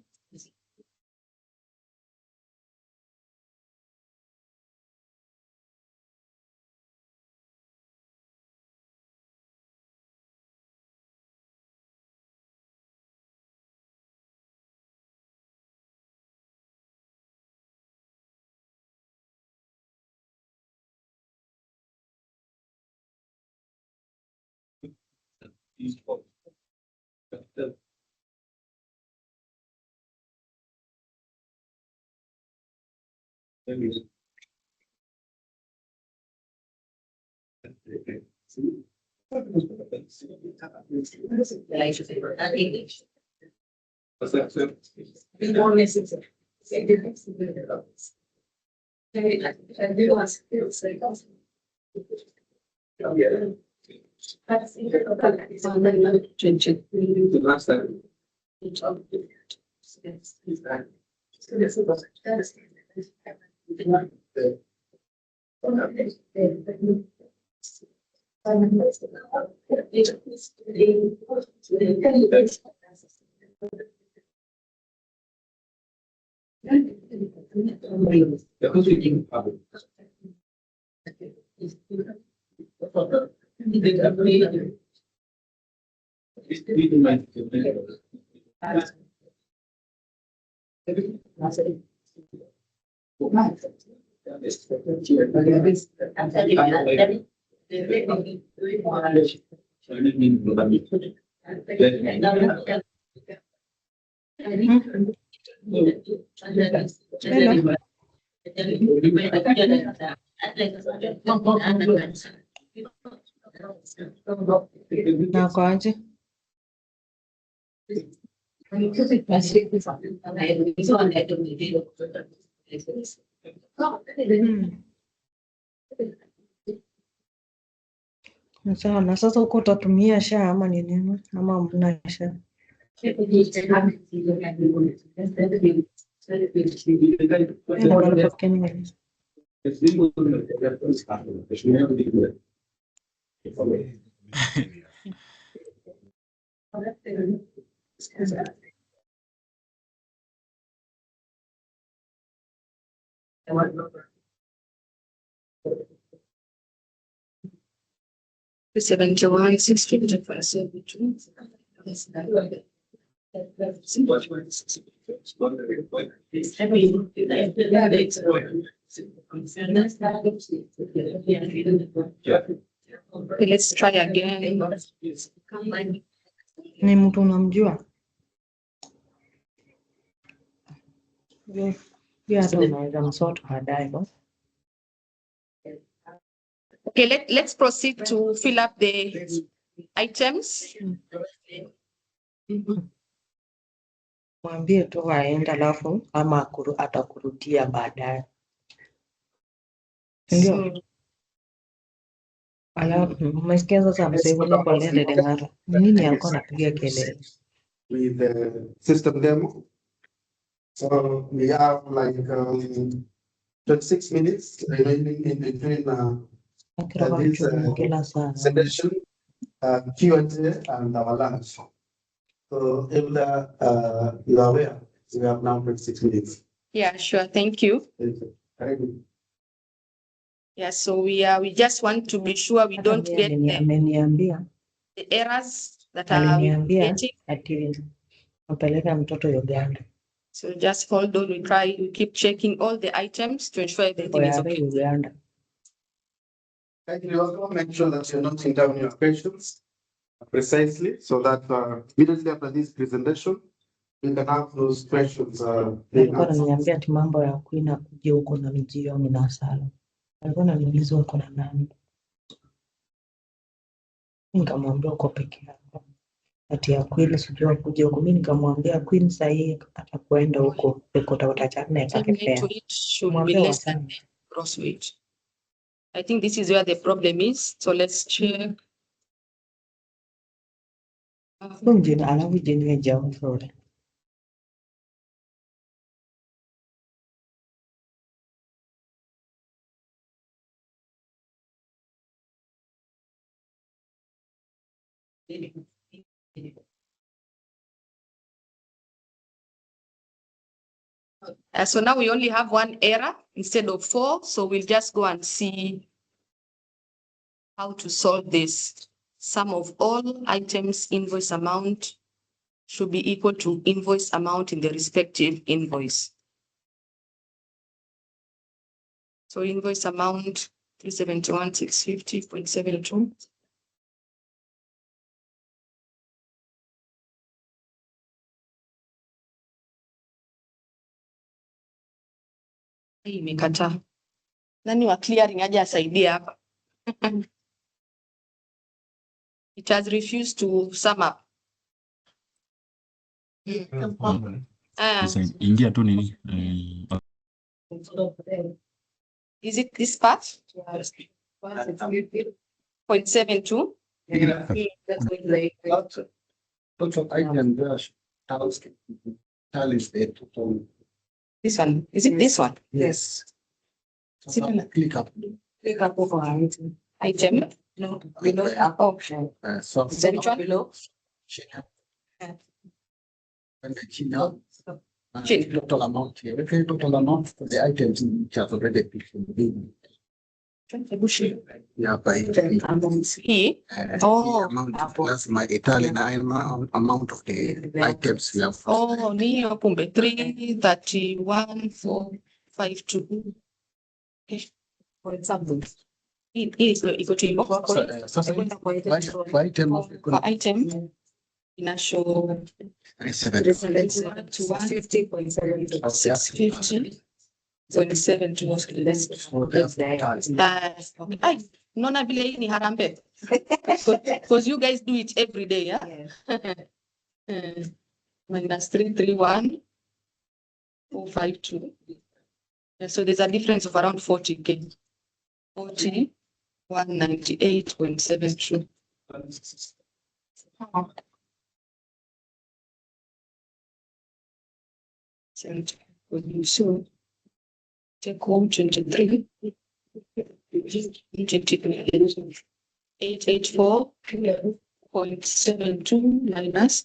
Speaker 3: Na kwaje? Sawa, na sasa uko utatumia SHA ama ni nini? Ama mna SHA?
Speaker 4: Let's try again.
Speaker 3: Ni mtu unamjua? Yeah, hata unaweza msort baadaye.
Speaker 4: Okay, let's proceed to fill up the items.
Speaker 3: Mwambie tu aende alafu ama atakurudia baadaye. Ndio. Alafu umesikia sasa msemo kwa lele dengara. Nini yako anapiga kelele?
Speaker 11: With the system demo. So we have like 26 minutes remaining in between this session, Q&A and our lunch. So if you are aware, we have now 26 minutes.
Speaker 4: Yeah, sure. Thank you.
Speaker 11: Thank you. Very good.
Speaker 4: Yeah, so we just want to be sure we don't get the errors that are getting.
Speaker 3: Napeleka mtoto Uganda.
Speaker 4: So just hold on, we keep checking all the items to ensure everything is okay.
Speaker 3: Uganda.
Speaker 11: You also make sure that you're noting down your questions precisely so that immediately after this presentation, you can have those questions.
Speaker 3: Alikuwa ananiambia ati mambo ya kuina kuja huko na mijioni na sala. Alikuwa ananiuliza uko na nani? Nikamwambia uko peke yako. Ati ya Queen sijua kuja huko. Mimi nikamwambia Queen sasa yeye atakwenda huko pekota utachana akakepea.
Speaker 4: Should be less than the gross weight. I think this is where the problem is. So let's check.
Speaker 3: Kunjina alafu jini ya jamu sore.
Speaker 4: So now we only have one error instead of 4. So we'll just go and see how to solve this. Sum of all items invoice amount should be equal to invoice amount in the respective invoice. So invoice amount 371,650.72. Hii imekataa. Nani wa clearing aje asaidie hapa? It has refused to sum up.
Speaker 16: Ingia tu nini?
Speaker 4: Is it this part? 0.72?
Speaker 13: Total item dash tallies the total.
Speaker 4: This one, is it this one?
Speaker 13: Yes.
Speaker 4: Is it on the-
Speaker 13: Click up.
Speaker 4: Click up over item. Item? No, below option.
Speaker 13: So
Speaker 4: Is that which one? Below?
Speaker 13: and the China. Total amount here. Okay, total amount for the items in which have already been. Yeah, by
Speaker 4: He?
Speaker 13: the amount plus my Italian amount of the items we have.
Speaker 4: Oh, niyo kumbe 331,452. Okay. For example, hii iko chini.
Speaker 13: Sasa kwa item of
Speaker 4: For item ina show 650.7 Ay, unaona vile hii ni harambe. Because you guys do it every day, yeah? Minus 331,452. Yeah, so there's a difference of around 40K. 198.72. So take home 23. 884.72 minus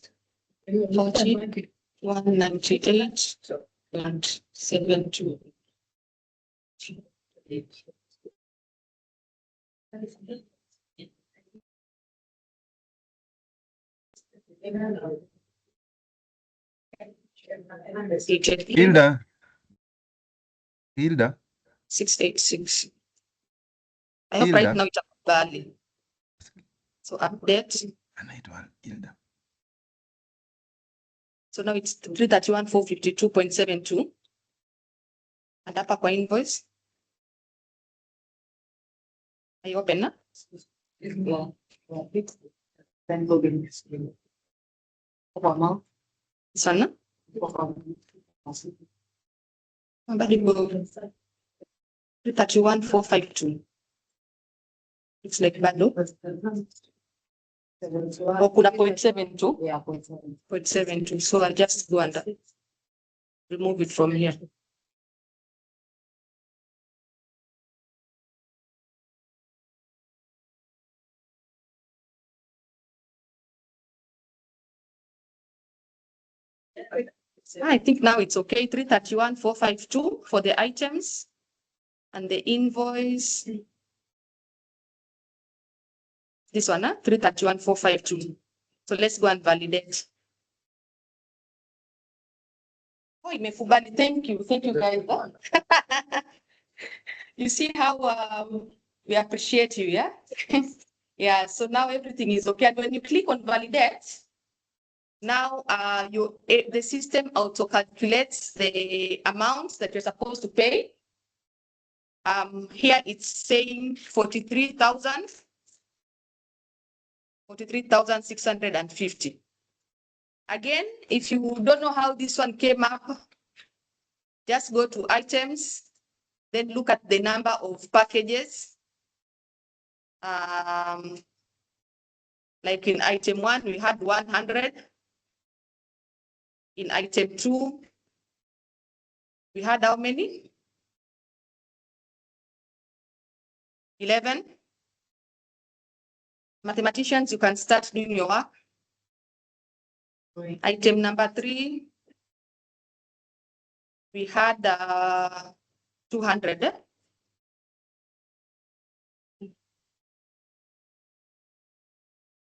Speaker 4: 198.72.
Speaker 2: Hilda.
Speaker 4: 686. I hope right now it's valid. So update.
Speaker 2: Hilda.
Speaker 4: So now it's 331,452.72. And hapa kwa invoice. Are you open now? Then go in. This one, no? Somebody go. 331,452. It's like bado. Or kuna 0.72? Yeah, 0.72. So I'll just go and remove it from here. I think now it's okay. 331,452 for the items and the invoice. This one, 331,452. So let's go and validate. Oh, imefubali. Thank you. Thank you, guys. You see how we appreciate you, yeah? Yeah, so now everything is okay. And when you click on validate, now the system auto calculates the amount that you're supposed to pay. Here it's saying 43,650. Again, if you don't know how this one came up, just go to items, then look at the number of packages. Like in item 1, we had 100. In item 2, we had how many? 11. Mathematicians, you can start doing your work. Item number 3, we had 200.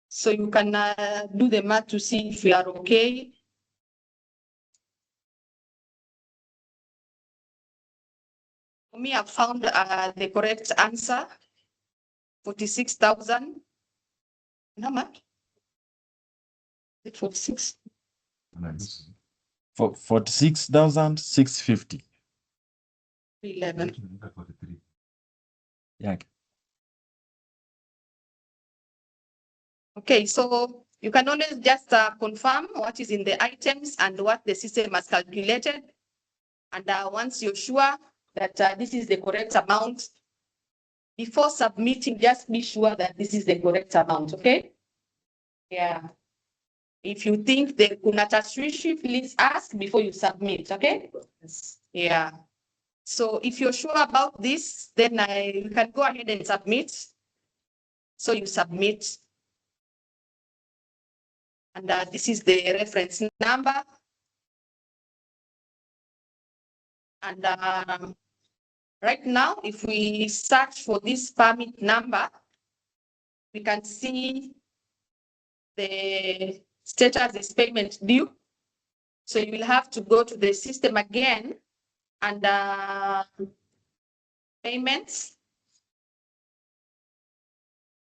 Speaker 4: So you can do the math to see if you are okay. For me, I've found the correct answer, 46,000. How much? 46.
Speaker 16: 46,650.
Speaker 4: 11.
Speaker 16: Yeah.
Speaker 4: Okay, so you can always just confirm what is in the items and what the system has calculated. And once you're sure that this is the correct amount, before submitting, just be sure that this is the correct amount, okay? Yeah. If you think the kuna tashwishi, please ask before you submit, okay? Yes. Yeah. So if you're sure about this, then you can go ahead and submit. So you submit. And this is the reference number. And right now, if we search for this permit number, we can see the status is payment due. So you will have to go to the system again and payments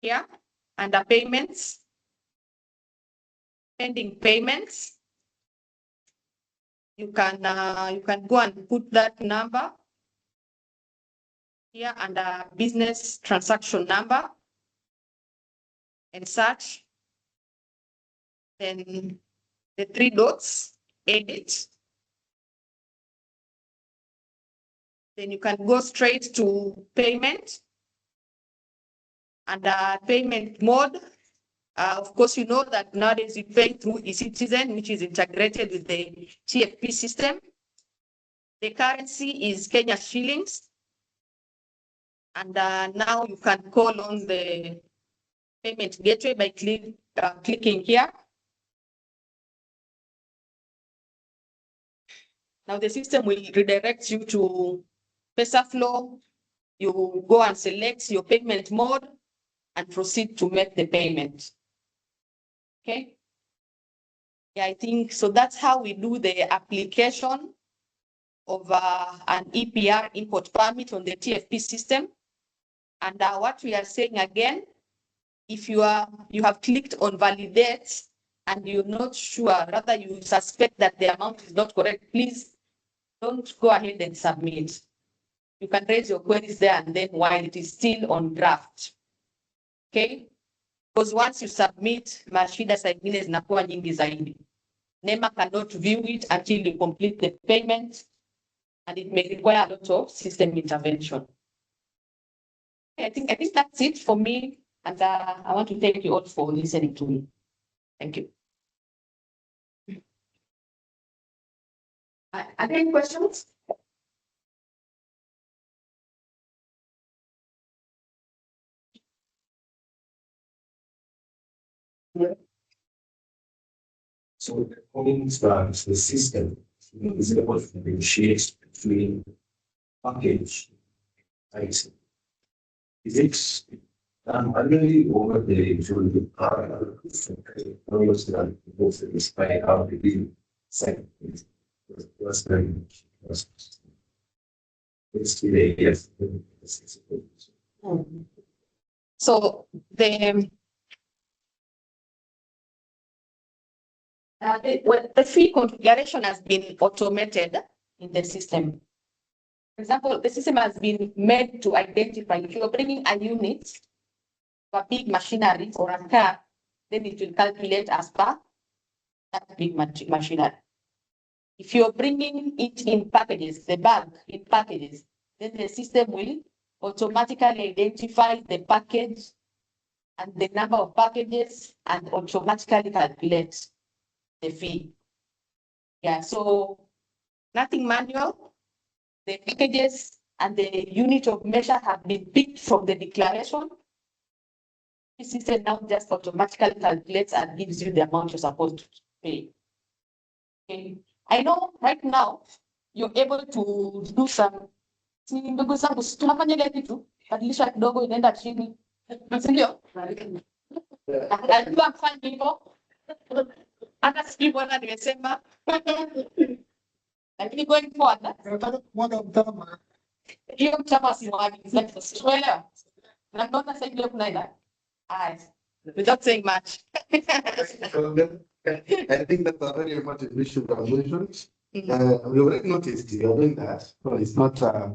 Speaker 4: here, under payments, pending payments. You can go and put that number here under business transaction number and search. Then the 3 dots, edit. Then you can go straight to payment and payment mode. Of course, you know that nowadays you pay through eCitizen, which is integrated with the TFP system. The currency is Kenya shillings. And now you can call on the payment gateway by clicking here. Now the system will redirect you to PesaFlow. You go and select your payment mode and proceed to make the payment. Okay. Yeah, I think so. That's how we do the application of an EPR import permit on the TFP system. And what we are saying again, if you have clicked on validate and you're not sure, rather you suspect that the amount is not correct, please don't go ahead and submit. You can raise your queries there and then while it is still on draft. Okay? Because once you submit, mashida zingine zinakuwa nyingi zaidi. NEMA cannot view it until you complete the payment, and it may require a lot of system intervention. Okay, I think that's it for me, and I want to thank you all for listening to me. Thank you. Are there any questions?
Speaker 12: Yeah. So the point that the system is able to differentiate between package item. Is it manually or the usually almost that both despite how the bill sent was very it's still a yes.
Speaker 4: So the fee configuration has been automated in the system. For example, the system has been made to identify if you're bringing a unit, a big machinery or a car, then it will calculate as per that big machinery. If you're bringing it in packages, the bag in packages, then the system will automatically identify the package and the number of packages and automatically calculate the fee. Yeah, so nothing manual. The packages and the unit of measure have been picked from the declaration. The system now just automatically calculates and gives you the amount you're supposed to pay. Okay. I know right now you're able to do some ndugu zangu tunafanya ile kitu badilisha kidogo inaenda chini. Ndio. Alikuwa mfanya hivyo. Hata sijui bwana nimesema. Lakini going forward, mwana mtama. Hiyo mtama si mwagi, unaelewa? Na mbona sasa hivi kuna ila? Without saying much.
Speaker 11: I think that's a very important issue that was mentioned. We already noticed you are doing that. So it's not I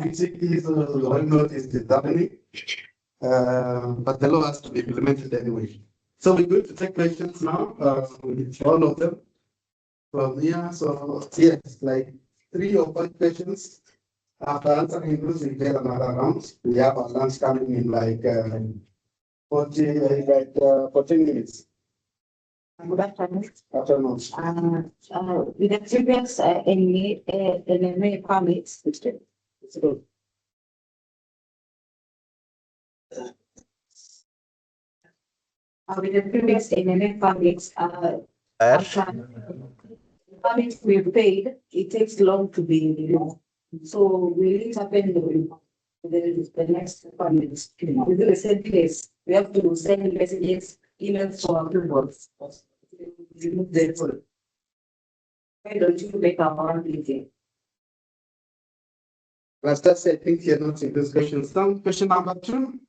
Speaker 11: basically we already noticed it's happening. but the law has to be implemented anyway. So we're going to take questions now, all of them from here. So yes, like 3 or 5 questions. After answering those, we get another round. We have our lunch coming in like 14 minutes.
Speaker 17: Good afternoon.
Speaker 11: Afternoon.
Speaker 17: With the previous NEMA permits, with the previous NEMA permits, permits we paid, it takes long to be renewed. So will it happen the next permits? We do the same case. We have to send messages, emails for approvals. Why don't you make our own meeting?
Speaker 11: Last I think you're not in this question. Some question number 2.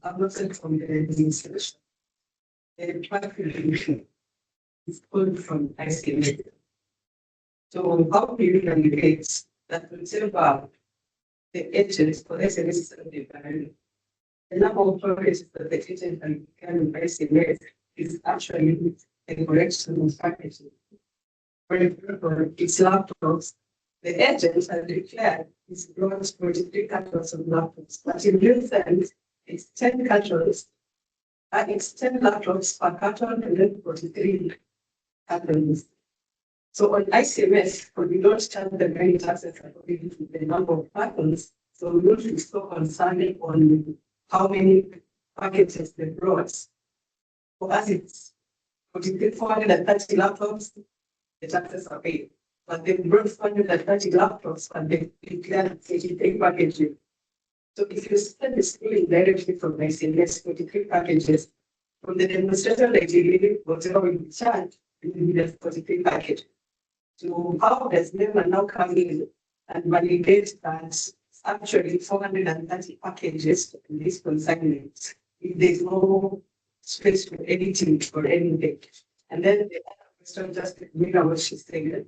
Speaker 10: I'm not saying from the administration. The practice is pulled from ICMA. So how do you communicate that whatever the agents for SMS and the number of projects that the agent can ICMA is actually a correction of packaging. For example, it's laptops. The agents are declared is brought 43 cartons of laptops, but in real sense, it's 10 cartons. It's 10 laptops per carton and then 43 cartons. So on ICMS, we don't charge the many taxes according to the number of cartons. So we want to stop concerning on how many packages they brought. For us, it's 430 laptops, the taxes are paid. But they brought 430 laptops and they declared 83 packages. So if you send the schooling directly from ICMS, 43 packages, from the demonstrator legally, whatever we charge, we need a 43 package. So how does NEMA now come in and validate that actually 430 packages in this consignment if there's no space for editing or anything? And then the other question, just to mirror what she said,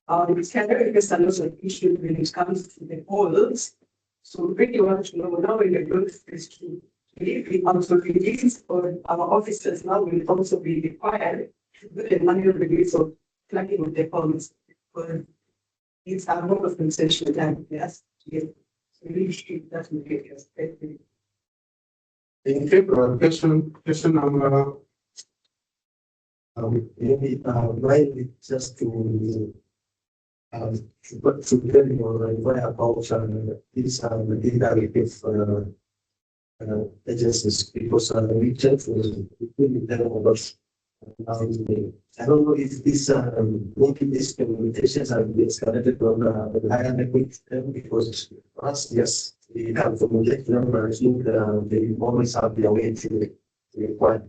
Speaker 10: it's kind of a lot of issue when it comes to the polls. So we really want to know now in the growth phase 2, if we also release or our officers now will also be required to do the manual release of flagging of the polls. Because it's a lot of concession time, yes. So we really should that will get us.
Speaker 11: In February, question number
Speaker 12: maybe why just to tell you why about these data agencies because we check for the I don't know if this maybe these communications are escalated on the higher level because for us, yes, we have to communicate them, but I think they always have their way to require.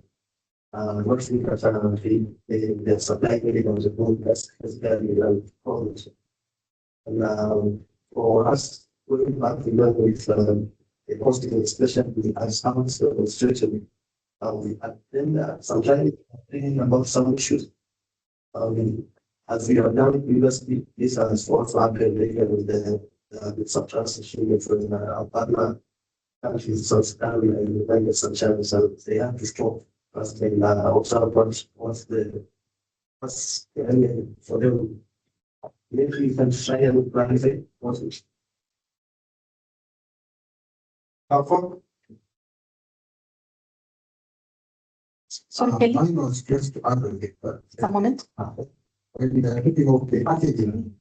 Speaker 12: What we have the supply chain of the book as very well problems. And for us, going back to learn with the hospital, especially as sounds situation. Sometimes thinking about some issues. As we have done previously, this has also happened with the sub-transition from our partner countries, South Carolina and the United States, so they have to stop as they observe what's the for them. Maybe you can try and clarify what's it.
Speaker 17: Sorry, Kelly.
Speaker 13: Mine was just to add a bit, but
Speaker 17: a moment.
Speaker 13: When we are looking at the packaging,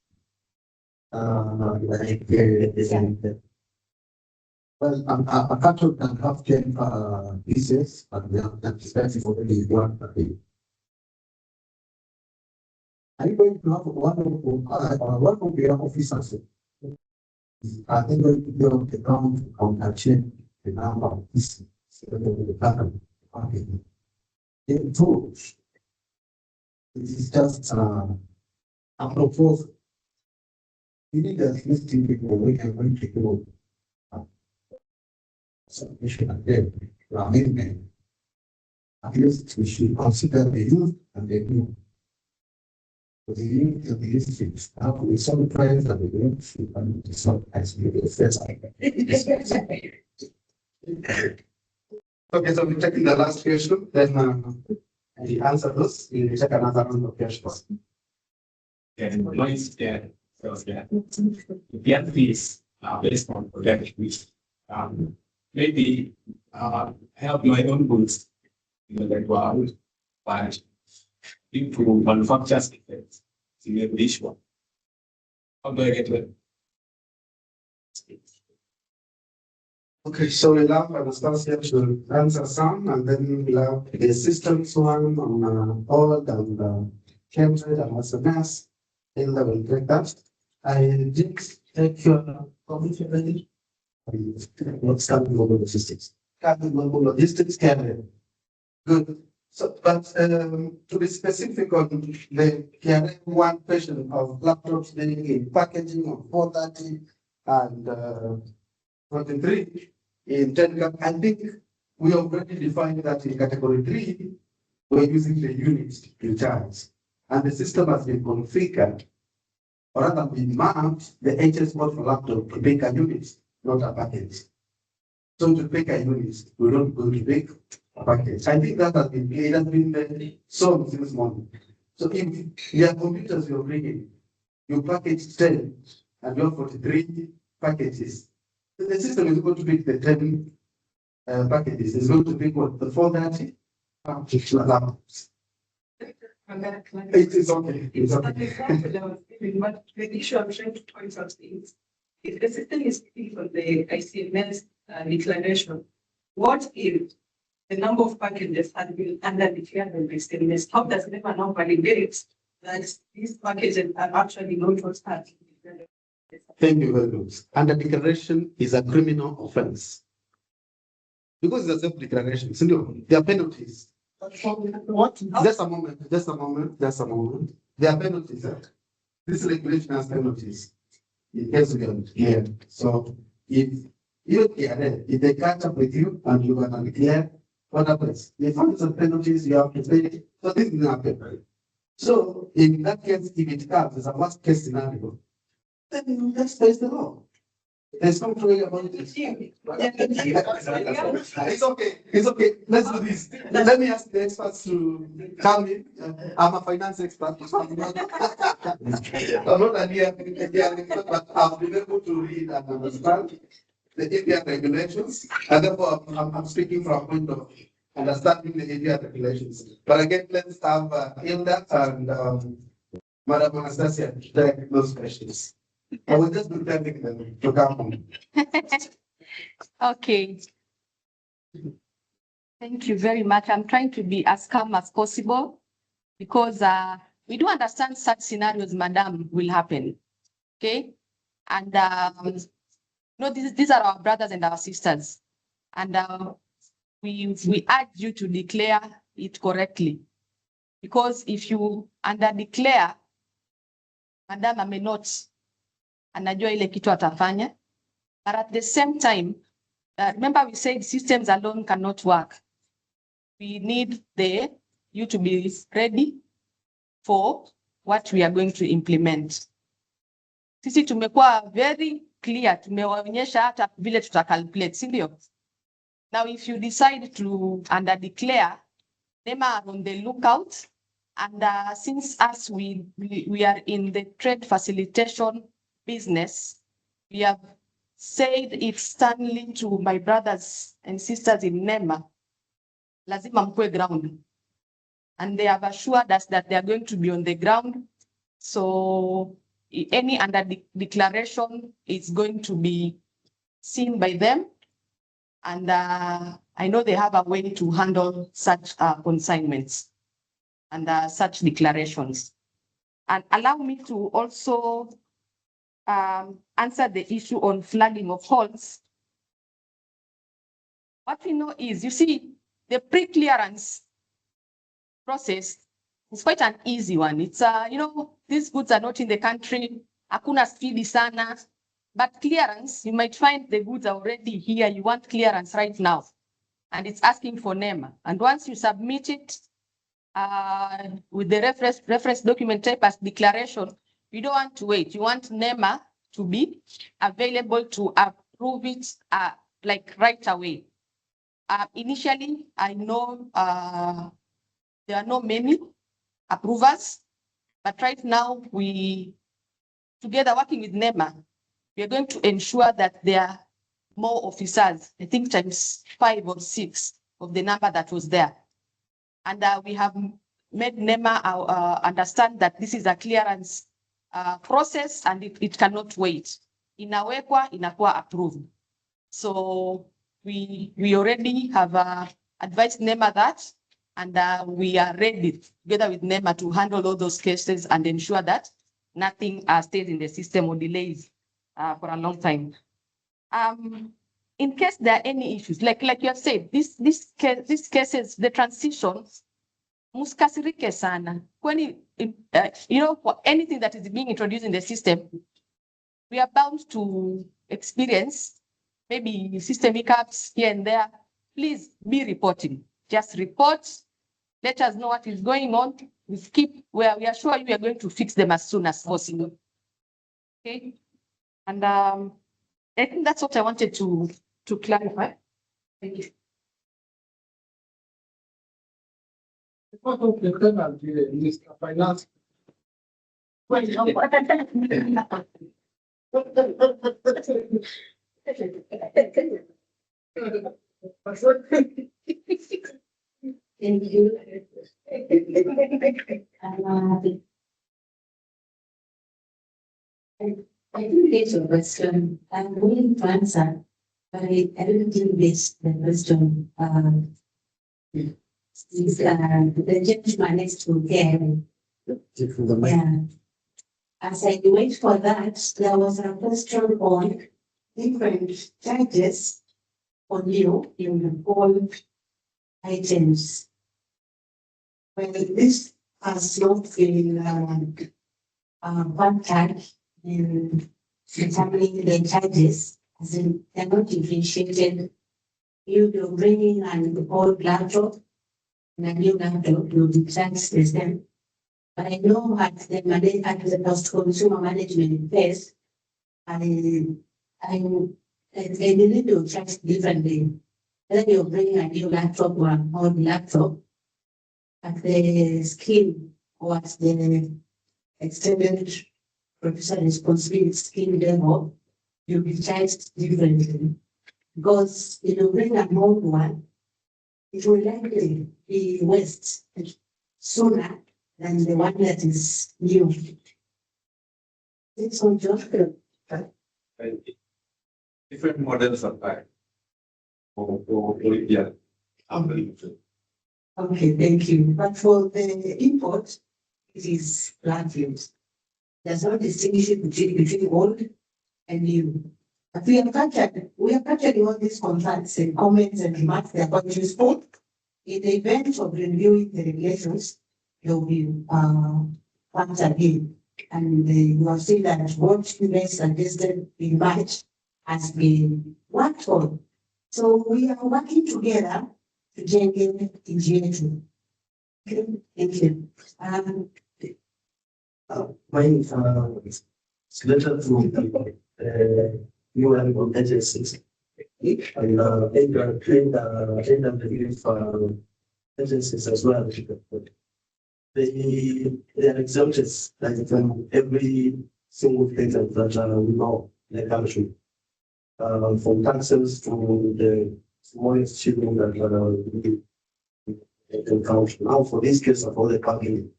Speaker 13: well, a carton can have 10 pieces, and we have that expensive already one per day. Are you going to have one of your officers? Are they going to be on the ground and check the number of pieces the packaging? In tools, it is just a proposal. We need at least 2 people we can going to do submission again, amendment. At least we should consider the youth and the new.
Speaker 12: The unit of the districts, it's some price that we don't see, and it's not as big as that's
Speaker 11: Okay, so we're taking the last question, then we answer those, we'll check another round of questions.
Speaker 15: Noise, so the other piece, based on organic waste, maybe help my own goods in the world, but improve manufacturers' effects. So we have this one. How do I get it?
Speaker 11: Okay, so we'll have Anastasia to answer some, and then we'll have the systems one on old and Cambridge and SMS. Hilda will take that. I did take your comment already. What's coming over logistics? Coming over logistics, Karen. Good. So, but to be specific on the Karen one question of laptops being in packaging of 430 and 23 in 10 I think we already defined that in category 3, we're using the units to charge. And the system has been configured, or rather been mapped, the HS code for laptop to make a unit, not a package. So to make a unit, we don't go to make a package. I think that has been clear, it has been solved this morning. So if your computers you're bringing, you package 10 and you have 43 packages, the system is going to pick the 10 packages. It's going to pick what? The 430 laptops. It is okay. It's okay.
Speaker 10: But the issue I'm trying to point out is, if the system is picking for the ICMS declaration, what if the number of packages had been under declared by ICMS? How does NEMA now validate that these packages are actually not what's starting?
Speaker 11: Thank you very much. Under declaration is a criminal offense. Because it's a self-declaration, so there are penalties. What? Just a moment. There are penalties. This regulation has penalties. In case we are clear. So if they catch up with you and you are not clear, what happens? The fines and penalties you have to pay. So this is not happen. So in that case, if it comes as a worst case scenario, then let's face the law. There's no way about it. It's okay. It's okay. Let's do this. Let me ask the experts to come in. I'm a finance expert. I'm not an EPR expert, but I've been able to read and understand the EPR regulations. And therefore, I'm speaking from a point of understanding the EPR regulations. But again, let's have Hilda and Madam Anastasia take those questions. I will just be telling them to come on.
Speaker 4: Okay. Thank you very much. I'm trying to be as calm as possible because we do understand such scenarios, madam, will happen. Okay. And these are our brothers and our sisters. And we urge you to declare it correctly. Because if you under declare, madam may not anajua ile kitu atafanya. But at the same time, remember we said systems alone cannot work. We need you to be ready for what we are going to implement. Sisi tumekuwa very clear, tumewaonyesha hata vile tutacalculate, si ndio? Now if you decide to under declare, NEMA are on the lookout, and since us we are in the trade facilitation business, we have said it sternly to my brothers and sisters in NEMA, lazima mkue ground. And they have assured us that they are going to be on the ground. So any under declaration is going to be seen by them. And I know they have a way to handle such consignments and such declarations. And allow me to also answer the issue on flagging of holes. What we know is, you see, the pre-clearance process is quite an easy one. It's, these goods are not in the country, hakuna speedy sana, but clearance, you might find the goods are already here, you want clearance right now, and it's asking for NEMA. And once you submit it, with the reference document type as declaration, we don't want to wait. You want NEMA to be available to approve it like right away. Initially, I know there are not many approvers, but right now together working with NEMA, we are going to ensure that there are more officers, I think times 5 or 6 of the number that was there. And we have made NEMA understand that this is a clearance process and it cannot wait. Inawekwa, inakuwa approved. So we already have advised NEMA that, and we are ready together with NEMA to handle all those cases and ensure that nothing stays in the system or delays for a long time. In case there are any issues, like you have said, these cases, the transitions, muskasirike sana. When for anything that is being introduced in the system, we are bound to experience maybe system hiccups here and there. Please be reporting. Just report. Let us know what is going on. We are sure you are going to fix them as soon as possible. Okay. And I think that's what I wanted to clarify. Thank you.
Speaker 13: Finance.
Speaker 1: Thank you. I think it's a question. I'm willing to answer, but I don't think this the question. The gentleman next to Gary. Yeah. As I wait for that, there was a question on different charges on you in the all items. When this has not been factored in determining the charges, as in they're not differentiated, you're bringing an old laptop and a new laptop, you'll be charged the same. But I know at the post-consumer management phase, I believe you'll charge differently. Then you're bringing a new laptop or an old laptop at the scheme or at the extended professional responsibility scheme level, you'll be charged differently. Because if you bring an old one, it will likely be waste sooner than the one that is new. It's on just
Speaker 15: different models apply. Yeah.
Speaker 1: Okay, thank you. But for the import, it is platforms. There's no distinction between old and new. But we have captured all these concerns and comments and remarks that are quite useful. In the event of reviewing the regulations, they will be factored in. And you have seen that what you guys suggested in March has been worked on. So we are working together to generate ingenuity. Okay, thank you.
Speaker 12: Mine is related to new animal agencies. And agencies as well. They are exempted like from every single thing that we know in the country. From taxes to the smallest children that we country. Now for this case of all the parking,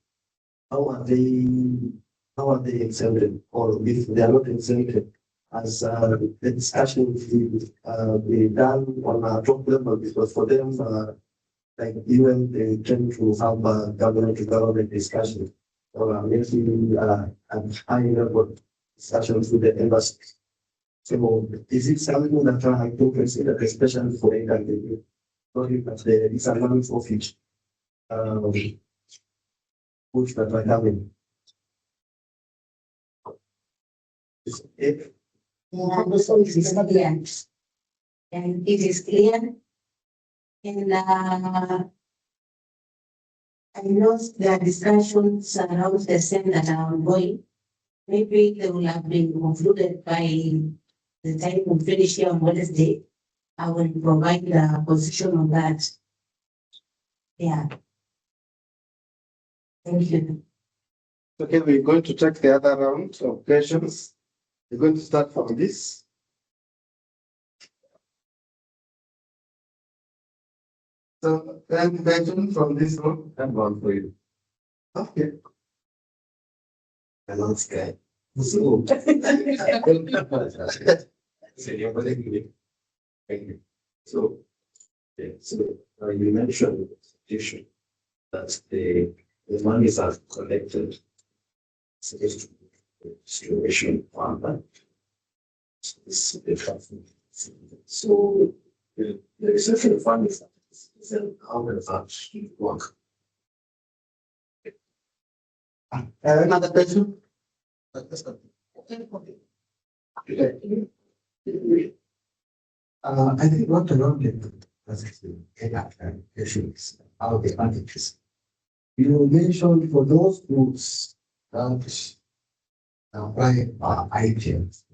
Speaker 12: how are they exempted? Or if they are not exempted, as the discussion will be done on a top level, because for them, like even they tend to have a government to government discussion, or maybe at high level discussions with the embassy. So is it something that I have to consider, especially for AWD? Sorry, but there is a lot of it, which that I have in.
Speaker 1: Yeah, so it is clear. And it is clear. And
Speaker 7: I know there are discussions around the same that are ongoing. Maybe they will have been concluded by the time we finish here on Wednesday. I will provide the position on that. Yeah. Thank you.
Speaker 11: Okay, we're going to take the other round of questions. We're going to start from this. So, then question from this one.
Speaker 12: And one for you.
Speaker 11: Okay.
Speaker 12: Hello, Sky. So, Thank you. So, you mentioned the institution that the monies are collected. Situation fund. So, the exception fund is how does that work?
Speaker 11: Another question?
Speaker 8: I think what the law did was get at issues, how they manage this. You mentioned for those groups that buy items,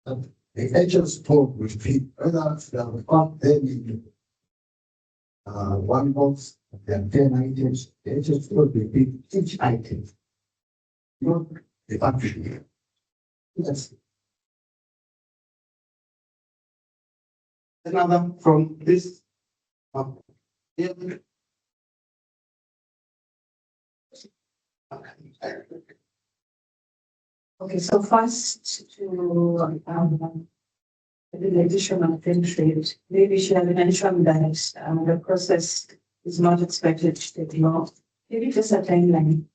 Speaker 8: the agents talk with people, whether they got them in one box, there are 10 items, the agents will repeat each item. Not the factory. Yes.
Speaker 11: Another from this. Yeah.
Speaker 10: Okay, so first to the additional trade, maybe she had mentioned that the process is not expected to take long. Maybe just a timeline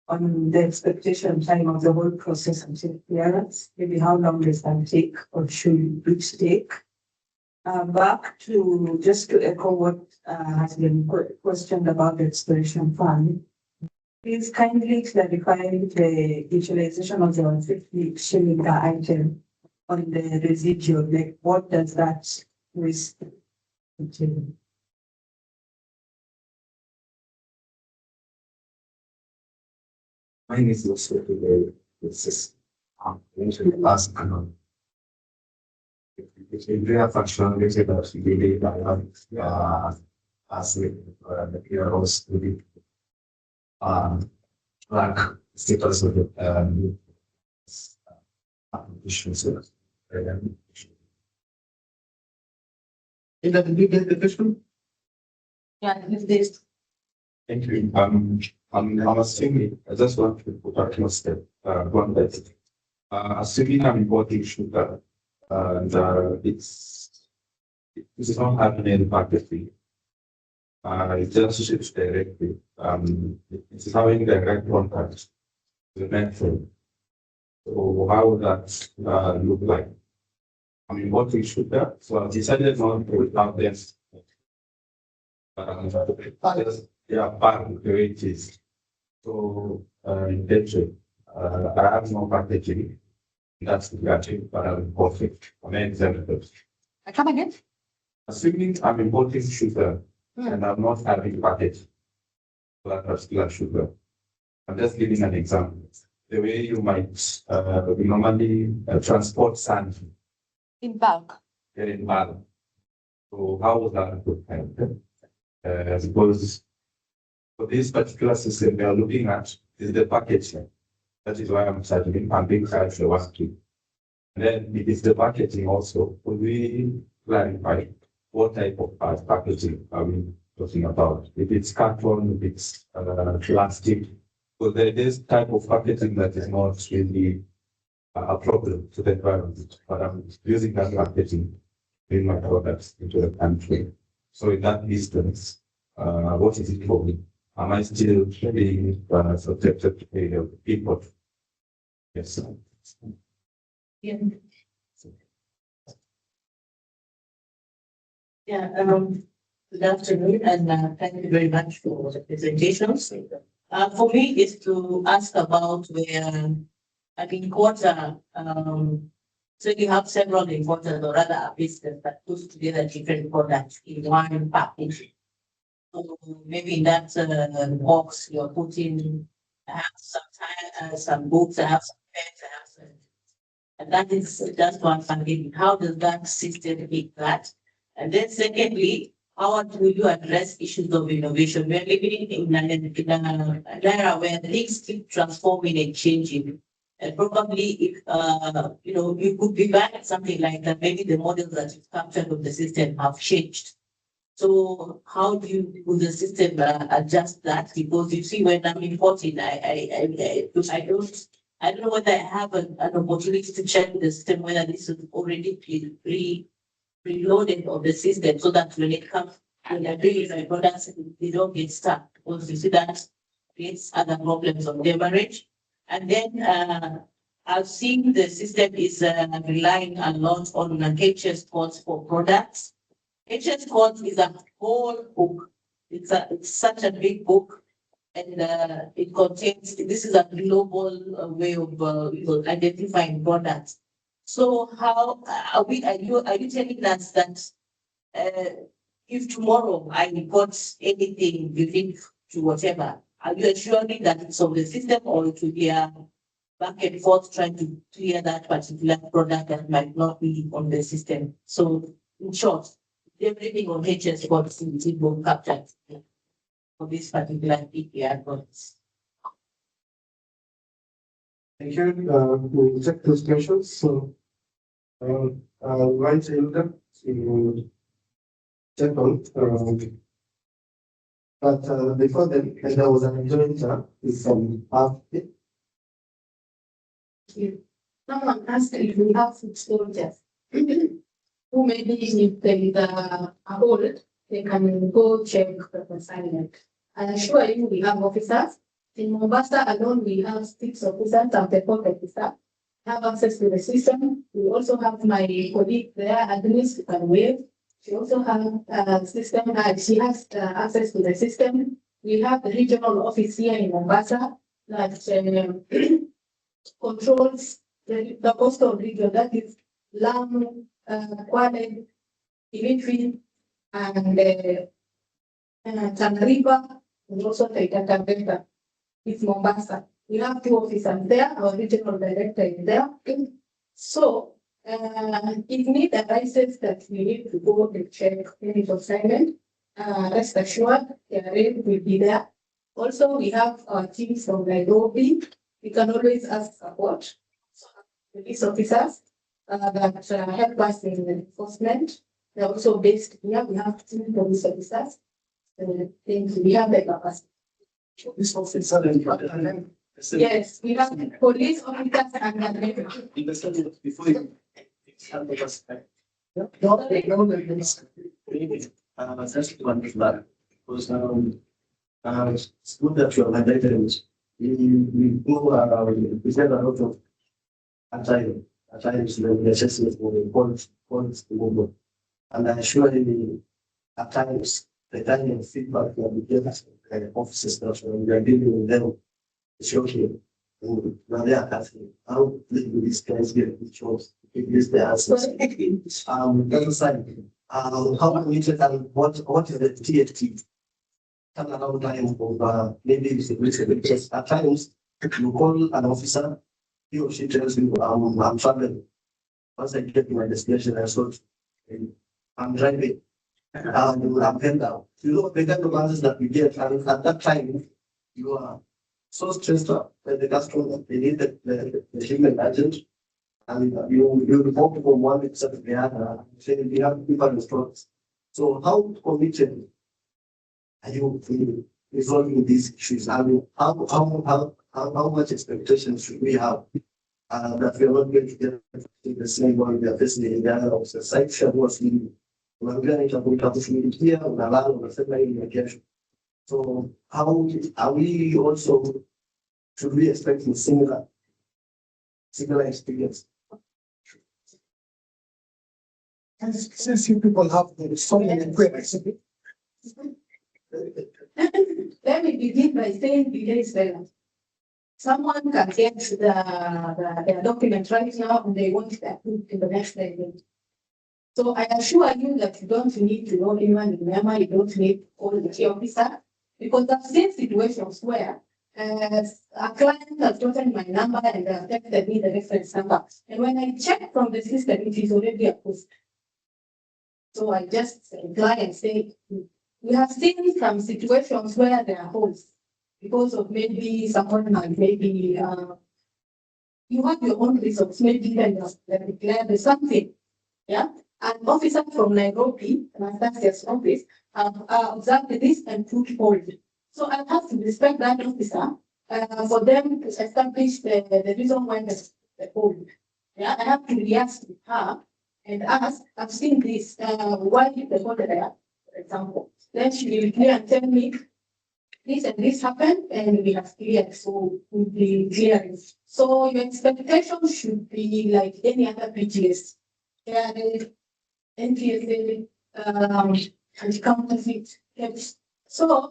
Speaker 10: on the expectation time of the whole process until clearance. Maybe how long does that take, or should it take? Back to just to echo what has been questioned about the exploration fund. Please kindly clarify the utilization of the 150 shilling per item on the residual. Like, what does that risk?
Speaker 12: Mine is also to the system. Mentioned the last panel. It's a very functionality that we did as with the heroes to be like status of the applications.
Speaker 11: Did you get the question?
Speaker 10: Yeah, with this.
Speaker 15: Thank you. I'm assuming, I just want to put out one step, one bit. Assuming I'm importing sugar, and it's not having any packaging. It just ships directly. It's having direct contact with the network. So how would that look like? I'm importing sugar, so I decided not to have this. Yeah, part of the way it is. So, intention, I have no packaging. That's the gadget, but I'm importing. I'm exempted.
Speaker 10: Come again?
Speaker 15: Assuming I'm importing sugar and I'm not having package for that particular sugar. I'm just giving an example. The way you might normally transport sand
Speaker 10: In bulk.
Speaker 15: in bulk. So how would that look? Because for this particular system we are looking at is the packaging. That is why I'm charging. I'm being charged the 1 2. And then it is the packaging also. Could we clarify what type of packaging are we talking about? If it's carton, if it's plastic. So there is type of packaging that is not really a problem to the environment, but I'm using that packaging in my products into the country. So in that instance, what is it for me? Am I still being subjected to pay the import? Yes.
Speaker 10: Yeah. Good afternoon, and thank you very much for the presentations. For me, is to ask about where an importer, so you have several importers or rather a business that puts together different products in one package.
Speaker 17: So maybe in that box you're putting, I have some books, I have some pens, I have some, and that is just one funding. How does that system pick that? And then secondly, how will you address issues of innovation? We're living in an era where things keep transforming and changing. And probably if you could be buying something like that, maybe the models that you've captured of the system have changed. So how will the system adjust that? Because you see, when I'm importing, I don't know whether I have an opportunity to check the system whether this is already preloaded on the system, so that when it comes when I bring my products, they don't get stuck. Because you see that creates other problems of leverage. And then I've seen the system is relying a lot on HS codes for products. HS codes is a whole book. It's such a big book, and it contains. This is a global way of identifying products. So how are you telling us that if tomorrow I import anything unique to whatever, are you assuring that it's on the system, or it will be a back and forth trying to clear that particular product that might not be on the system? So in short, everything on HS codes will be captured for this particular EPR codes.
Speaker 6: Thank you. We'll check those questions. So I'll invite Hilda to check on. But before then, there was an interviewer from Africa.
Speaker 14: Someone asked if we have food soldiers who maybe if there is a hold, they can go check the consignment. I assure you we have officers. In Mombasa alone, we have 6 officers and the port officer have access to the system. We also have my colleague there, Agnes, who can wave. She also has a system, she has access to the system. We have the regional office here in Mombasa that controls the coastal region, that is Lamu, Kwale, Kilifi, and Tana River, and also Taita Taveta. It's Mombasa. We have 2 officers there, our regional director is there. So, if need arises that we need to go and check any consignment, rest assured, the will be there. Also, we have our teams from Nairobi. We can always ask support. Police officers that help us in enforcement. They're also based here. We have 2 police officers. We have the capacity.
Speaker 6: Police officer and
Speaker 14: yes, we have police officers and
Speaker 6: before you help us. Just to understand, because it's good that you are mandated. We go we get a lot of at times the necessity for the points to move. And I assure you at times the kind of feedback that we get officers that when we are dealing with them, it's shocking. When they are asking, how do these guys get the jobs? This the answers. Other side, how committed and what is the TFT? Turnaround time of maybe it's a because at times you call an officer, he or she tells you, I'm traveling. Once I get to my destination, I thought I'm driving. I'm head down. You know the kind of answers that we get, and at that time you are so stressed out by the customer. They need the human agent, and you report from one except to the other. Saying we have different stories. So how committed are you in resolving these issues? I mean, how much expectations should we have that we are not going to get the same one we are facing in the other officers? Site was unaambia here, unalala, unasema hii ni kesho. So how are we also, should we expect similar experience?
Speaker 13: And since you people have so many queries.
Speaker 14: Let me begin by saying behave silent. Someone can get the document right now and they want it approved in the next day. So I assure you that you don't need to know anyone in NEMA, you don't need all the key officer, because I've seen situations where a client has gotten my number and they have texted me the reference number. And when I check from the system, it is already approved. So I just reply and say, we have seen some situations where there are holes because of maybe someone might maybe you have your own resource, maybe even declared something. Yeah. An officer from Nairobi, Anastasia's office, observed this and put hold. So I have to respect that officer for them to establish the reason why the hold. Yeah, I have to react to her and ask, I've seen this, why did the hold there, for example. Then she will clear and tell me, this and this happened and we have cleared, so we'll be clearing. So your expectation should be like any other PGS. Yeah, NTSA, and counterfeit. Yes. So,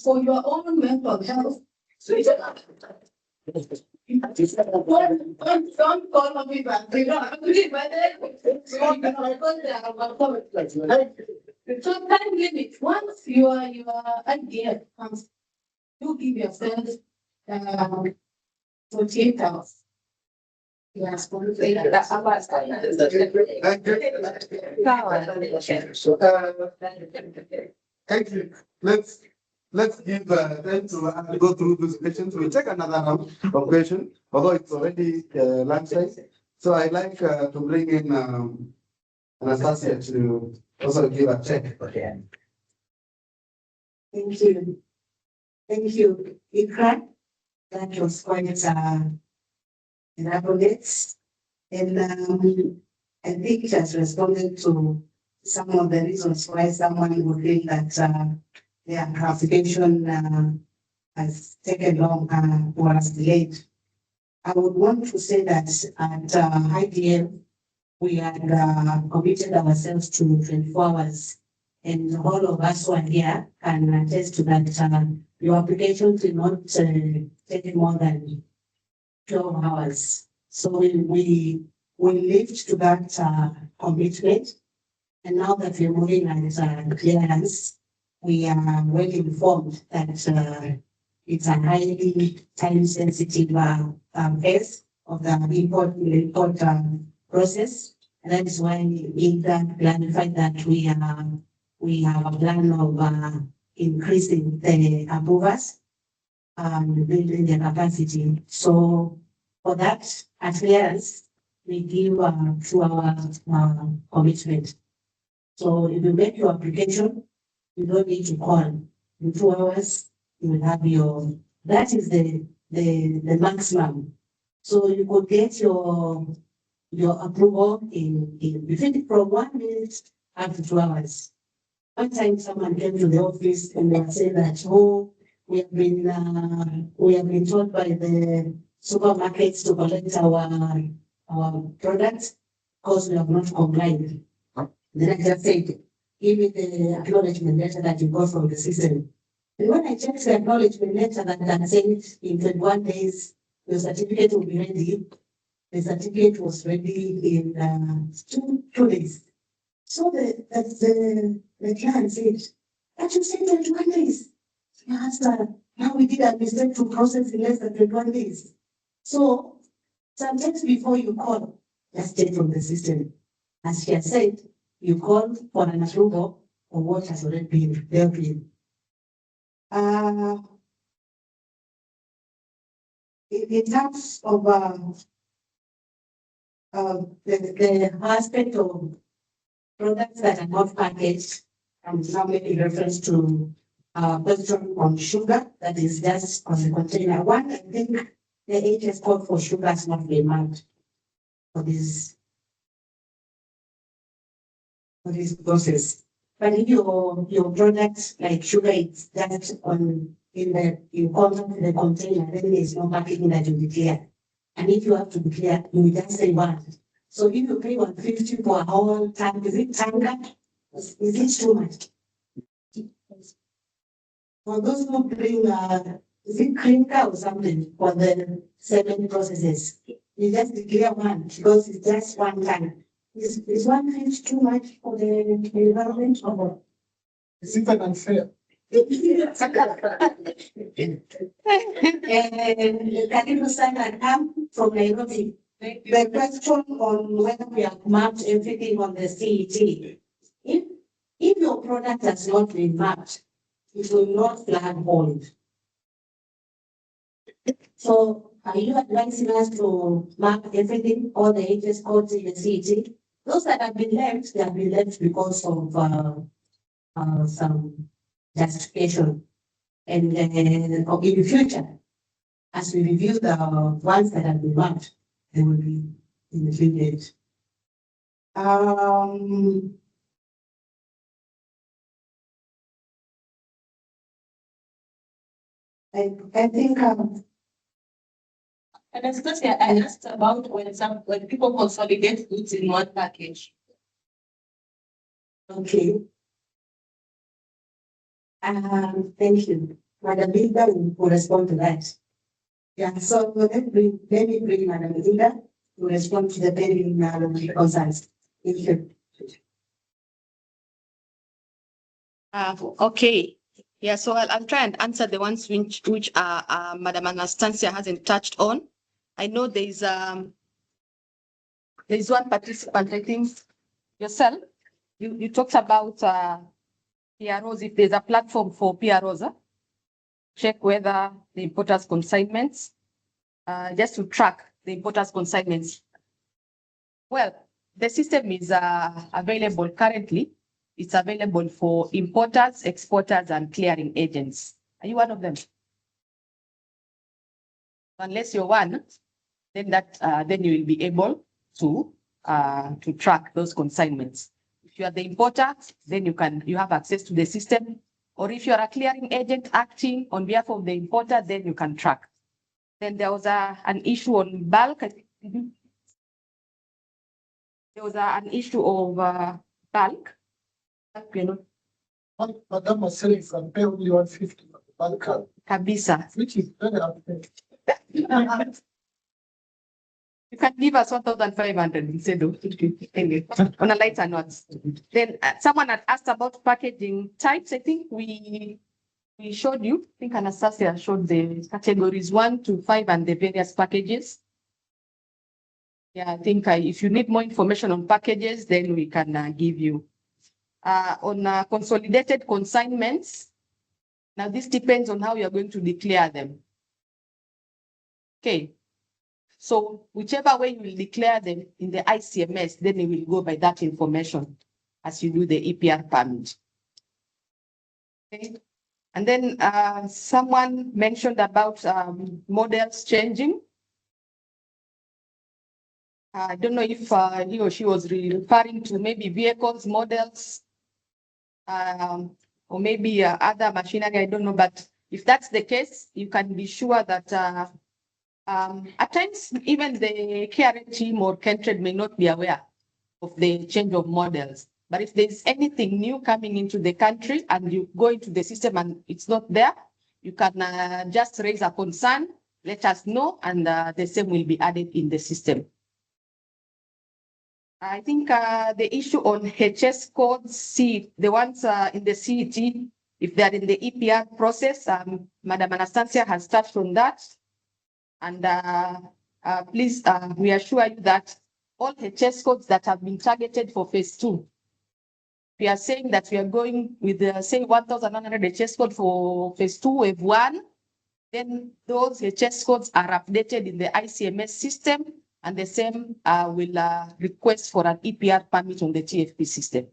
Speaker 14: for your own mental health, switch it up. Don't call me back. You know, I'm doing my so time limit. Once your idea comes, you give yourself 48 hours. Yes,
Speaker 11: Thank you. Thank you. Let's give them to go through those questions. We'll take another round of questions, although it's already lunchtime. So I'd like to bring in Anastasia to also give a check. Okay.
Speaker 3: Thank you. Thank you, EPR. That was quite elaborate. And I think it has responded to some of the reasons why someone would feel that their application has taken long or has delayed. I would want to say that at IDM, we had committed ourselves to 24 hours. And all of us who are here can attest to that your application did not take more than 12 hours. So we lived to that commitment. And now that we're moving at clearance, we are well informed that it's a highly time-sensitive phase of the import process. And that is why we clarified that we have a plan of increasing the approvers, building the capacity. So for that, at clearance, we give 2 hours commitment. So if you make your application, you don't need to call. In 2 hours, you will have that is the maximum. So you could get your approval within from 1 minute up to 2 hours. One time someone came to the office and they said that, oh, we have been told by the supermarkets to collect our products because we have not complied. Then I just said, give me the acknowledgement letter that you got from the system. And when I checked the acknowledgement letter that said in 21 days, your certificate will be ready, the certificate was ready in 2 days. So the client said, but you said 21 days. I asked her, now we did administer to process in less than 21 days. So sometimes before you call, just check from the system. As she has said, you call for an approval of what has already been dealt with. In terms of the aspect of products that are not packaged, I'm now making reference to question on sugar that is just on the container. One, I think the HS code for sugar has not been marked for this process. But if your product like sugar is just in contact with the container, then there's no packaging that will be clear. And if you have to be clear, you will just say one. So if you pay 150 for a whole tank, is it tanker? Is it too much? For those who bring, is it clinker or something for the 7 processes? You just declare one because it's just one time.
Speaker 7: Is 1 inch too much for the environment or what?
Speaker 13: It's even unfair.
Speaker 3: Karibu sana, come from Nairobi. The question on whether we have mapped everything on the CET. If your product has not been mapped, it will not flag hold. So are you advising us to map everything, all the HS codes in the CET? Those that have been left, they have been left because of some justification. And in the future, as we review the ones that have been mapped, they will be included. I think
Speaker 4: And especially I asked about when people consolidate goods in one package.
Speaker 3: okay. Thank you. Madam Linda will respond to that. Yeah, so let me bring Madam Linda to respond to the pending concerns. Thank you.
Speaker 4: Okay. Yeah, so I'll try and answer the ones which Madam Anastasia hasn't touched on. I know there's one participant, I think yourself, you talked about PROs, if there's a platform for PROs, check whether the importer's consignments, just to track the importer's consignments. Well, the system is available currently. It's available for importers, exporters, and clearing agents. Are you one of them? Unless you're one, then you will be able to track those consignments. If you are the importer, then you have access to the system. Or if you are a clearing agent acting on behalf of the importer, then you can track. Then there was an issue on bulk. There was an issue of bulk. You know.
Speaker 13: Madam was selling from pay only 150 bulk,
Speaker 4: Kabisa.
Speaker 13: which is very unfair.
Speaker 4: You can give us 1,500 instead of 50 on a lighter note. Then someone had asked about packaging types. I think we showed you. I think Anastasia showed the categories 1 to 5 and the various packages. Yeah, I think if you need more information on packages, then we can give you. On consolidated consignments, now this depends on how you are going to declare them. Okay. So whichever way you will declare them in the ICMS, then you will go by that information as you do the EPR permit. Okay. And then someone mentioned about models changing. I don't know if he or she was referring to maybe vehicles, models, or maybe other machinery, I don't know. But if that's the case, you can be sure that at times, even the KRA team or Kentrade may not be aware of the change of models. But if there's anything new coming into the country and you go into the system and it's not there, you can just raise a concern, let us know, and the same will be added in the system. I think the issue on HS codes, the ones in the CET, if they're in the EPR process, Madam Anastasia has touched on that. And please, we assure you that all HS codes that have been targeted for phase 2, we are saying that we are going with the say 1,100 HS code for phase 2 wave 1. Then those HS codes are updated in the ICMS system, and the same will request for an EPR permit on the TFP system.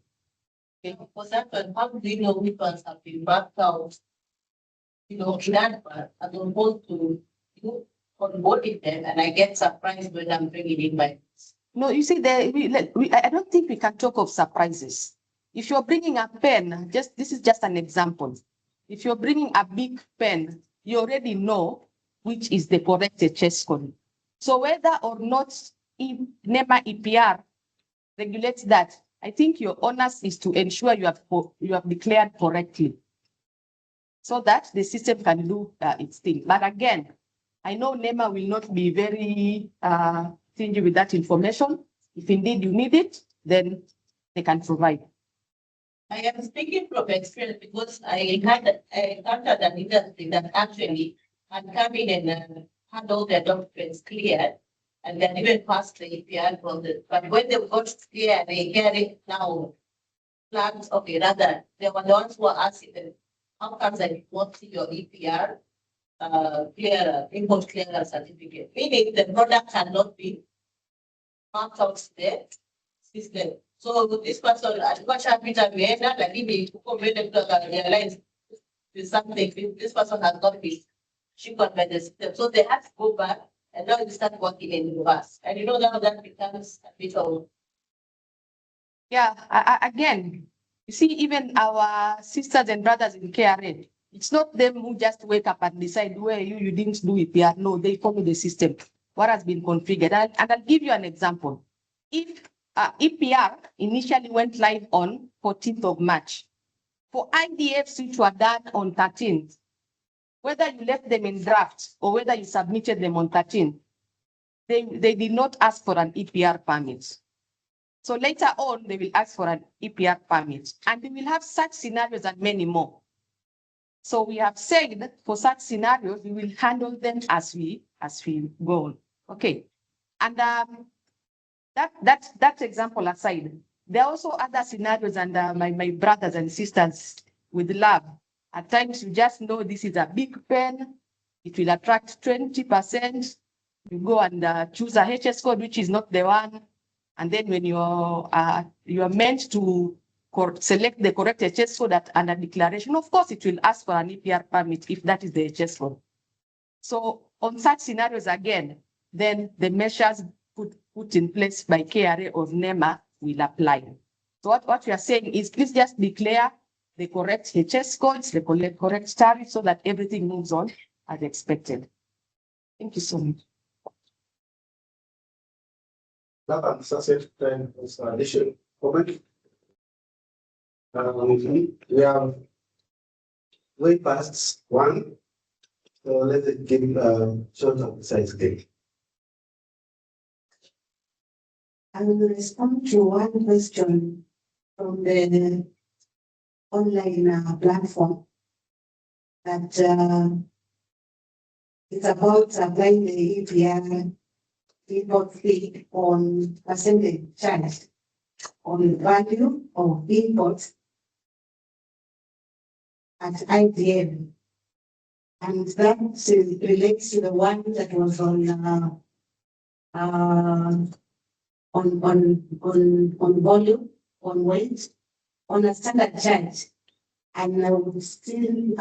Speaker 4: Okay.
Speaker 10: For that one, how do you know which ones have been backed out? In advance, as opposed to onboarding them, and I get surprised when I'm bringing in my.
Speaker 4: No, you see, I don't think we can talk of surprises. If you're bringing a pen, this is just an example. If you're bringing a big pen, you already know which is the correct HS code. So whether or not NEMA EPR regulates that, I think your onus is to ensure you have declared correctly, so that the system can do its thing. But again, I know NEMA will not be very stingy with that information. If indeed you need it, then they can provide.
Speaker 18: I am speaking from experience because I encountered an industry that actually had come in and had all their documents cleared and then even passed the EPR process. But when they got clear, they get it now plans, okay, rather, they were the ones who were asking them, how comes I won't see your EPR import clearance certificate? Meaning the product had not been marked out there system. So this person, alikuwa shapita ameenda lakini huko mbele mtu akarealize there's something, this person has not been shipped by the system. So they had to go back and now they start working in reverse. And you know now that becomes a bit of.
Speaker 4: Yeah, again, you see, even our sisters and brothers in KRA, it's not them who just wake up and decide where you didn't do EPR. No, they follow the system, what has been configured. And I'll give you an example. If EPR initially went live on 14th of March, for IDFs which were done on 13th, whether you left them in draft or whether you submitted them on 13th, they did not ask for an EPR permit. So later on, they will ask for an EPR permit, and we will have such scenarios and many more. So we have said that for such scenarios, we will handle them as we go on. Okay, and that example aside, there are also other scenarios, and my brothers and sisters with lab. At times, you just know this is a big pen. It will attract 20%. You go and choose a HS code, which is not the one. And then when you are meant to select the correct HS code under declaration, of course, it will ask for an EPR permit if that is the HS code. So on such scenarios, again, then the measures put in place by KRA or NEMA will apply. So what we are saying is, please just declare the correct HS codes, the correct tariff, so that everything moves on as expected. Thank you so much.
Speaker 6: That answers then addition comment. We have way past one, so let's give short size again.
Speaker 3: I will respond to one question from the online platform that it's about applying the EPR import fee on percentage charged on the value of imports at IDM. And that relates to the one that was on volume, on weight, on a standard charge. And I would still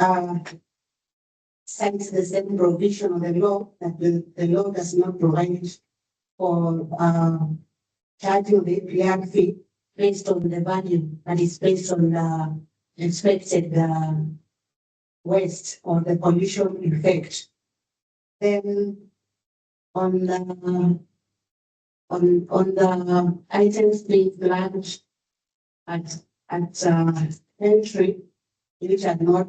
Speaker 3: cite the same provision of the law that the law does not provide for charging the EPR fee based on the value that is based on the expected waste or the pollution effect. Then on the items being planned at entry, which are not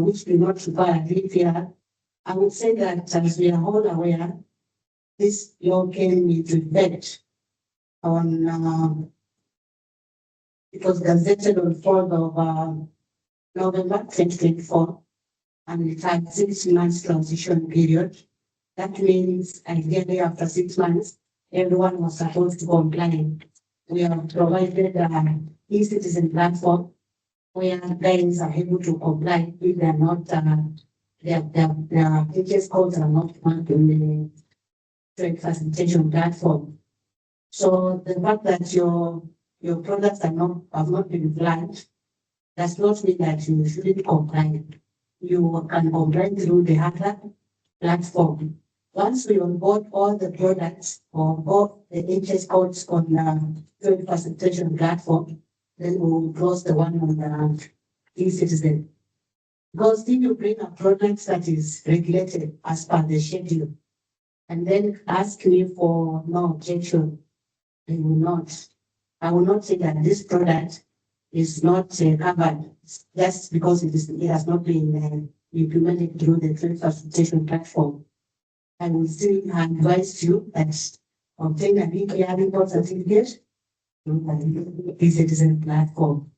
Speaker 3: which do not require EPR, I would say that as we are all aware, this law came into effect on it was gazetted on 4th of November 2024, and it had 6 months transition period. That means ideally after 6 months, everyone was supposed to comply. We have provided an e-citizen platform where guys are able to comply if they are not their HS codes are not marked in the trade facilitation platform. So the fact that your products have not been flagged does not mean that you shouldn't comply. You can comply through the other platform. Once we onboard all the products or all the HS codes on the trade facilitation platform, then we will close the one on the e-citizen. Because if you bring a product that is regulated as per the schedule, and then ask me for no objection, I will not say that this product is not covered just because it has not been implemented through the trade facilitation platform. I will still advise you that obtain an EPR import certificate,
Speaker 1: e-citizen platform.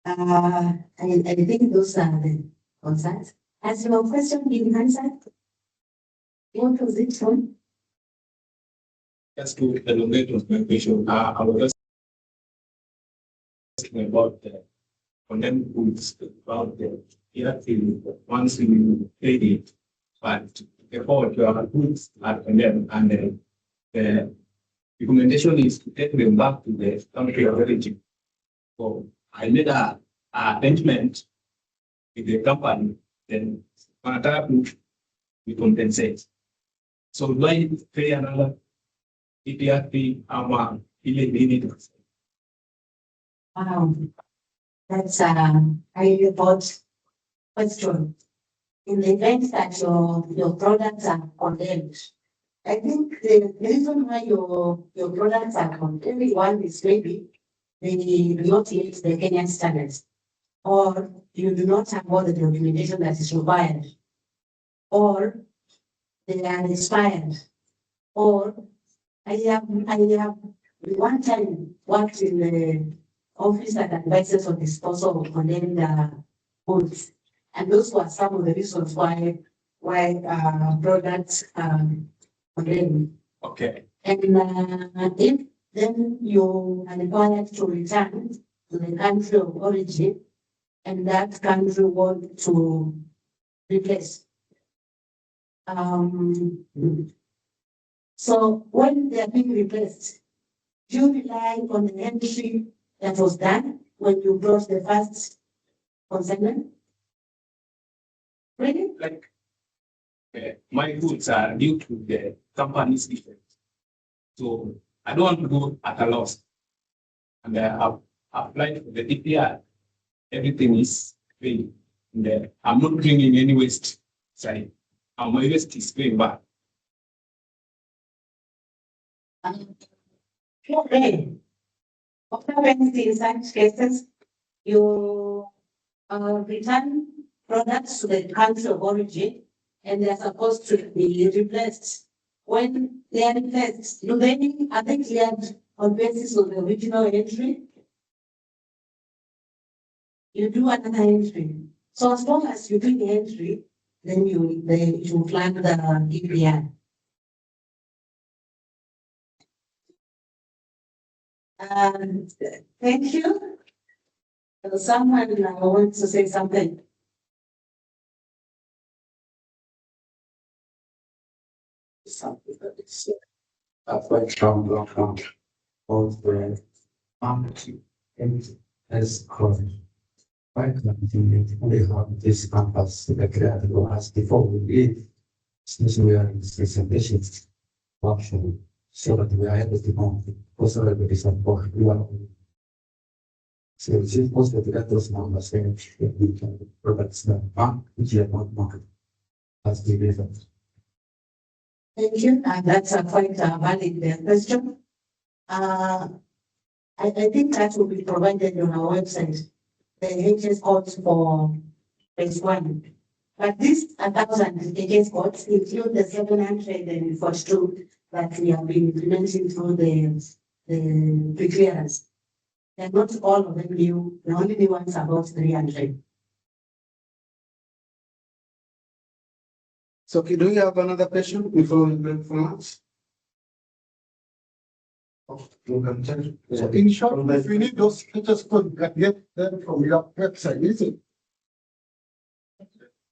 Speaker 1: I think those are the concerns. Has your question been answered? What was it from?
Speaker 15: Just to elaborate on my question, I was just asking about the condemned goods, about the once you pay it, but before your goods are condemned, and the recommendation is to take them back to the country of origin. So I made a arrangement with the company, then on a tap we compensate. So do I pay another EPR fee amount?
Speaker 1: That's a highly thought question. In the event that your products are condemned, I think the reason why your products are condemned, one is maybe they do not meet the Kenyan standards, or you do not have all the documentation that is required, or they are expired, or I have one time worked in the office that advises on disposal of condemned goods, and those were some of the reasons why products condemned.
Speaker 15: Okay.
Speaker 1: And if then you are required to return to the country of origin, and that country want to replace. So when they are being replaced, do you rely on the entry that was done when you brought the first consignment? Really?
Speaker 15: Like my goods are due to the company's defect. So I don't want to go at a loss. And I have applied for the EPR. Everything is paid. And I'm not bringing any waste. Sorry. And my waste is paying back.
Speaker 1: Okay. What happens in such cases? You return products to the country of origin, and they are supposed to be replaced. When they are replaced, are they cleared on basis of the original entry? You do another entry. So as long as you do the entry, then you flag the EPR. Thank you. Someone wants to say something.
Speaker 12: Something that is quite strong background of the marketing and as chronic. Quite continued, we have this campus that created us before we leave, since we are in this presentation option, so that we are able to know also that we support you are. So it's important to get those numbers and we can products that are which are not market as we referred.
Speaker 1: Thank you, and that's a quite valid question. I think that will be provided on our website, the HS codes for phase 1. But these 1,000 HS codes include the 742 that we have been implementing through the pre-clearance. They're not all of them new, the only new ones are about 300.
Speaker 11: So, okay, do you have another question before we break for lunch? So in short, if you need those features, you can get them from your website, is it?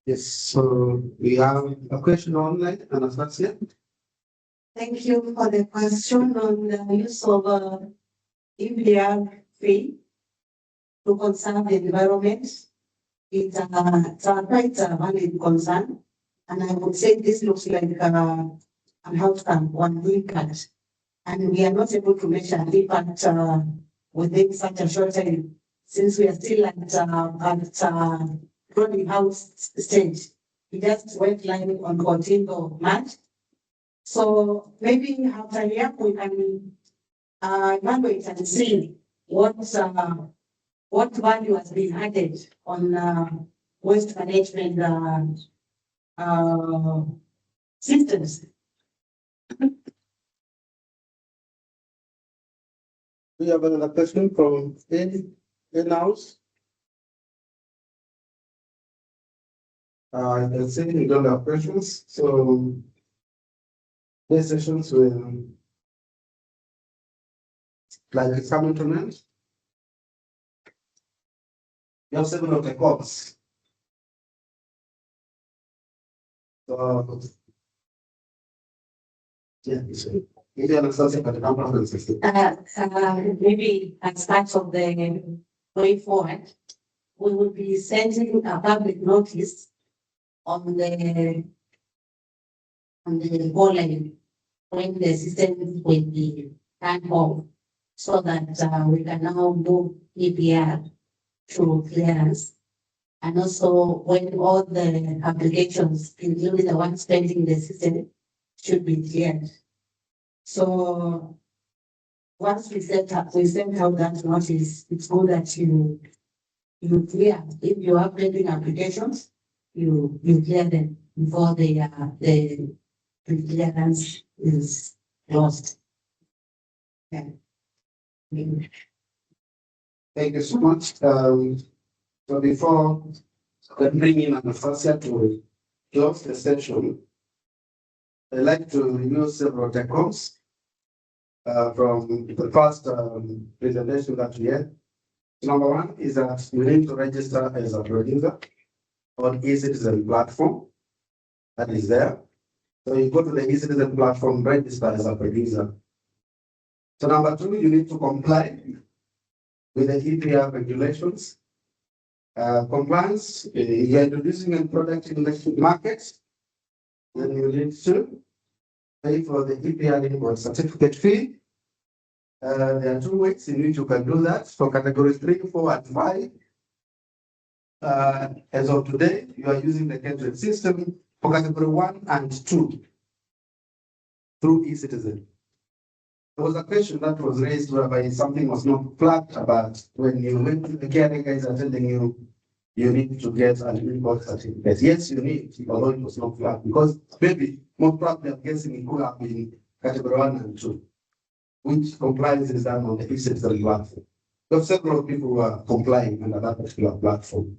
Speaker 12: Yes, so we have a question online, Anastasia.
Speaker 1: Thank you for the question on the use of EPR fee to conserve the environment. It's quite a valid concern. And I would say this looks like an outcome on impact. And we are not able to measure the impact within such a short time, since we are still at rolling out stage. We just went live on 14th of March. So maybe after a year we can evaluate and see what value has been added on waste management systems.
Speaker 11: We have another question from in-house. I can see you don't have questions, so these sessions will like coming to an end. We have 7 of the calls. So yeah, maybe I'll start at the number of
Speaker 1: Maybe as part of the way forward, we will be sending a public notice on the goal line when the system will be turned off, so that we can now move EPR to clearance. And also when all the applications, including the ones pending the system, should be cleared. So once we send out that notice, it's good that you clear. If you are pending applications, you clear them before the clearance is closed. Yeah.
Speaker 11: Thank you so much. So before I bring in Anastasia to close the session, I'd like to review several take-homes from the first presentation that we had. Number 1 is that you need to register as a producer on eCitizen platform that is there. So you go to the eCitizen platform, register as a producer. So number 2, you need to comply with the EPR regulations. Compliance, you are introducing a product in the market, then you need to pay for the EPR Import Certificate fee. There are 2 ways in which you can do that for categories 3, 4, and 5. As of today, you are using the Kindred system for category 1 and 2 through eCitizen. There was a question that was raised whereby something was not flagged about when you went to the KRA guys are telling you you need to get an import certificate. Yes, you need, although it was not flagged, because maybe most probably I'm guessing it could have been category 1 and 2, which compliance is done on the eCitizen platform. There are several people who are complying under that particular platform.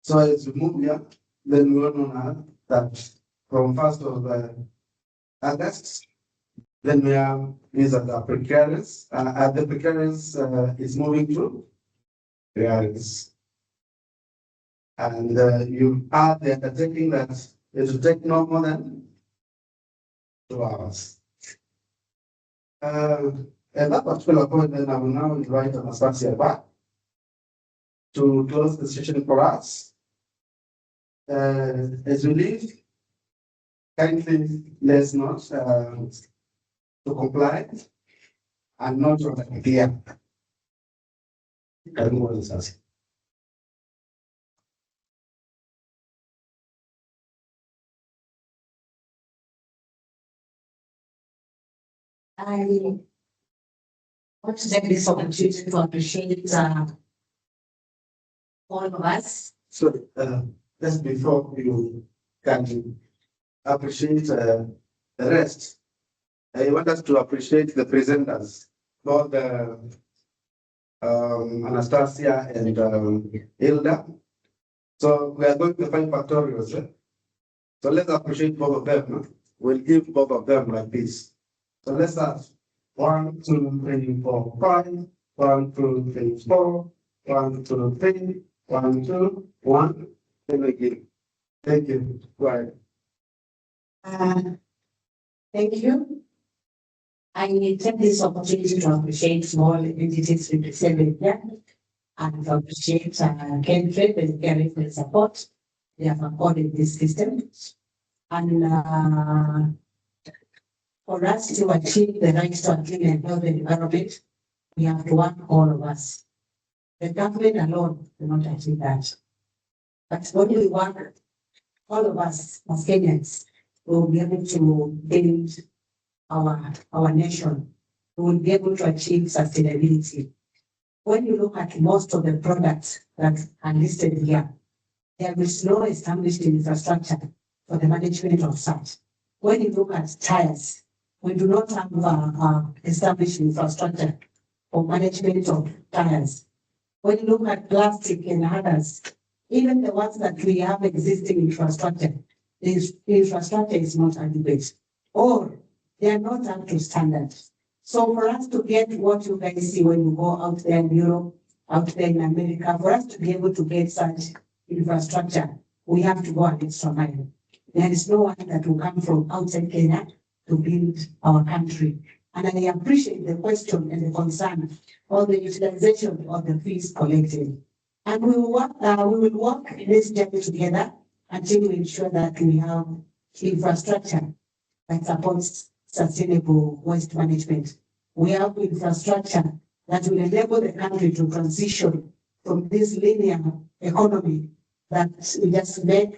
Speaker 11: So as we move here, then we want to know that from 1st of August, then we have these are the precarious. The precarious is moving to precarious. And you are the undertaking that it will take no more than 2 hours. At that particular point, then I will now invite Anastasia back to close the session for us. As we leave, kindly let's not to comply and not to appear.
Speaker 1: I want to take this opportunity to appreciate all of us.
Speaker 11: So just before you can appreciate the rest, I want us to appreciate the presenters, both Anastasia and Hilda. So we are going to 5 factorials. So let's appreciate both of them. We'll give both of them like this. So let's start. 1, 2, 3, 4, 5. 1, 2, 3, 4. 1, 2, 3. 1, 2, 1. Then again. Thank you. Right.
Speaker 1: Thank you. I take this opportunity to appreciate small entities represented here and to appreciate Kindred and caring for the support they have afforded this system. And for us to achieve the right to a clean and healthy environment, we have to work, all of us. The government alone cannot achieve that. But when we work, all of us as Kenyans will be able to build our nation. We will be able to achieve sustainability. When you look at most of the products that are listed here, there is no established infrastructure
Speaker 3: for the management of such. When you look at tires, we do not have established infrastructure for management of tires. When you look at plastic and others, even the ones that we have existing infrastructure, the infrastructure is not adequate, or they are not up to standard. So for us to get what you guys see when you go out there in Europe, out there in America, for us to be able to get such infrastructure, we have to go an extra mile. There is no one that will come from outside Kenya to build our country. And I appreciate the question and the concern on the utilization of the fees collected. And we will work this journey together until we ensure that we have infrastructure that supports sustainable waste management. We have infrastructure that will enable the country to transition from this linear economy that we just make,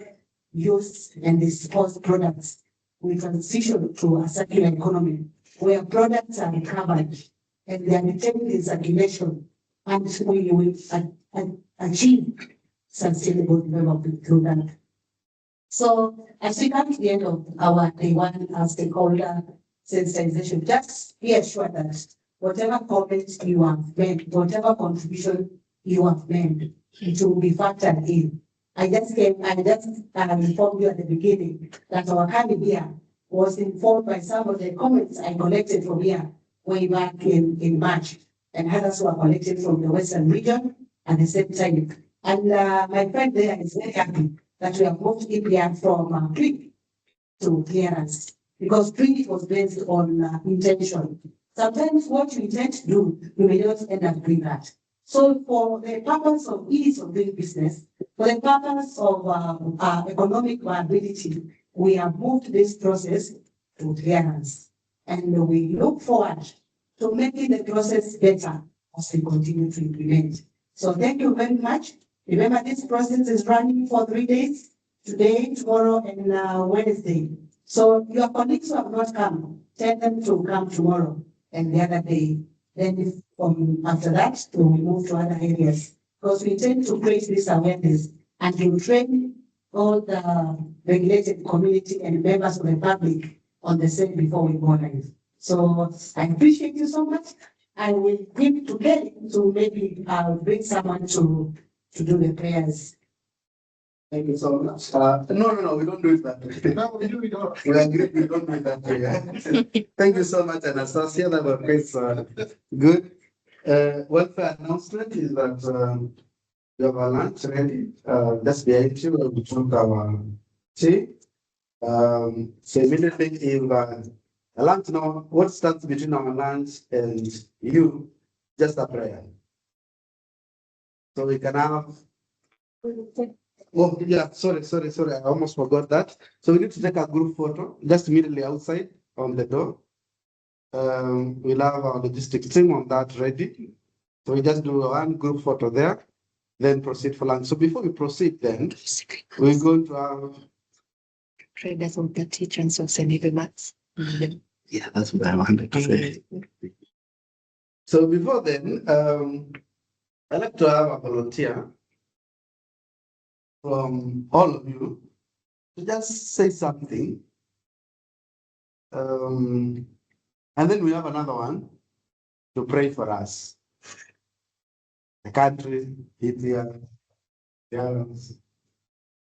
Speaker 3: use, and dispose products. We transition to a circular economy where products are recovered and they are retained in circulation, and we will achieve sustainable development through that. So as we come to the end of our day one stakeholder sensitization, just be assured that whatever comments you have made, whatever contribution you have made, it will be factored in. I just informed you at the beginning that our coming here was informed by some of the comments I collected from here way back in March, and others who are collected from the Western region at the same time. And my friend there is very happy that we have moved EPR from tweak to clearance, because tweak was based on intention. Sometimes what you intend to do, you may not end up doing that. So for the purpose of ease of doing business, for the purpose of economic viability, we have moved this process to clearance. And we look forward to making the process better as we continue to implement. So thank you very much. Remember, this process is running for 3 days, today, tomorrow, and Wednesday. So your colleagues who have not come, tell them to come tomorrow and the other day. Then after that, we will move to other areas, because we intend to create this awareness and to train all the regulated community and members of the public on the same before we go live. So I appreciate you so much. I will give to Kelly to maybe bring someone to do the prayers.
Speaker 11: Thank you so much. No, we don't do it that way. No, we do it all. We agree, we don't do it that way. Thank you so much, Anastasia. That was quite good. Welfare announcement is that we have our lunch ready. Just behind you, we took our tea. So immediately, if a lunch now, what stands between our lunch and you? Just a prayer. So we can have. Oh, yeah, sorry. I almost forgot that. So we need to take a group photo just immediately outside on the door. We'll have our logistics team on that ready. So we just do one group photo there, then proceed for lunch. So before we proceed, then we're going to have
Speaker 4: traders of the teachers of Seneve Max.
Speaker 9: Yeah, that's what I wanted to say.
Speaker 11: So before then, I'd like to have a volunteer from all of you to just say something. And then we have another one to pray for us. The country, EPR,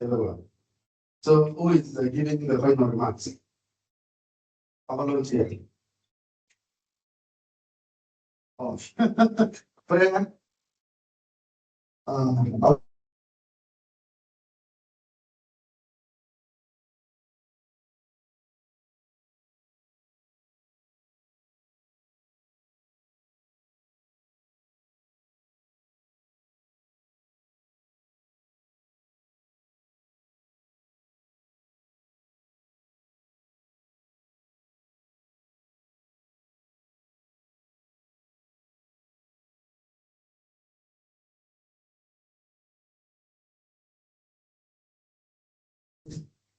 Speaker 11: everyone. So who is giving the final remarks? A volunteer. Oh. Prayer.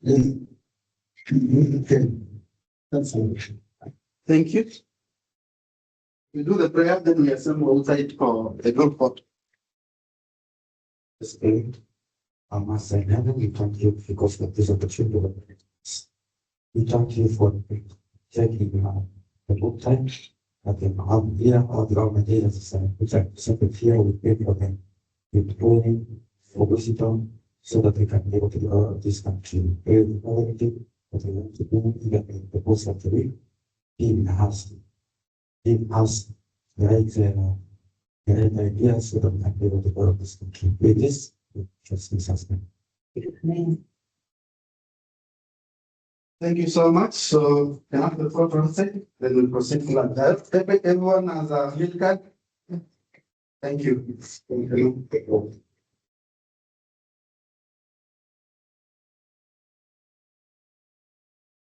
Speaker 11: Okay. That's all. Thank you. We do the prayer, then we assemble outside for the group photo.
Speaker 8: I must say, Heaven, we thank you because of this opportunity. We thank you for taking the good time. I can have here all the organizations which are separate here with pay for them with training for wisdom so that they can be able to develop this country. Everything that they want to do, even in the course of the week, give us the right ideas so that we can be able to develop this country. With this, just this aspect.
Speaker 11: Thank you so much. So can I have the floor for a second? Then we'll proceed to that. Everyone has a field card. Thank you.